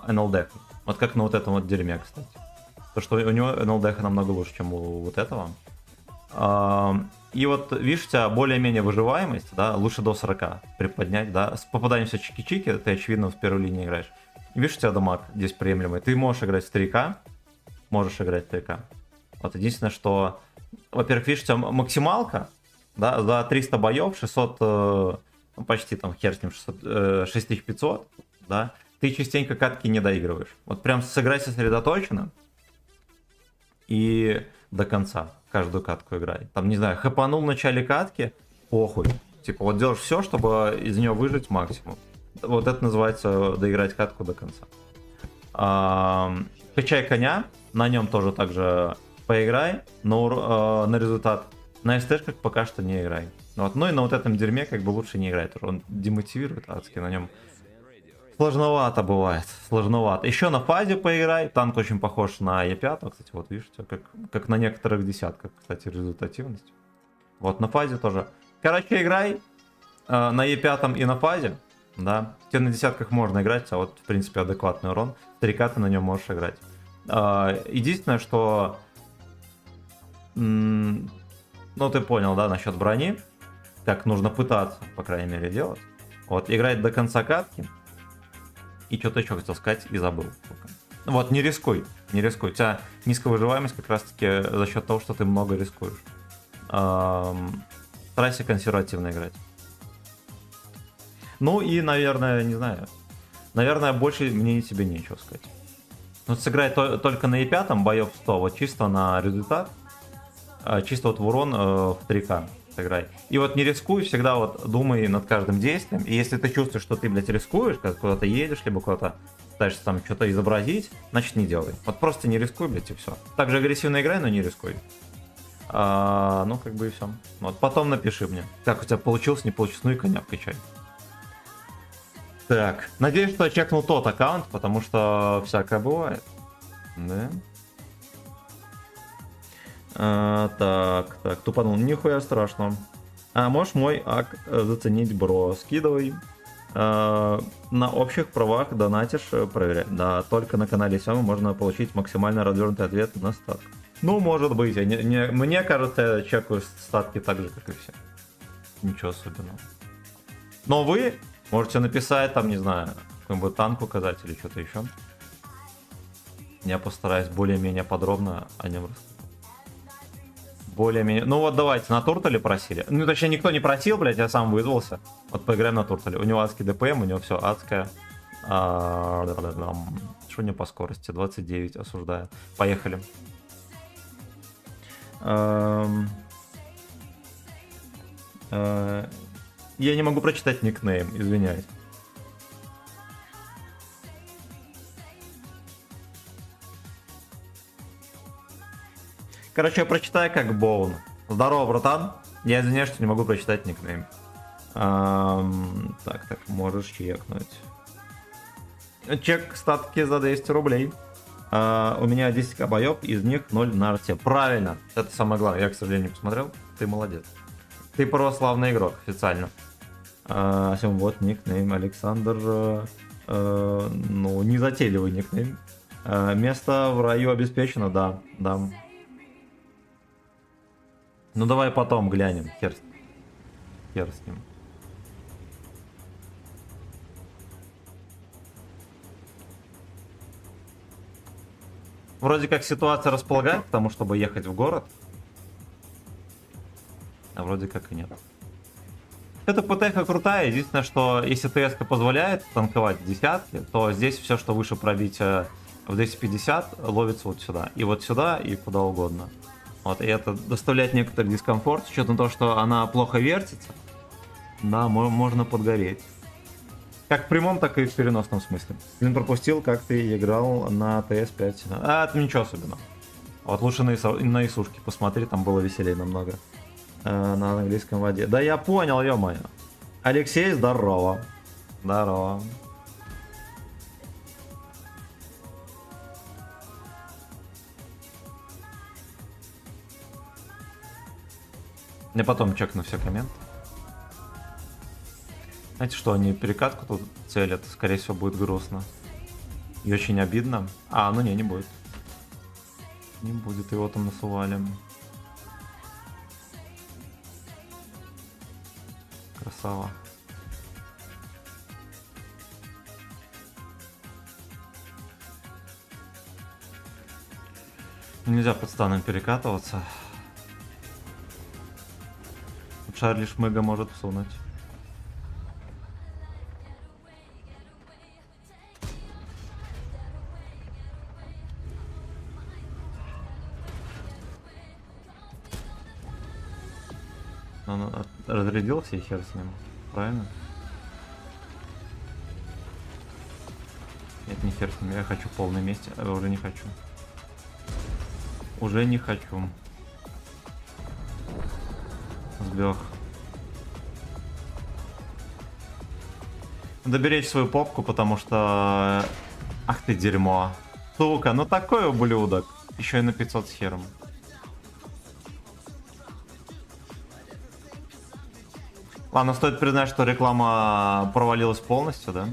НЛД. Вот как на вот этом вот дерьме, кстати. То, что у него НЛД намного лучше, чем у вот этого. И вот, видишь, у тебя более-менее выживаемость, да, лучше до 40 приподнять, да. С попаданием все чики-чики, ты, очевидно, в первой линии играешь. Видишь, у тебя дамаг здесь приемлемый. Ты можешь играть в 3К. Можешь играть в 3К. Вот единственное, что, во-первых, видишь, у тебя максималка, да, за 300 боев, 600, ну, почти там хер с ним, 6500, да, ты частенько катки не доигрываешь. Вот прям сыграй сосредоточенно и до конца каждую катку играй. Там, не знаю, хэпанул в начале катки, похуй. Типа вот делаешь все, чтобы из нее выжить максимум. Вот это называется доиграть катку до конца. Качай коня, на нем тоже также поиграй, но на результат. На СТшках пока что не играй. Вот. Ну и на вот этом дерьме как бы лучше не играть. Он демотивирует адски, на нем сложновато бывает. Сложновато. Еще на фазе поиграй. Танк очень похож на Е5. Кстати, вот видишь, как на некоторых десятках, кстати, результативность. Вот на фазе тоже. Короче, играй на Е5 и на фазе. Да. Тебе на десятках можно играть, а вот, в принципе, адекватный урон. 3К ты на нем можешь играть. Единственное, что... Ну, ты понял, да, насчет брони. Как нужно пытаться, по крайней мере, делать. Вот, играть до конца катки. И что-то еще хотел сказать и забыл. Вот, не рискуй, не рискуй. У тебя низкая выживаемость как раз-таки за счет того, что ты много рискуешь. Старайся консервативно играть. Ну и, наверное, не знаю. Наверное, больше мне тебе нечего сказать. Вот сыграй только на Е5, боев 100, вот чисто на результат. Чисто вот в урон в 3К сыграй. И вот не рискуй, всегда вот думай над каждым действием. И если ты чувствуешь, что ты, блядь, рискуешь, когда куда-то едешь, либо куда-то пытаешься там что-то изобразить, значит не делай. Вот просто не рискуй, блядь, и все. Также агрессивно играй, но не рискуй. Ну, как бы и все. Вот потом напиши мне, как у тебя получилось, не получилось, ну и коня вкачай. Так, надеюсь, что я чекнул тот аккаунт, потому что всякое бывает. Да. Так, тупанул, нихуя страшного. Можешь мой ак заценить, бро? Скидывай. На общих правах донатишь, проверяй. Да, только на канале Сёмы можно получить максимально развернутый ответ на статку. Ну, может быть. Мне кажется, я чекаю статки так же, как и все. Ничего особенного. Но вы можете написать, там, не знаю, какой-нибудь танк указать или что-то еще. Я постараюсь более-менее подробно о нем рассказать. Более-менее. Ну вот давайте, на Туртале просили. Ну точнее никто не просил, блять, я сам вызвался. Вот поиграем на Туртале. У него адский ДПМ, у него все адское. Что у него по скорости? 29, осуждаю. Поехали. Я не могу прочитать никнейм, извиняюсь. Короче, я прочитаю как Боун. Здорово, братан. Я извиняюсь, что не могу прочитать никнейм. Так, можешь чекнуть. Чек статки за 200 рублей. У меня 10к боев, из них 0 на арте. Правильно, это самое главное. Я, к сожалению, не посмотрел. Ты молодец. Ты православный игрок, официально. Вот никнейм Александр. Ну, незатейливый никнейм. Место в раю обеспечено, да, да. Ну давай потом глянем, хер с ним. Вроде как ситуация располагает к тому, чтобы ехать в город. А вроде как и нет. Эта ПТХ крутая, единственное, что если ТСК позволяет танковать десятки, то здесь все, что выше пробития в 250, ловится вот сюда. И вот сюда, и куда угодно. Вот, и это доставляет некоторый дискомфорт, с учетом того, что она плохо вертится. Да, можно подгореть. Как в прямом, так и в переносном смысле. Блин, пропустил, как ты играл на ТС-5. А, это ничего особенного. Вот лучше на исушке посмотри, там было веселее намного. На английском воде. Да я понял, ё-моё. Алексей, здорово. Здорово. Я потом чекну все комменты. Знаете что, они перекатку тут целят, скорее всего будет грустно. И очень обидно. А, ну не будет. Не будет, его там насували. Красава. Нельзя под станом перекатываться. Шарли Шмыга может всунуть. Он разрядился и хер с ним. Правильно? Нет, не хер с ним. Я хочу в полном месте. А уже не хочу. Уже не хочу. Сбег. Надо беречь свою попку, потому что... Ах ты дерьмо. Сука, ну такой ублюдок. Еще и на 500 с хером. Ладно, стоит признать, что реклама провалилась полностью, да?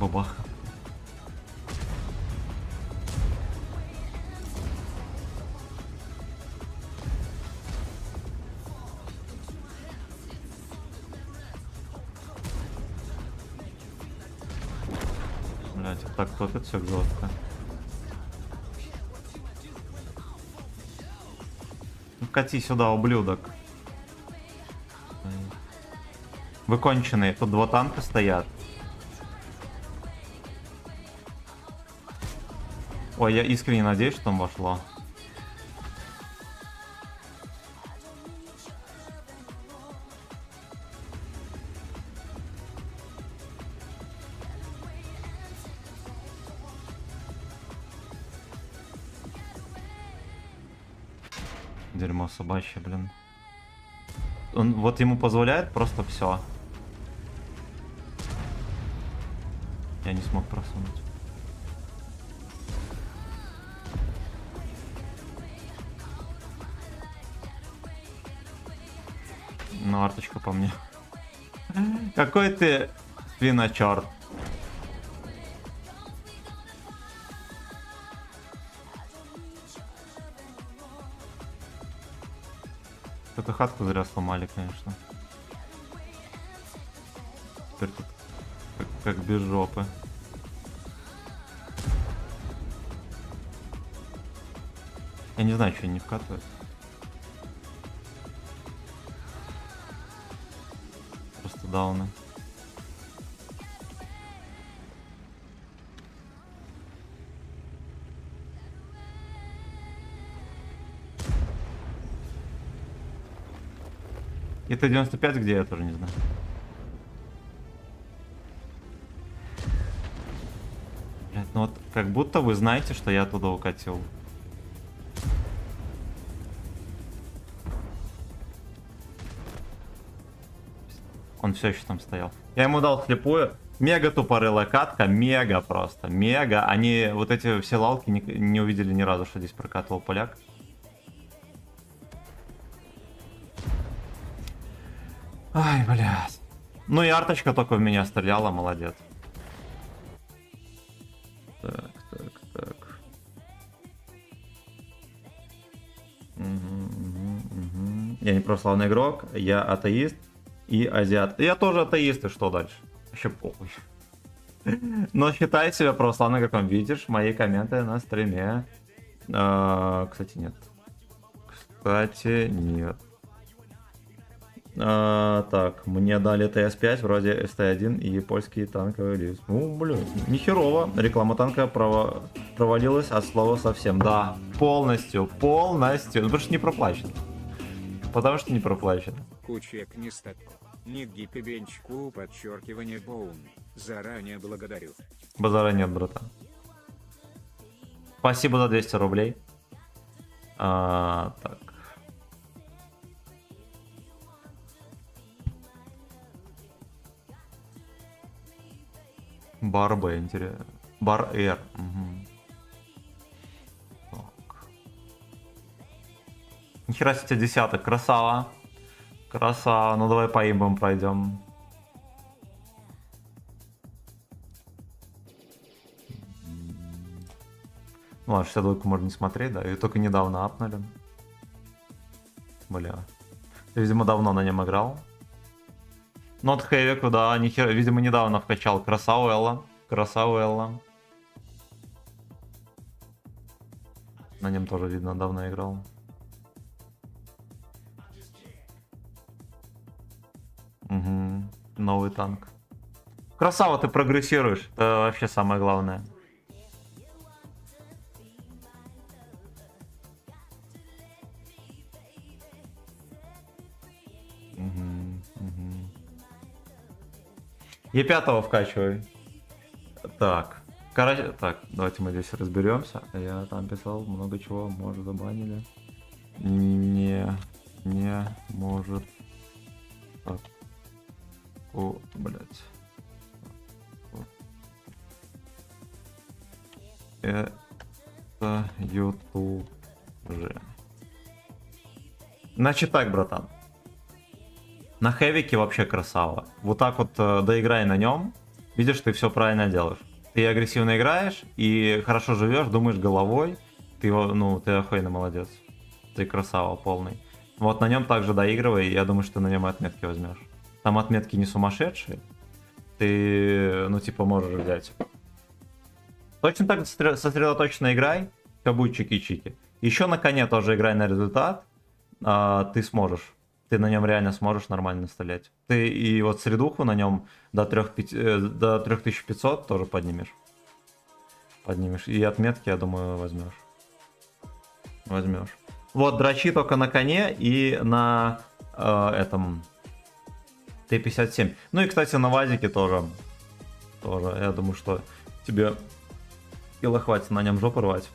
Бабах. Блять, так топит все жестко. Ну, кати сюда, ублюдок. Вы конченые, тут два танка стоят. Ой, я искренне надеюсь, что там вошло. Дерьмо собачье, блин. Он вот ему позволяет просто все. Я не смог просунуть. Ну, арточка по мне. Какой ты свиночерт. Эту хатку зря сломали, конечно. Теперь тут как без жопы. Я не знаю, что они вкатывают. Просто дауны. И Т-95 где, я тоже не знаю. Блять, ну вот как будто вы знаете, что я туда укатил. Он все еще там стоял. Я ему дал слепую. Мега тупорылая катка, мега просто, мега. Они вот эти все лалки не увидели ни разу, что здесь прокатывал поляк. Ай, блядь. Ну и арточка только в меня стреляла, молодец. Так. Я не православный игрок, я атеист и азиат. Я тоже атеист, и что дальше? Вообще похуй. Но считай себя православным игроком. Видишь мои комменты на стриме. Кстати, нет. Так, мне дали ТС-5, вроде СТ-1 и польский танковый лист. Ну, блин, нехерово. Реклама танка провалилась от слова совсем. Да, полностью. Ну, потому что не проплачено. Кучек не статку. Ник гипибенчку подчеркивание боун. Заранее благодарю. Базара нет, братан. Спасибо за 200 рублей. Так. Бар Б, интересно. Бар Р. Угу. Так. Нихера себе десяток, красава. Красава, ну давай по имбам пройдем. Ну ладно, 62 можно не смотреть, да, ее только недавно апнули. Бля. Я, видимо, давно на нем играл. Нот Хэвик, да, нихера, видимо, недавно вкачал. Красава Элла. На нем тоже, видно, давно играл. Угу. Новый танк. Красава, ты прогрессируешь. Это вообще самое главное. Е5 вкачивай. Так. Так, давайте мы здесь разберемся. Я там писал много чего, может, забанили. Не может. Так. О, блядь. Это YouTube же. Значит так, братан. На хэвике вообще красава. Вот так вот доиграй на нем. Видишь, ты все правильно делаешь. Ты агрессивно играешь и хорошо живешь, думаешь головой. Ты охуенно молодец. Ты красава полный. Вот на нем также доигрывай, я думаю, что ты на нем отметки возьмешь. Там отметки не сумасшедшие. Ты, можешь взять. Точно так сосредоточенно играй, все будет чики-чики. Еще на коне тоже играй на результат. Ты сможешь. Ты на нем реально сможешь нормально стрелять. Ты и вот средуху на нем до 3500 тоже поднимешь. И отметки, я думаю, возьмешь. Вот, дрочи только на коне и на этом Т-57. Ну и, кстати, на вазике тоже. Я думаю, что тебе кило хватит на нем жопу рвать.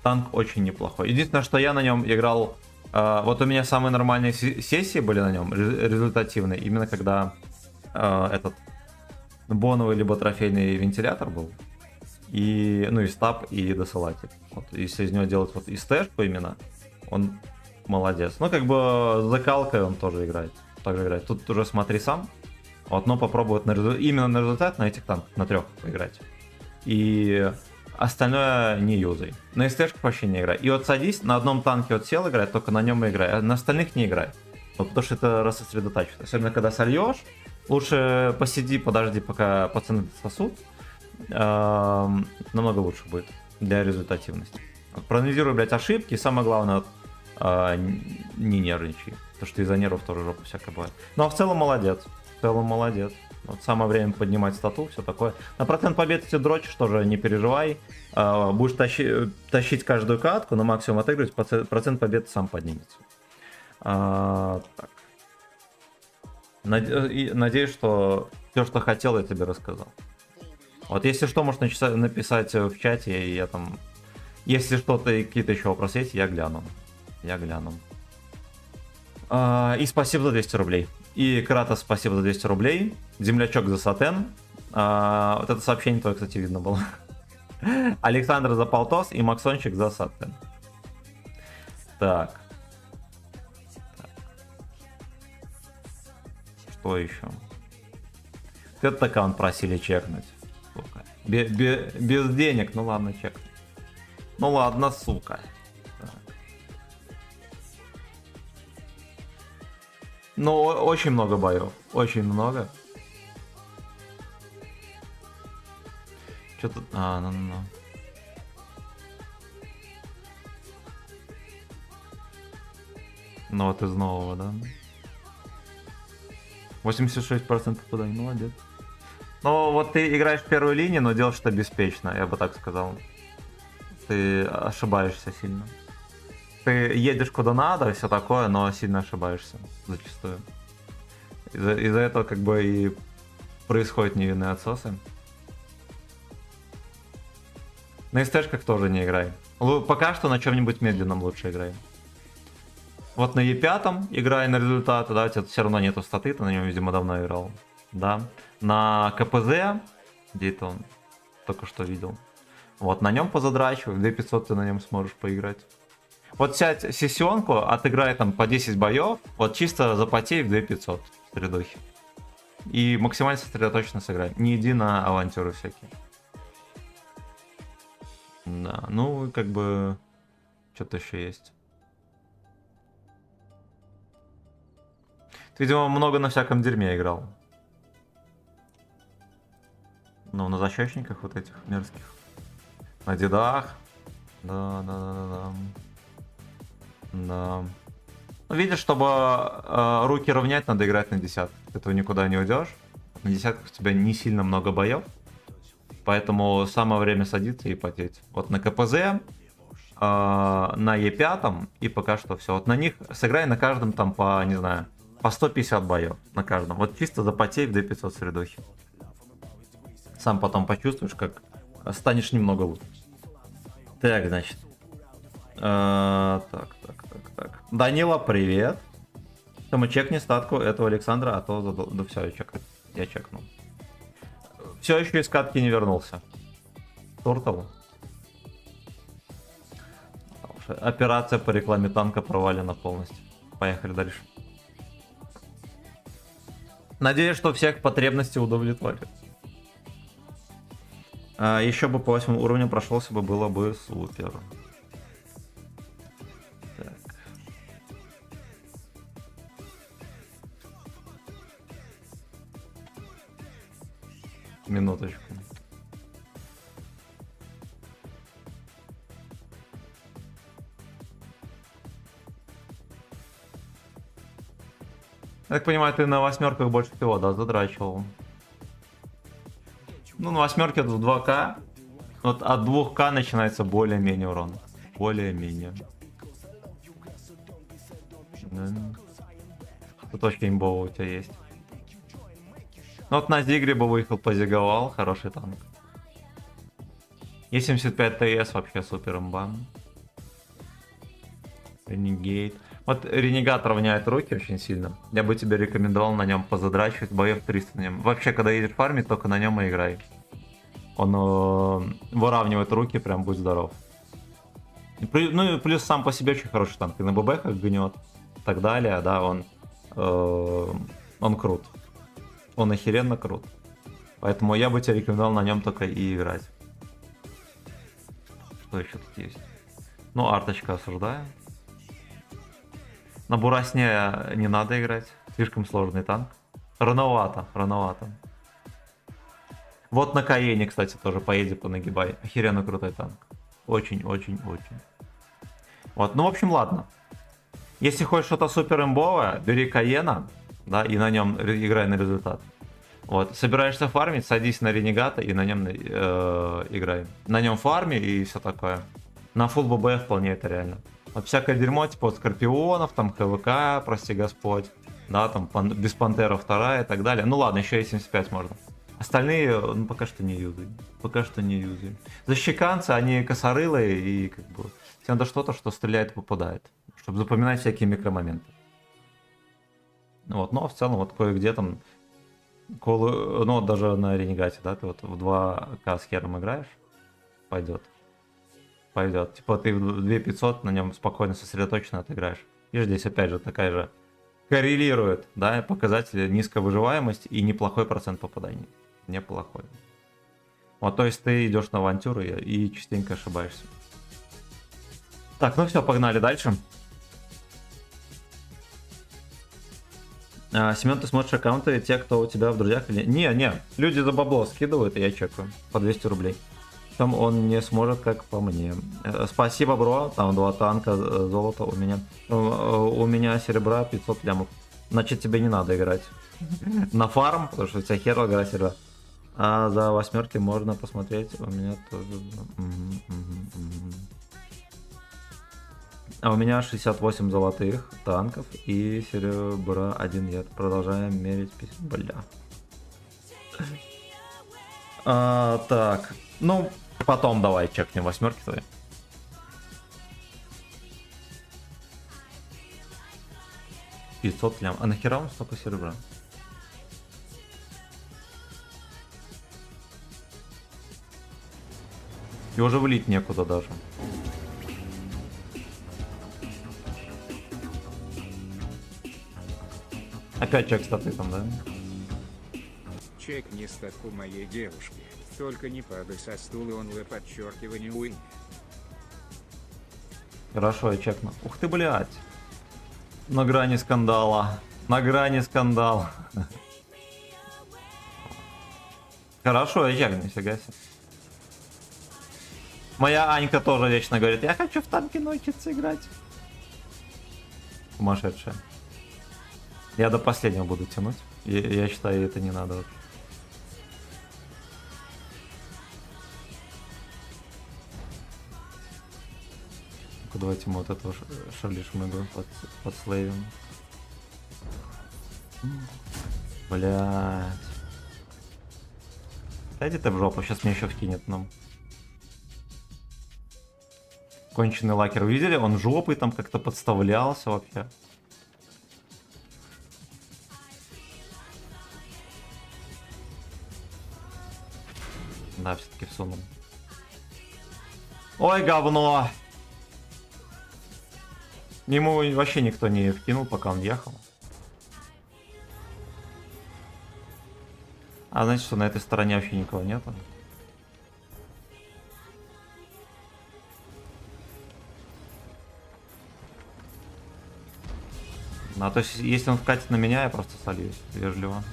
Танк очень неплохой. Единственное, что я на нем играл... вот у меня самые нормальные сессии были на нем, результативные, именно когда этот боновый либо трофейный вентилятор был. И стаб, и досылатель. Вот, если из него делать вот и стэшку именно, он молодец. За закалкой он тоже играет. Также играет. Тут уже смотри сам. Вот, но попробуй именно на результат на этих танках, на 3 поиграть. И остальное не юзай. На СТшках вообще не играй. И вот садись, на одном танке вот сел играть, только на нем и играй. А на остальных не играй. Вот, потому что это рассосредотачивает. Особенно когда сольешь, лучше посиди, подожди, пока пацаны сосут. Намного лучше будет для результативности. Проанализируй, блядь, ошибки. И самое главное, не нервничай. Потому что из-за нервов тоже жопа всякая бывает. Ну а в целом молодец. Вот самое время поднимать стату, все такое. На процент побед ты дрочишь, тоже не переживай. Будешь тащить каждую катку, на максимум отыгрывать, процент побед сам поднимется. Так. Надеюсь, что все, что хотел, я тебе рассказал. Вот если что, можешь написать в чате, и я там... Если что-то, какие-то еще вопросы есть, я гляну. И спасибо за 200 рублей. И Кратос, спасибо за 200 рублей. Землячок за сатен. Вот это сообщение твое, кстати, видно было. Александр за полтос и Максончик за сатен. Так. Что еще? Этот аккаунт просили чекнуть. Сука. Без денег, ну ладно, чекнуть. Ну ладно, сука. Так. Ну, очень много боев. Очень много. Что тут? Ну. Ну вот из нового, да? 86% попаданий, молодец. Ну вот ты играешь в первую линию, но делаешь это беспечно, я бы так сказал. Ты ошибаешься сильно. Ты едешь куда надо, все такое, но сильно ошибаешься зачастую. Из-за этого как бы и происходят невинные отсосы. На СТшках тоже не играй. Пока что на чем-нибудь медленном лучше играй. Вот на Е5 играй на результаты, да, у тебя все равно нету статы, ты на нем, видимо, давно играл. Да. На КПЗ, где это он только что видел. Вот на нем позадрачивай, в 2500 ты на нем сможешь поиграть. Вот сядь сессионку, отыграй там по 10 боев, вот чисто запотей в 2500 в средухе. И максимально сосредоточенно сыграй. Не иди на авантюры всякие. Да, ну как бы что-то еще есть. Ты, видимо, много на всяком дерьме играл. Ну, на защечниках вот этих мерзких. На дедах. Да. Ну, видишь, чтобы руки равнять, надо играть на десятках. Ты этого никуда не уйдешь. На десятках у тебя не сильно много боев. Поэтому самое время садиться и потеть. Вот на КПЗ, на Е5 и пока что все. Вот на них сыграй на каждом там по, не знаю, по 150 боев на каждом. Вот чисто запотей в 2500 средухи. Сам потом почувствуешь, как станешь немного лучше. Так, значит. Так. Данила, привет. Мы чекни статку этого Александра, а то да все, я чекнул. Все еще из катки не вернулся. Туртову. Операция по рекламе танка провалена полностью. Поехали дальше. Надеюсь, что всех потребностей удовлетворит. Еще бы по 8 уровню прошелся бы, было бы супер. Так. Минуточку. Я так понимаю, ты на восьмерках больше всего, да, задрачивал? Ну, на восьмерке это в 2К. Вот от 2К начинается более-менее урон. Более-менее. Да. Тут очень имбово у тебя есть. Ну вот на Зигре бы выехал, позиговал. Хороший танк. Е75 ТС вообще супер имба. Ренегейт. Вот Ренегат равняет руки очень сильно. Я бы тебе рекомендовал на нем позадрачивать, боев 300 на нем. Вообще, когда едешь фармить, только на нем и играй. Он выравнивает руки, прям будь здоров. Ну и плюс сам по себе очень хороший танк. И на ББ-ках гнет, и так далее, да, он крут. Он охеренно крут. Поэтому я бы тебе рекомендовал на нем только и играть. Что еще тут есть? Ну, арточка осуждаю. На Бурасне не надо играть. Слишком сложный танк. Рановато. Вот на Каене, кстати, тоже поеди понагибай. Охеренно крутой танк. Очень. Вот, ну, в общем, ладно. Если хочешь что-то супер имбовое, бери Каена, да, и на нем играй на результат. Вот, собираешься фармить, садись на Ренегата и на нем играй. На нем фарми и все такое. На фулл ББ вполне это реально. Вот всякое дерьмо, типа вот Скорпионов, там ХВК, прости господь, да, там без Пантера 2 и так далее. Ну ладно, еще и 75 можно. Остальные, ну, пока что не юзаем. Защеканцы, они косорылые и как бы тебе надо что-то, что стреляет и попадает, чтобы запоминать всякие микромоменты. Вот, но в целом вот кое-где там, ну вот даже на Ренегате, да, ты вот в 2К с хером играешь, пойдет. Пойдет. Типа ты в 2500 на нем спокойно сосредоточенно отыграешь. И здесь опять же такая же коррелирует, да, показатели низкая выживаемость и неплохой процент попаданий. Неплохой. Вот, то есть ты идешь на авантюру и частенько ошибаешься. Так, ну все, погнали дальше. Семен, ты смотришь аккаунты, те, кто у тебя в друзьях? Или... Не, люди за бабло скидывают, и я чекаю. По 200 рублей. Там он не сможет, как по мне. Спасибо, бро. Там 2 танка золота у меня. У меня серебра 500 лямов. Значит, тебе не надо играть на фарм, потому что у тебя хер игра серебра. А за 8 можно посмотреть. У меня тоже... А у меня 68 золотых танков и серебра 1 нет. Продолжаем мерить письма. Бля. Так. Ну, потом давай чекнем 8 твои. $500 лям. А нахера он столько серебра? И уже влить некуда даже. Опять чек статы там, да? Чекни статку моей девушки. Только не падай со стула, он подчеркивание уин. Хорошо, я чекну. Ух ты, блядь. На грани скандала. На грани скандала. Хорошо, я чекну, нифига себе. Моя Анька тоже вечно говорит, я хочу в танки научиться играть. Сумасшедшая. Я до последнего буду тянуть. Я считаю, это не надо вообще. Ну-ка, давайте мы вот этого Шарли Шмыгу подслейвим. Блять. Дайте ты в жопу, сейчас мне еще вкинет нам. Конченый лакер, вы видели? Он жопой там как-то подставлялся вообще. Да, все-таки всунул. Ой, говно! Ему вообще никто не вкинул, пока он ехал. А значит, что на этой стороне вообще никого нету. А то есть, если он вкатит на меня, я просто сольюсь вежливо.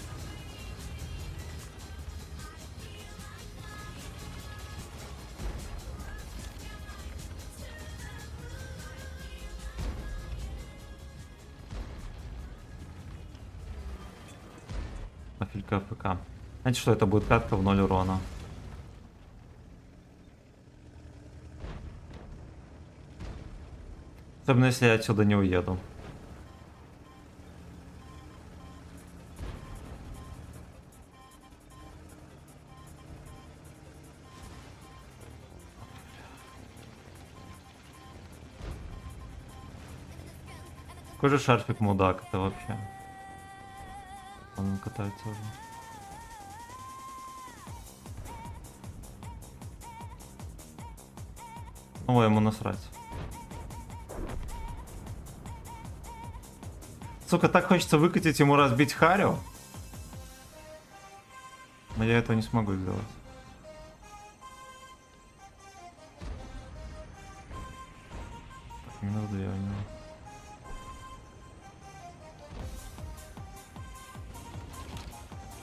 Афилька АФК. Знаете, что это будет катка в 0 урона. Особенно если я отсюда не уеду. Какой же шарфик мудак это вообще. Он катается уже. Ну, ему насрать. Сука, так хочется выкатить ему, разбить Харю. Но я этого не смогу сделать. Так, минус 2 у него.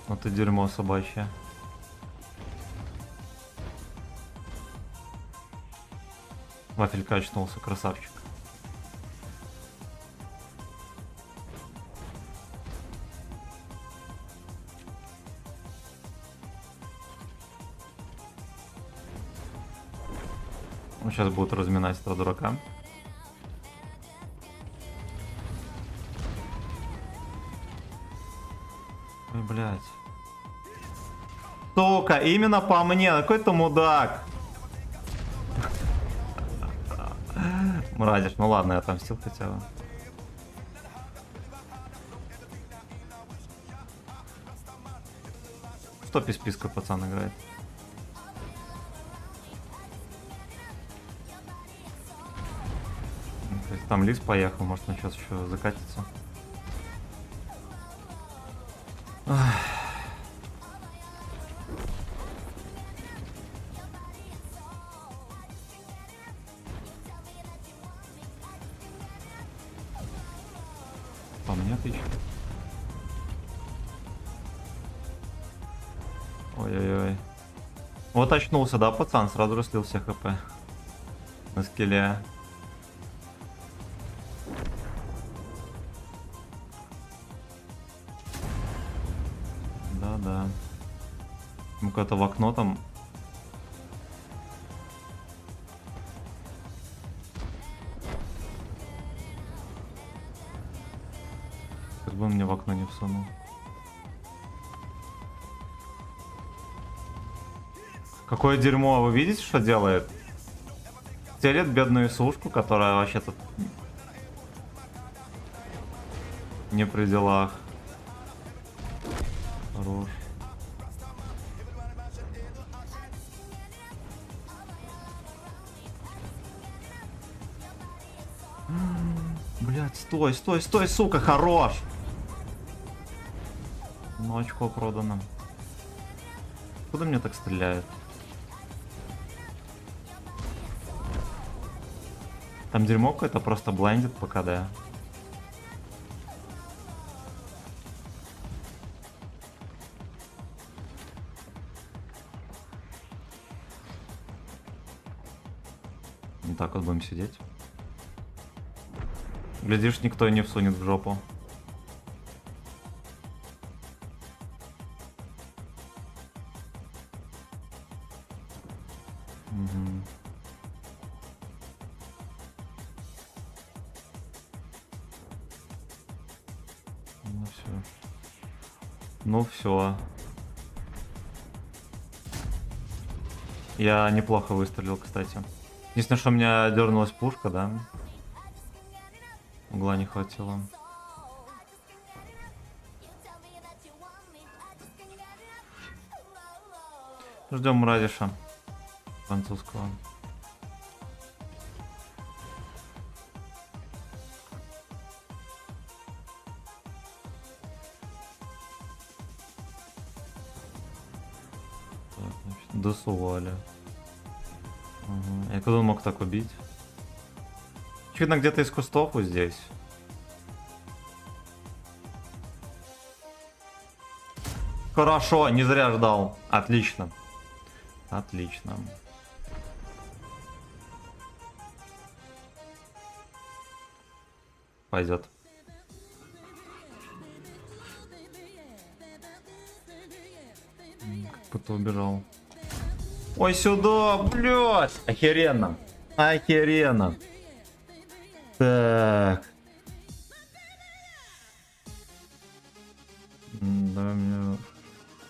Вот и дерьмо собачье. Вафелька очнулся, красавчик. Он сейчас будет разминать этого дурака. Ой, блядь. Сука, именно по мне, какой-то мудак. Мразишь, ну ладно, я отомстил хотя бы. топе списка пацан играет. То есть там лис поехал, может он сейчас еще закатится. Ах. По мне тысяч. Ой-ой-ой. Вот очнулся, да, пацан? Сразу расслил все хп. На скилле. Да-да. Ну-ка-то в окно там. Как бы он мне в окно не всунул. Какое дерьмо, вы видите, что делает? Телит бедную сушку, которая вообще тут не при делах. Хорош. Блять, стой, стой, стой, сука, хорош! Ну, очко продано. Куда мне так стреляет? Там дерьмо какое-то просто блайндит по КД. Не так вот будем сидеть. Глядишь, никто не всунет в жопу. Угу. Ну все. Ну все. Я неплохо выстрелил, кстати. Единственное, что у меня дернулась пушка, да? Угла не хватило. Ждем Радиша французского. Так, значит, досували. Угу. Я когда он мог так убить? Очевидно, где-то из кустов вот здесь. Хорошо, не зря ждал. Отлично. Отлично. Пойдет. Как будто убежал. Ой, сюда, блядь! Охеренно. Охеренно. Так.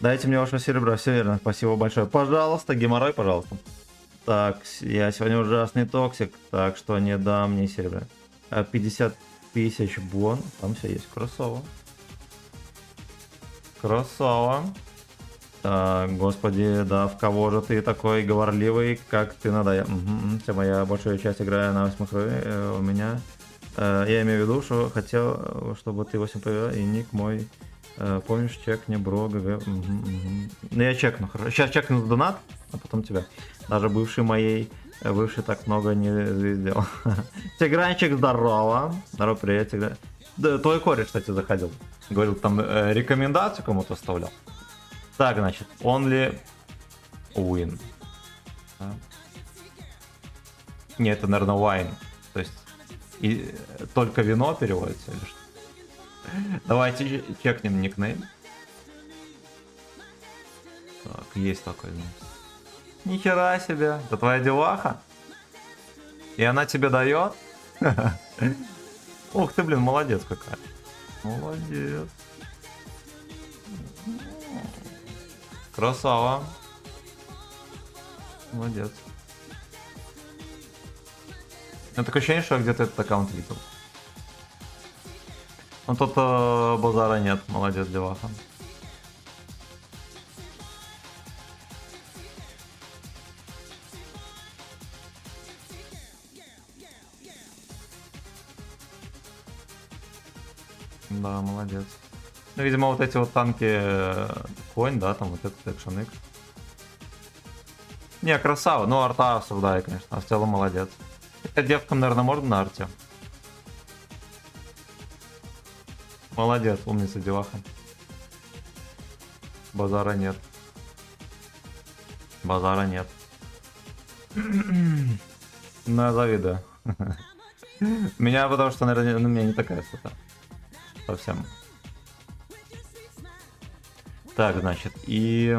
Дайте мне вашего серебра, все верно, спасибо большое. Пожалуйста, геморрой, пожалуйста. Так, я сегодня ужасный токсик, так что не дам мне серебра. 50 тысяч бон, там все есть, красава. Красава. Так, господи, да, в кого же ты такой говорливый, как ты надо. Угу, я большую часть играю на 8 крови, у меня. Я имею в виду, что хотел, чтобы ты 8 повел, и ник мой. Помнишь, чекни, бро, ГГ. Ну я чекну, хорошо. Сейчас чекну донат, а потом тебя. Даже бывший так много не сделал. Тигранчик, здорово. Здорово, привет, Тигран. Да, твой кореш, кстати, заходил. Говорил, там рекомендацию кому-то оставлял. Так, значит, only win. Нет, это, наверное, wine. То есть, и только вино переводится или что? Давайте чекнем никнейм. Так, есть такой. Нихера себе, это твоя деваха? И она тебе дает? Ух ты, блин, молодец какая. Молодец. Красава. Молодец. У меня такое ощущение, что я где-то этот аккаунт видел. Ну тут базара нет, молодец, деваха. Да, молодец. Ну, видимо, вот эти вот танки конь, да, там вот этот экшен X. Не, красава. Ну, арта осуждаю, конечно. А в целом молодец. Хотя девкам, наверное, можно на арте. Молодец, умница, деваха. Базара нет. Базара нет. Ну, я завидую. Меня, потому что, наверное, у меня не такая стата. Совсем. Так, значит, и...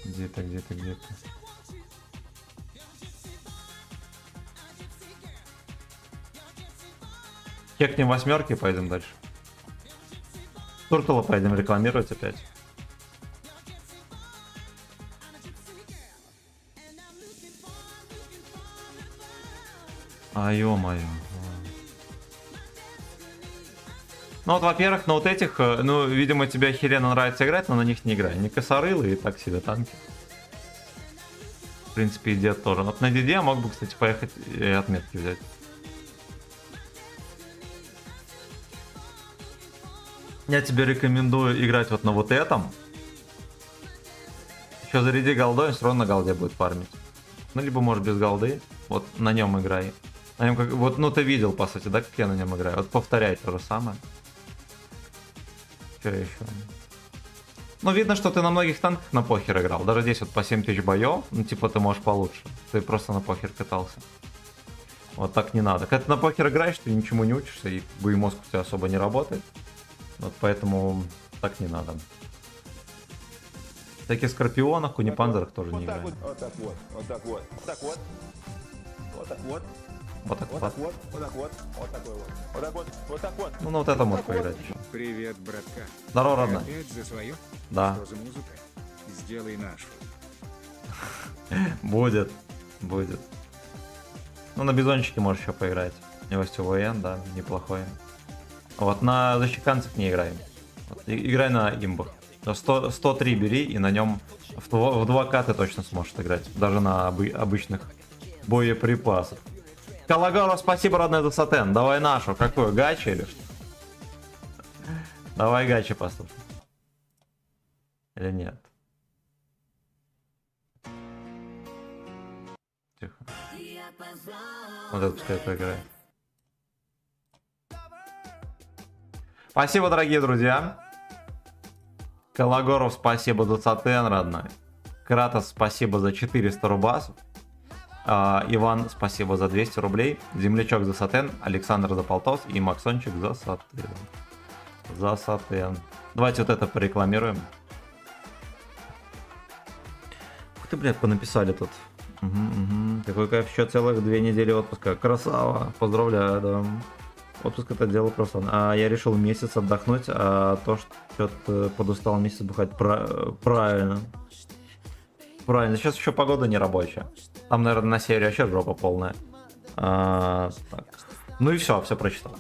Где-то. Кекнем восьмерки, пойдем дальше. Туртула пойдем рекламировать опять. А ё-моё. Ну вот, во-первых, на вот этих, ну, видимо, тебе охеренно нравится играть, но на них не играй. Не косорылы и так себе танки. В принципе, и дед тоже. Вот на деде мог бы, кстати, поехать и отметки взять. Я тебе рекомендую играть вот на вот этом. Еще заряди голдой, все равно на голде будет фармить. Ну, либо можешь без голды. Вот на нем играй. На нем как... Вот, ну, ты видел, по сути, да, как я на нем играю? Вот повторяй то же самое. Что еще? Ну, видно, что ты на многих танках на похер играл. Даже здесь вот по 7000 боев, ну, типа, ты можешь получше. Ты просто на похер катался. Вот так не надо. Когда ты на похер играешь, ты ничему не учишься, и мозг у тебя особо не работает. Вот поэтому так не надо. В таких скорпионах, кунипанзерах тоже не играем. Вот так вот, вот так вот, вот так вот, вот так вот. Вот так Вот вот. так вот, вот так вот, вот такой вот, вот так вот, вот так вот. Ну, вот это можешь поиграть еще. Привет, братка. Здорово, родная. Опять за свою? Да. Что за музыка? Сделай нашу. Будет. Ну, на бизончике можешь еще поиграть. Невости ВН, да, неплохой. Вот на защеканцев не играем. Вот, играй на имбах. 103 бери, и на нем в 2К ты точно сможешь играть. Даже на обычных боеприпасах. Калагоров, спасибо, родной, за сатен. Давай нашу. Какую? Гачи или что? Давай гачи послушай. Или нет? Тихо. Вот это пускай поиграет. Спасибо, дорогие друзья. Калагоров, спасибо за сатен, родной. Кратос, спасибо за 400 рубасов. Иван, спасибо за 200 рублей. Землячок за сатен. Александр за полтос. И Максончик за сатен. За сатен. Давайте вот это порекламируем. Ух ты, блядь, понаписали тут. Такой кайф, еще целых 2 недели отпуска. Красава. Поздравляю, да. Отпуск это дело просто. А я решил месяц отдохнуть, а то, что подустал месяц бухать. Правильно. Правильно, сейчас еще погода не рабочая. Там, наверное, на севере вообще жопа полная. Так. Ну и все прочитал.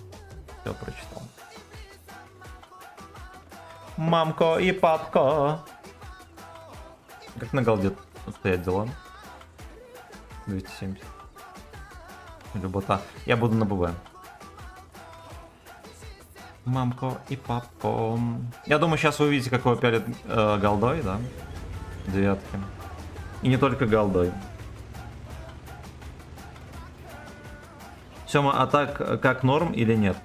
Все прочитал. Мамко и папко. Как на голде стоят дела? 270. Любота. Я буду на ББ. Мамко и папко. Я думаю, сейчас вы увидите, какой пялит голдой, да? Девятки. И не только голдой. Сёма, а так как норм или нет?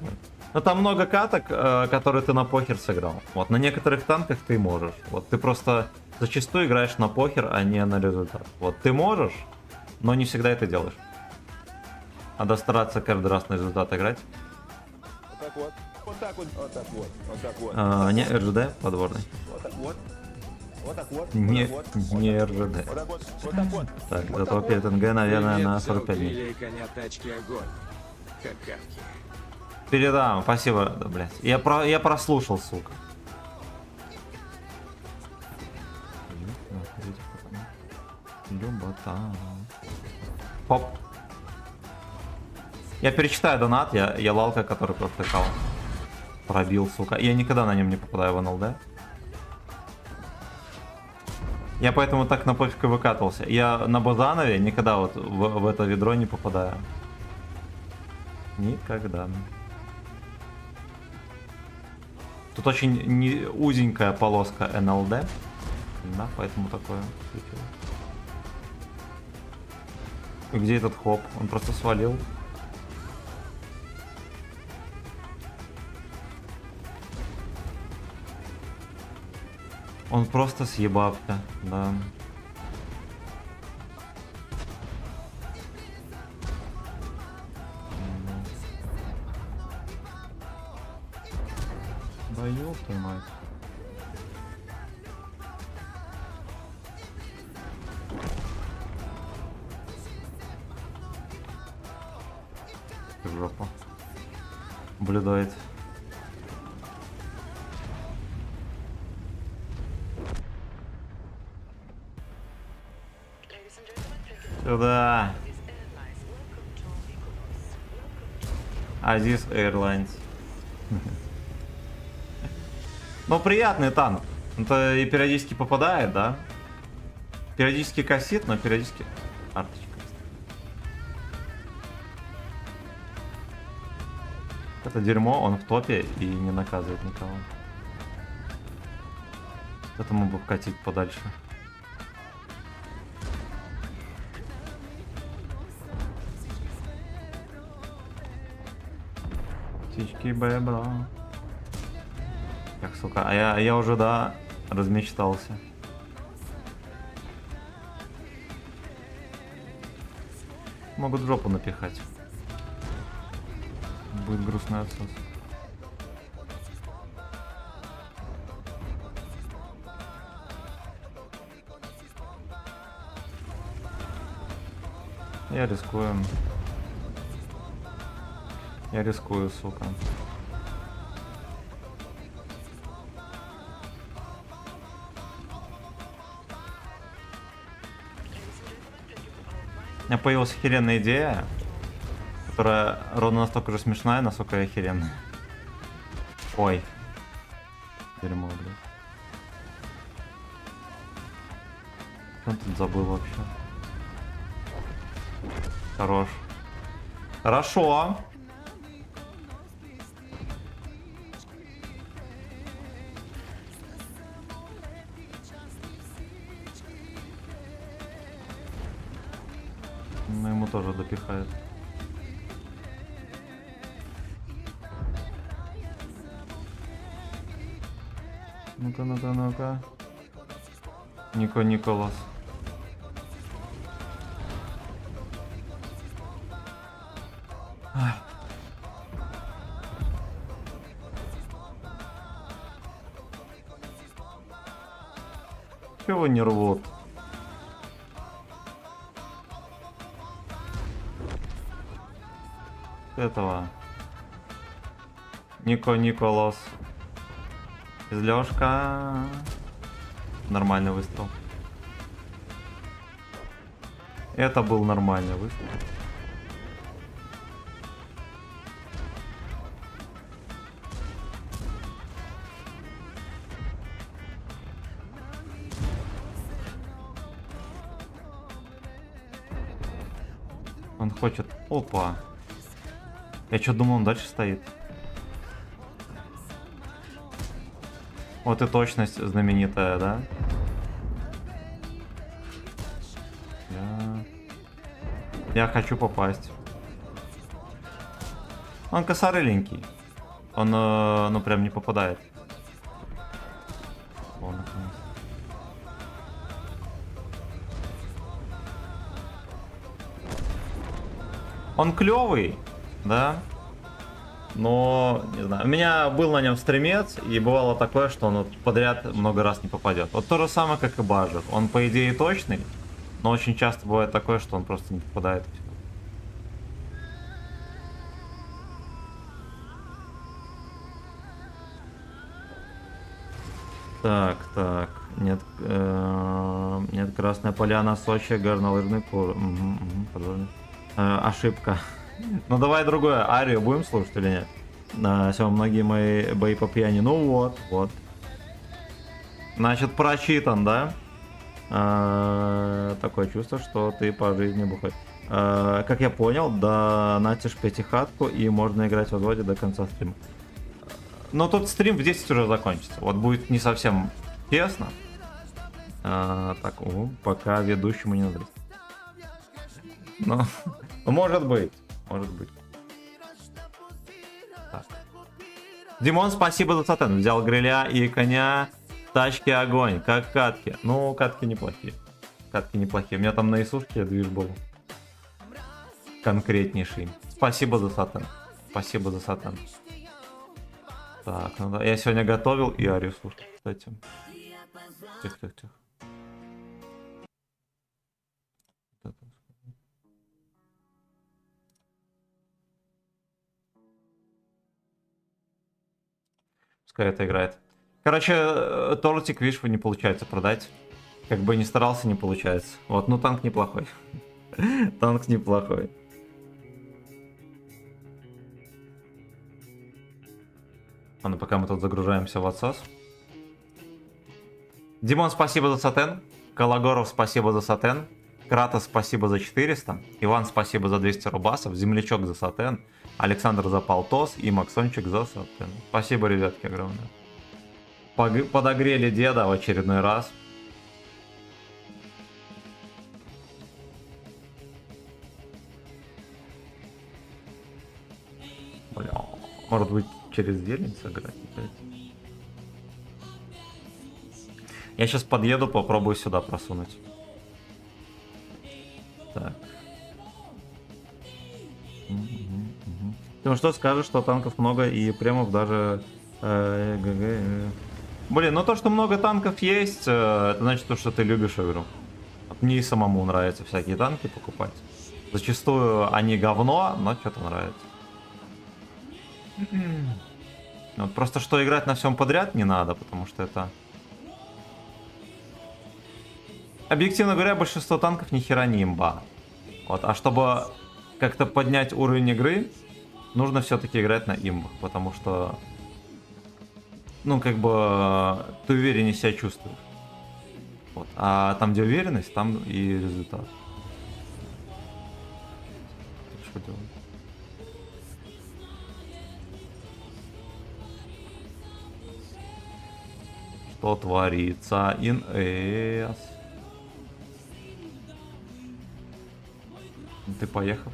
Ну там много каток, которые ты на похер сыграл. Вот, на некоторых танках ты можешь. Вот ты просто зачастую играешь на похер, а не на результат. Вот ты можешь, но не всегда это делаешь. Надо стараться каждый раз на результат играть. Вот так вот, вот так вот, вот так вот, вот так вот. Не РЖД подворный. Вот так вот. Вот так вот. Не, вот так вот, не РЖД. Вот так вот. Вот так вот. Так, зато перед НГ, наверное, на 45 дней. Привет, коня, тачки, огонь. Какавки. Передам, спасибо, да, блядь. Я прослушал, сука. Любота. Хоп. Я перечитаю донат, я лалка, который протыкал. Пробил, сука. Я никогда на нем не попадаю в НЛД. Я поэтому так на пофиг и выкатывался. Я на Бозанове никогда вот в это ведро не попадаю. Никогда. Тут очень узенькая полоска НЛД. Да, поэтому такое. И где этот хоп? Он просто свалил. Он просто съебався, да. Да ёб твою мать. Жопа. Блюдает. Сюда. Азис Airlines. Ну, приятный танк. Это и периодически попадает, да? Периодически косит, но периодически... Арточка. Это дерьмо, он в топе и не наказывает никого. Этому бы вкатить подальше. Птички бебра. Как, сука, а я уже, да, размечтался. Могут в жопу напихать. Будет грустный отсос. Я рискую. Я рискую, сука. У меня появилась охеренная идея, которая ровно настолько же смешная, насколько и охеренная. Ой. Дерьмо, блядь. Что он тут забыл вообще? Хорош. Хорошо. Ну, ему тоже допихает. Ну-ка, ну-ка, ну-ка. Николас. Ай. Чего не рвут? Этого. Николас. Излёшка. Нормальный выстрел. Это был нормальный выстрел. Он хочет... Опа. Я что думал, он дальше стоит. Вот и точность знаменитая, да? Я хочу попасть. Он косорыленький. Он, ну, прям не попадает. О, наконец. Он клевый, да? Но, не знаю, у меня был на нем стримец, и бывало такое, что он вот подряд много раз не попадет. Вот то же самое, как и Бажер. Он, по идее, точный, но очень часто бывает такое, что он просто не попадает. Так. Нет, Красная Поляна, Сочи, горнолыжный курс. Ошибка. Ну давай другое. Арию будем слушать или нет? Все, многие мои бои по пьяни. Ну вот. Значит, прочитан, да? Такое чувство, что ты по жизни бухой. Как я понял, донатишь пятихатку и можно играть в отводе до конца стрима. Но тут стрим в 10 уже закончится. Вот будет не совсем тесно. Так, пока ведущему не надо. Ну, может быть. Может быть. Так. Димон, спасибо за сатен. Взял гриля и коня. Тачки огонь. Как катки. Ну, катки неплохие. Катки неплохие. У меня там на Исушке движ был. Конкретнейший. Спасибо за сатен. Спасибо за сатен. Так, ну да. Я сегодня готовил и Арию слушал, кстати. Тихо. Пускай это играет. Короче, тортик, видишь, не получается продать. Как бы ни старался, не получается. Вот, ну танк неплохой. Танк неплохой. Ладно, пока мы тут загружаемся в отсос. Димон, спасибо за сатен. Калагоров, спасибо за сатен. Кратос, спасибо за 400. Иван, спасибо за 200 рубасов. Землячок за сатен. Александр за полтос. И Максончик за сатен. Спасибо, ребятки, огромное. Подогрели деда в очередной раз. Бля, может быть через зелень сыграть опять? Я сейчас подъеду, попробую сюда просунуть. Так. Ты ну что скажешь, что танков много и премов даже ГГ? Блин, ну то, что много танков есть, это значит, что ты любишь игру. Вот мне и самому нравится всякие танки покупать. Зачастую они говно, но что-то нравится. Вот просто что играть на всем подряд не надо, потому что это... Объективно говоря, большинство танков ни хера не имба. Вот, а чтобы как-то поднять уровень игры, нужно все-таки играть на имбах, потому что, ну, как бы, ты увереннее себя чувствуешь. Вот. А там, где уверенность, там и результат. Что делать? Что творится? Ин-эс. Ты поехал.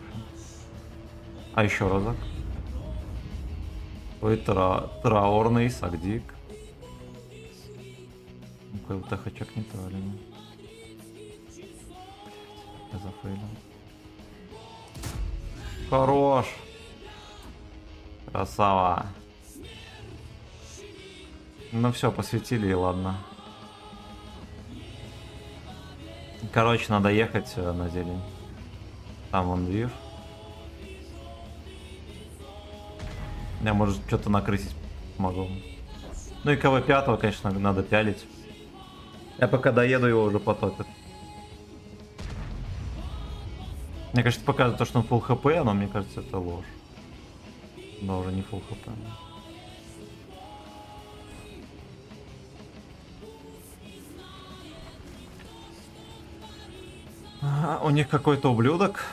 А еще разок. Ой, траурный сагдик. Ну-ка, вот хачок не правильно. Я зафейлил. Хорош. Красава. Ну все, посветили и ладно. Короче, надо ехать на зелень. Там он движ. Я, может, что-то накрысить могу. Ну и КВ-5, конечно, надо пялить. Я пока доеду, его уже потопит. Мне кажется, показывает то, что он full хп, но мне кажется, это ложь. Да, уже не full хп. У них какой-то ублюдок.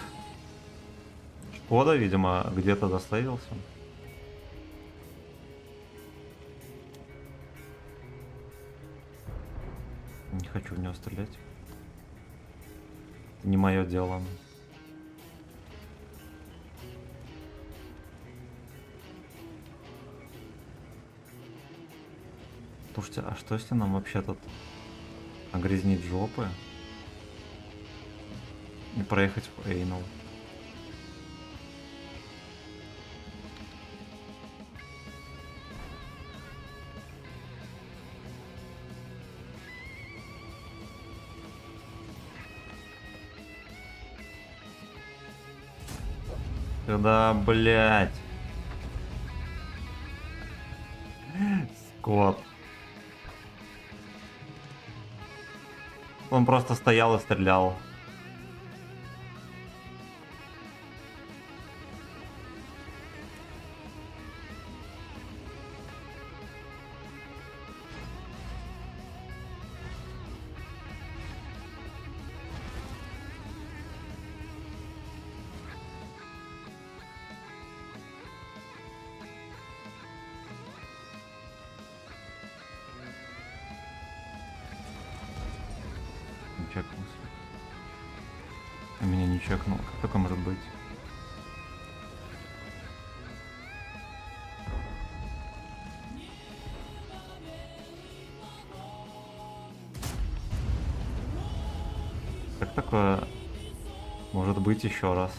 Шкода, видимо, где-то заслейдился. Не хочу в него стрелять. Это не мое дело. Слушайте, а что если нам вообще тут огрязнить жопы? И проехать в Эйнол. Да, блять. Скот. Он просто стоял и стрелял. чекнулся. А меня не чекнул. Как такое может быть? Как такое может быть еще раз?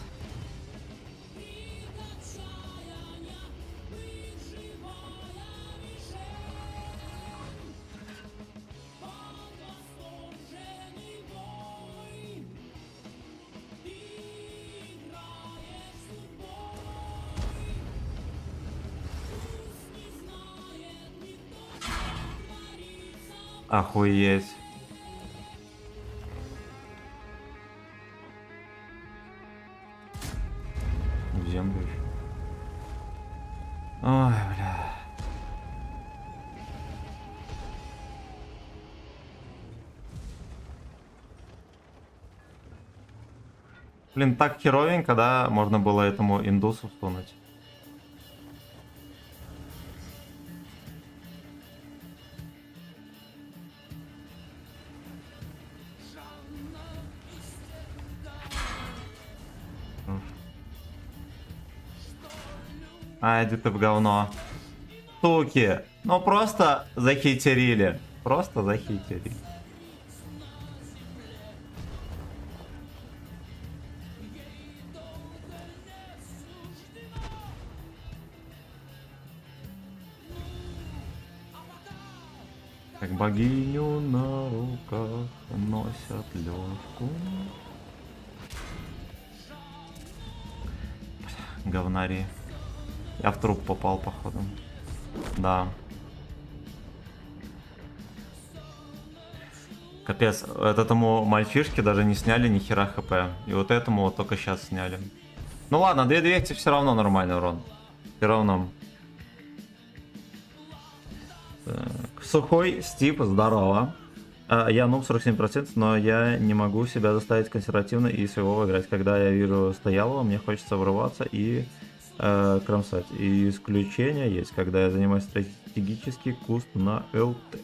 Охуеть. В землю еще. Ой, бля. Блин, так херовенько, да, можно было этому индусу сунуть. А, иди ты в говно. Суки. Ну просто захитерили. Просто захитерили. Как богиню на руках носят лёгку. Говнари. Я в труп попал, походу. Да. Капец, вот этому мальчишке даже не сняли ни хера хп. И вот этому вот только сейчас сняли. Ну ладно, 2200 все равно нормальный урон. Все равно. Так. Сухой Стив, здорово. Я нуб 47%, но я не могу себя заставить консервативно и своего играть. Когда я вижу Стоялова, мне хочется врываться и кромсать. И исключения есть, когда я занимаюсь стратегический куст на ЛТ.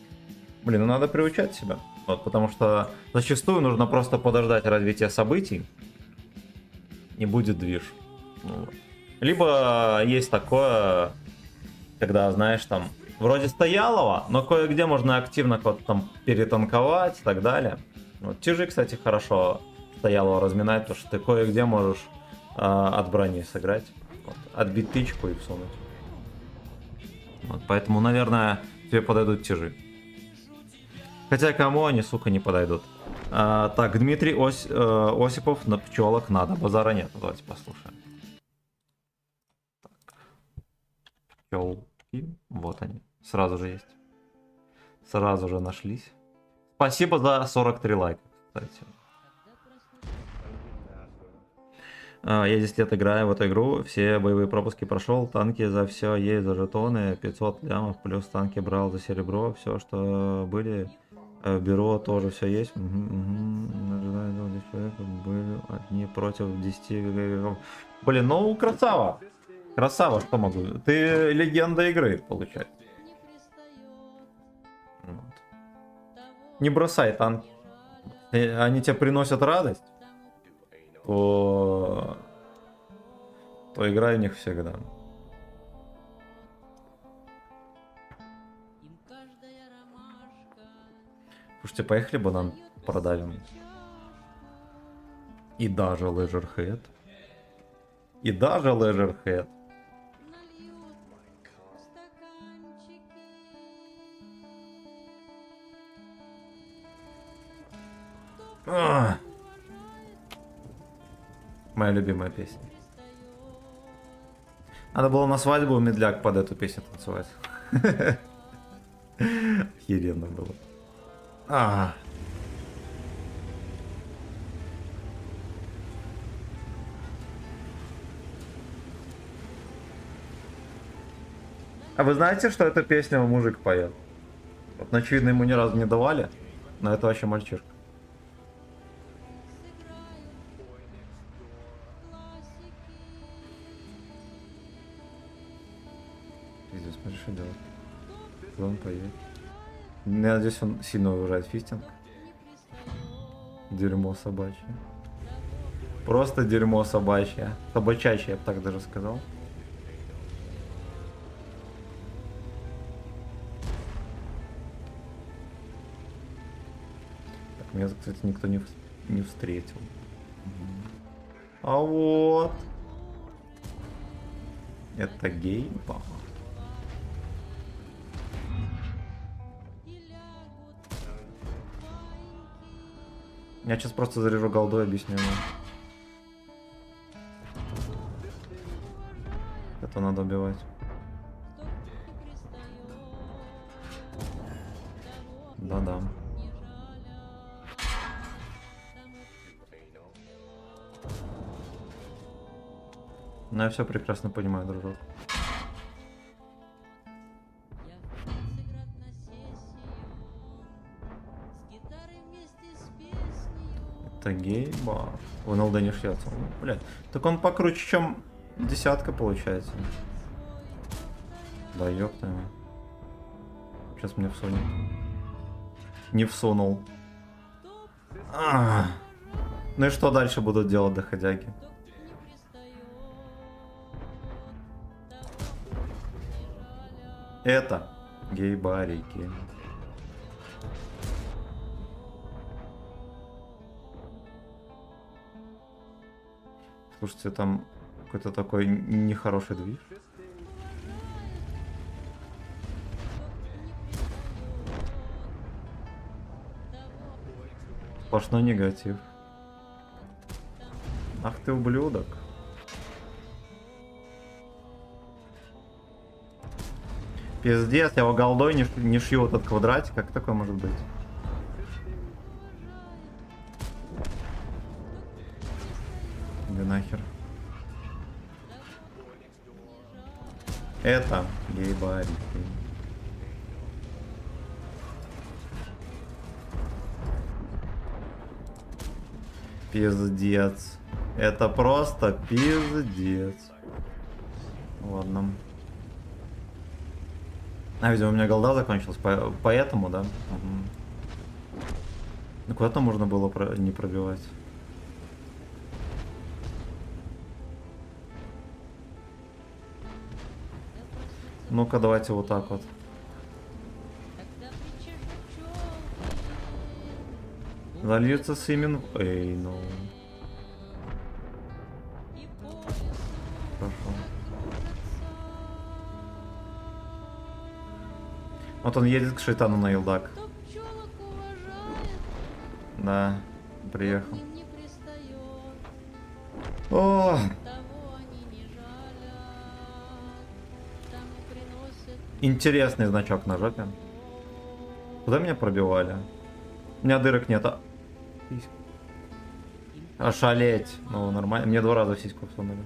Блин, ну надо приучать себя. Вот, потому что зачастую нужно просто подождать развития событий. И будет движ. Ну, вот. Либо есть такое, когда, знаешь, там, вроде Стоялова, но кое-где можно активно кого-то там перетанковать и так далее. Вот, тяжи, кстати, хорошо Стоялова разминать, потому что ты кое-где можешь от брони сыграть. Вот, отбить тычку и всунуть. Вот, поэтому, наверное, тебе подойдут тяжи. Хотя кому они, сука, не подойдут. Так, Дмитрий Осипов на пчелок надо. Базара нет. Давайте послушаем. Так. Пчелки. Вот они. Сразу же есть. Сразу же нашлись. Спасибо за 43 лайка, кстати. Я 10 лет играю в эту игру, все боевые пропуски прошел, танки за все есть, за жетоны, 500 лямов, плюс танки брал за серебро, все, что были, бюро тоже все есть. Ожидаю, человека были одни против 10 игроков. Блин, ну красава, красава, что могу, ты легенда игры, получается. Вот. Не бросай танки, они тебе приносят радость. То играй в них всегда. Слушайте, поехали банан продавим. И даже Leisurehead. И даже Leisurehead. Моя любимая песня. Надо было на свадьбу медляк под эту песню танцевать. Охеренно было. А вы знаете, что эту песню мужик поет? Вот, очевидно, ему ни разу не давали, но это вообще мальчишка. Пиздец, смотри, что делать. Он поедет. Я надеюсь, он сильно уважает фистинг. Дерьмо собачье. Просто дерьмо собачье. Собачачье, я бы так даже сказал. Так, меня, кстати, никто не встретил. А вот. Это геймпа. Я сейчас просто заряжу голду и объясню ему. Это надо убивать. Да-да. Ну, я все прекрасно понимаю, дружок. Это гейба. В НЛД не шьется. Блять. Так он покруче, чем десятка получается. Да ёпта. Сейчас мне всунет. Не всунул. Ну и что дальше будут делать доходяги? Это гейбарики. Слушайте, там какой-то такой нехороший движ. Сплошной негатив. Ах ты ублюдок. Пиздец, я его голдой не шью этот квадратик. Как такое может быть? Да нахер. Это гейбарики. Пиздец. Это просто пиздец. Ладно. А, видимо, у меня голда закончилась, поэтому, да? Угу. Ну, куда-то можно было не пробивать. Ну-ка, давайте вот так вот. Зальется Симин. Эй, ну. Хорошо. Вот он едет к шайтану на Илдак. Да, приехал. О! Интересный значок на жопе. Куда меня пробивали? У меня дырок нет. Ошалеть. Ну, нормально. Мне 2 раза в сиську всунули.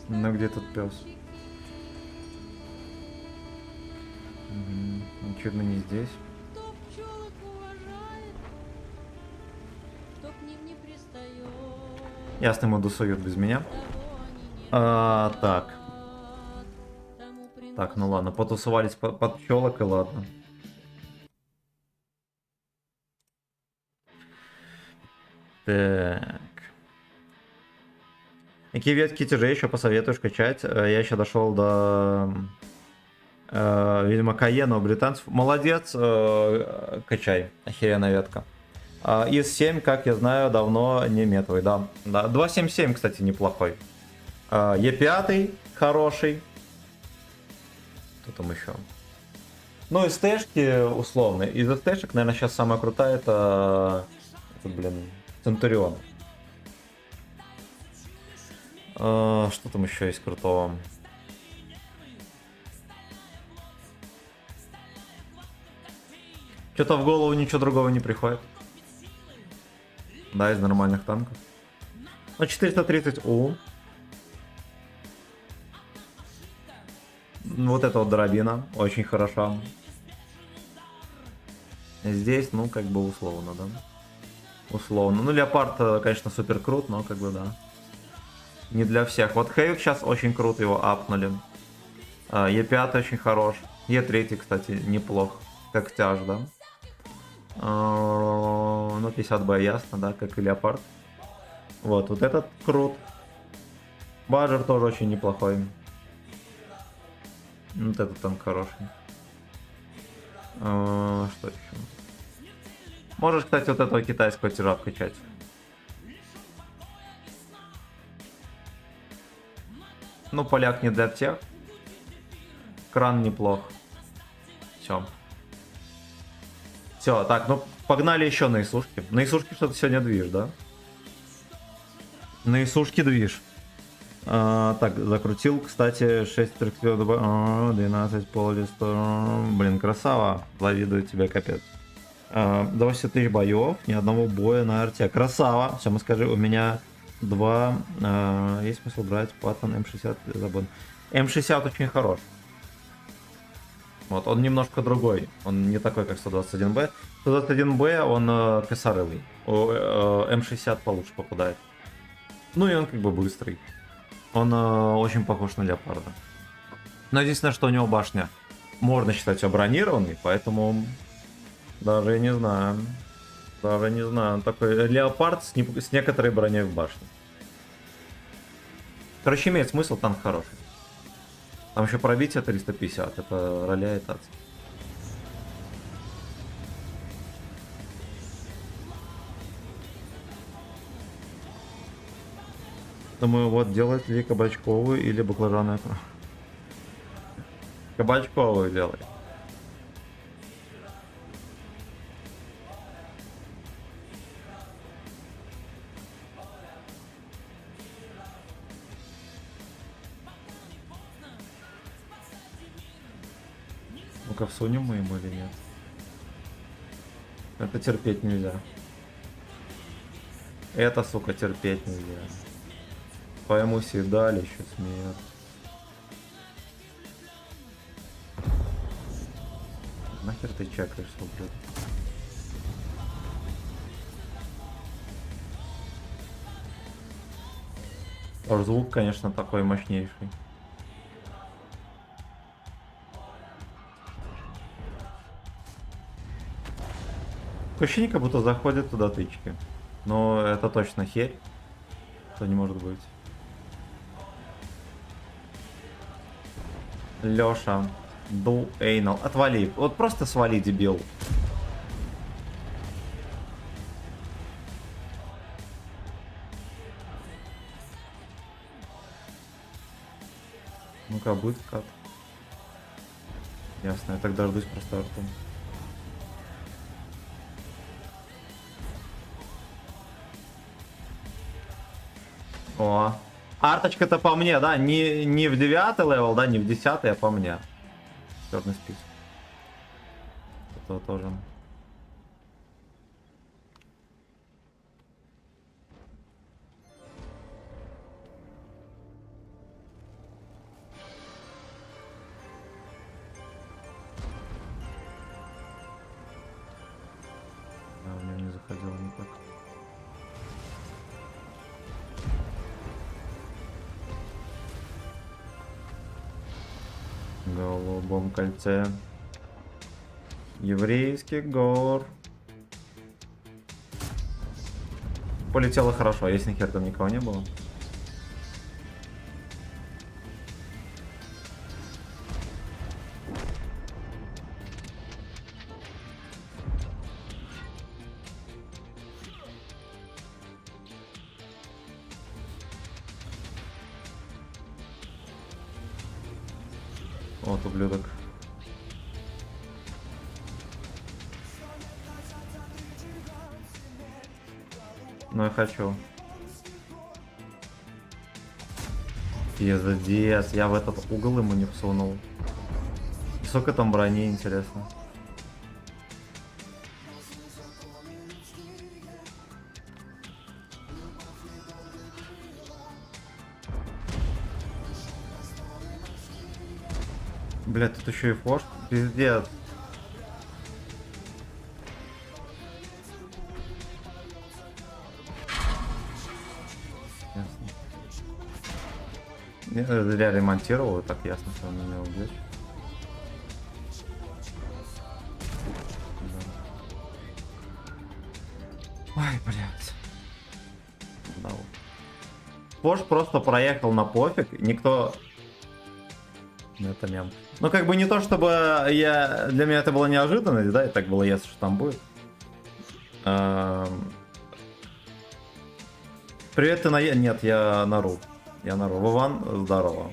Ну, где тут пес? Угу. Очевидно, не здесь. Ясно, ему досуют без меня. Так. Так, ну ладно, потусовались под пчелок, и ладно. Так. Какие ветки тяжей еще посоветуешь качать? Я еще дошел до, видимо, Каена у британцев. Молодец, качай, охеренная ветка. Из 7, как я знаю, давно не метовый, да. 2.7.7, кстати, неплохой. Е5 хороший. Что там еще? Ну, из тэшки условно. Из тэшек, наверное, сейчас самая крутая это блин, Центурион. Что там еще есть крутого? Что-то в голову ничего другого не приходит. Да, из нормальных танков. Ну, 430 У. Вот это вот дробина. Очень хороша. Здесь, ну, как бы условно, да. Условно. Ну, Леопард, конечно, супер крут, но как бы да. Не для всех. Вот Хейвик сейчас очень круто его апнули. Е5 очень хорош. Е3, кстати, неплох. Как тяж, да? Ну, 50Б ясно, да, как и Леопард. Вот этот крут. Баджер тоже очень неплохой. Вот этот танк хороший. Что еще? Можешь, кстати, вот этого китайского тяжа обкачать. Ну, поляк не для всех. Кран неплох. Все. Все, так, ну погнали еще на Исушки. На Исушки что-то сегодня движ, да? На Исушки движ. Так, закрутил, кстати, 6 12 пол-листа. Блин, красава. Завидую тебе, капец. 20 тысяч боев, ни одного боя на арте. Красава. Все, мы скажи, у меня два. Есть смысл брать паттон М60 забыл. М60 очень хорош. Вот, он немножко другой. Он не такой, как 121Б. 121Б, он косорылый. У М60 получше попадает. Ну и он как бы быстрый. Он очень похож на Леопарда. Но единственное, что у него башня можно считать ее бронированной, поэтому даже я не знаю. Даже не знаю. Он такой Леопард с некоторой броней в башне. Короче, имеет смысл, танк хороший. Там еще пробитие 350, это роляет адски. Думаю, вот делать ли кабачковую или баклажаны. Кабачковую делай. Ну-ка, всунем мы ему или нет? Это терпеть нельзя. Это, сука, терпеть нельзя. Пойму дали еще смеют. Нахер ты чекаешь, блядь? Аж звук, конечно, такой мощнейший. Ощущение, как будто заходят туда тычки. Но это точно херь. Что не может быть. Лёша. Ду Эйнал. Отвали. Вот просто свали, дебил. Ну-ка, будет кат. Ясно, я так дождусь просто артом. О, арточка-то по мне, да? Не в 9 левел, да, не в 10, а по мне. Черный список. Это тоже. Да, у него не заходило никак. В голубом кольце. Еврейский гор. Полетело хорошо, если нахер там никого не было. Вот ублюдок. Ну я хочу. Пиздец, я в этот угол ему не всунул. Сколько там брони, интересно. Блять, тут еще и фош. Пиздец. Ясно. Зря ремонтировал, так ясно, что он меня убьет. Ой, блядь. Да. Пош просто проехал на пофиг, никто... Ну, это мем. Ну, как бы не то, чтобы я... Для меня это было неожиданность, да, и так было ясно, что там будет. Привет, ты на... Нет, я на ру. Я на ру. Вован, здорово.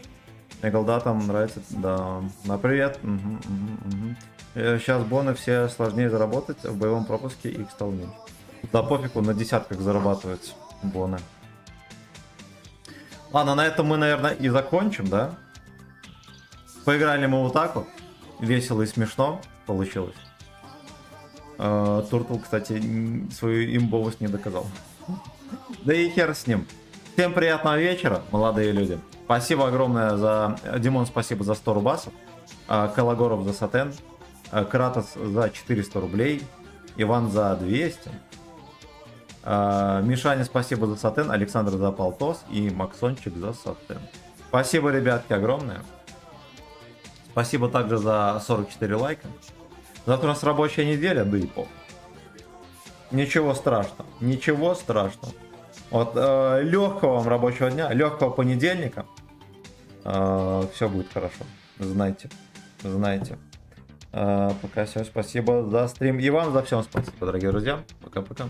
Мне голда там нравится, да. На привет. Сейчас боны все сложнее заработать, в боевом пропуске их стал меньше. Да пофигу, на десятках зарабатываются боны. Ладно, на этом мы, наверное, и закончим, да? Поиграли мы вот так вот. Весело и смешно получилось. Туртл, кстати, свою имбовость не доказал. Да и хер с ним. Всем приятного вечера, молодые люди. Спасибо огромное за... Димон, спасибо за 100 рубасов. Калагоров за сатен. Кратос за 400 рублей. Иван за 200. Мишаня, спасибо за сатен. Александр за полтос. И Максончик за сатен. Спасибо, ребятки, огромное. Спасибо также за 44 лайка. Завтра у нас рабочая неделя, да и по. Ничего страшного. Ничего страшного. Вот легкого вам рабочего дня, легкого понедельника. Все будет хорошо. Знайте. Знаете. Пока все. Спасибо за стрим. И вам за все спасибо, дорогие друзья. Пока-пока.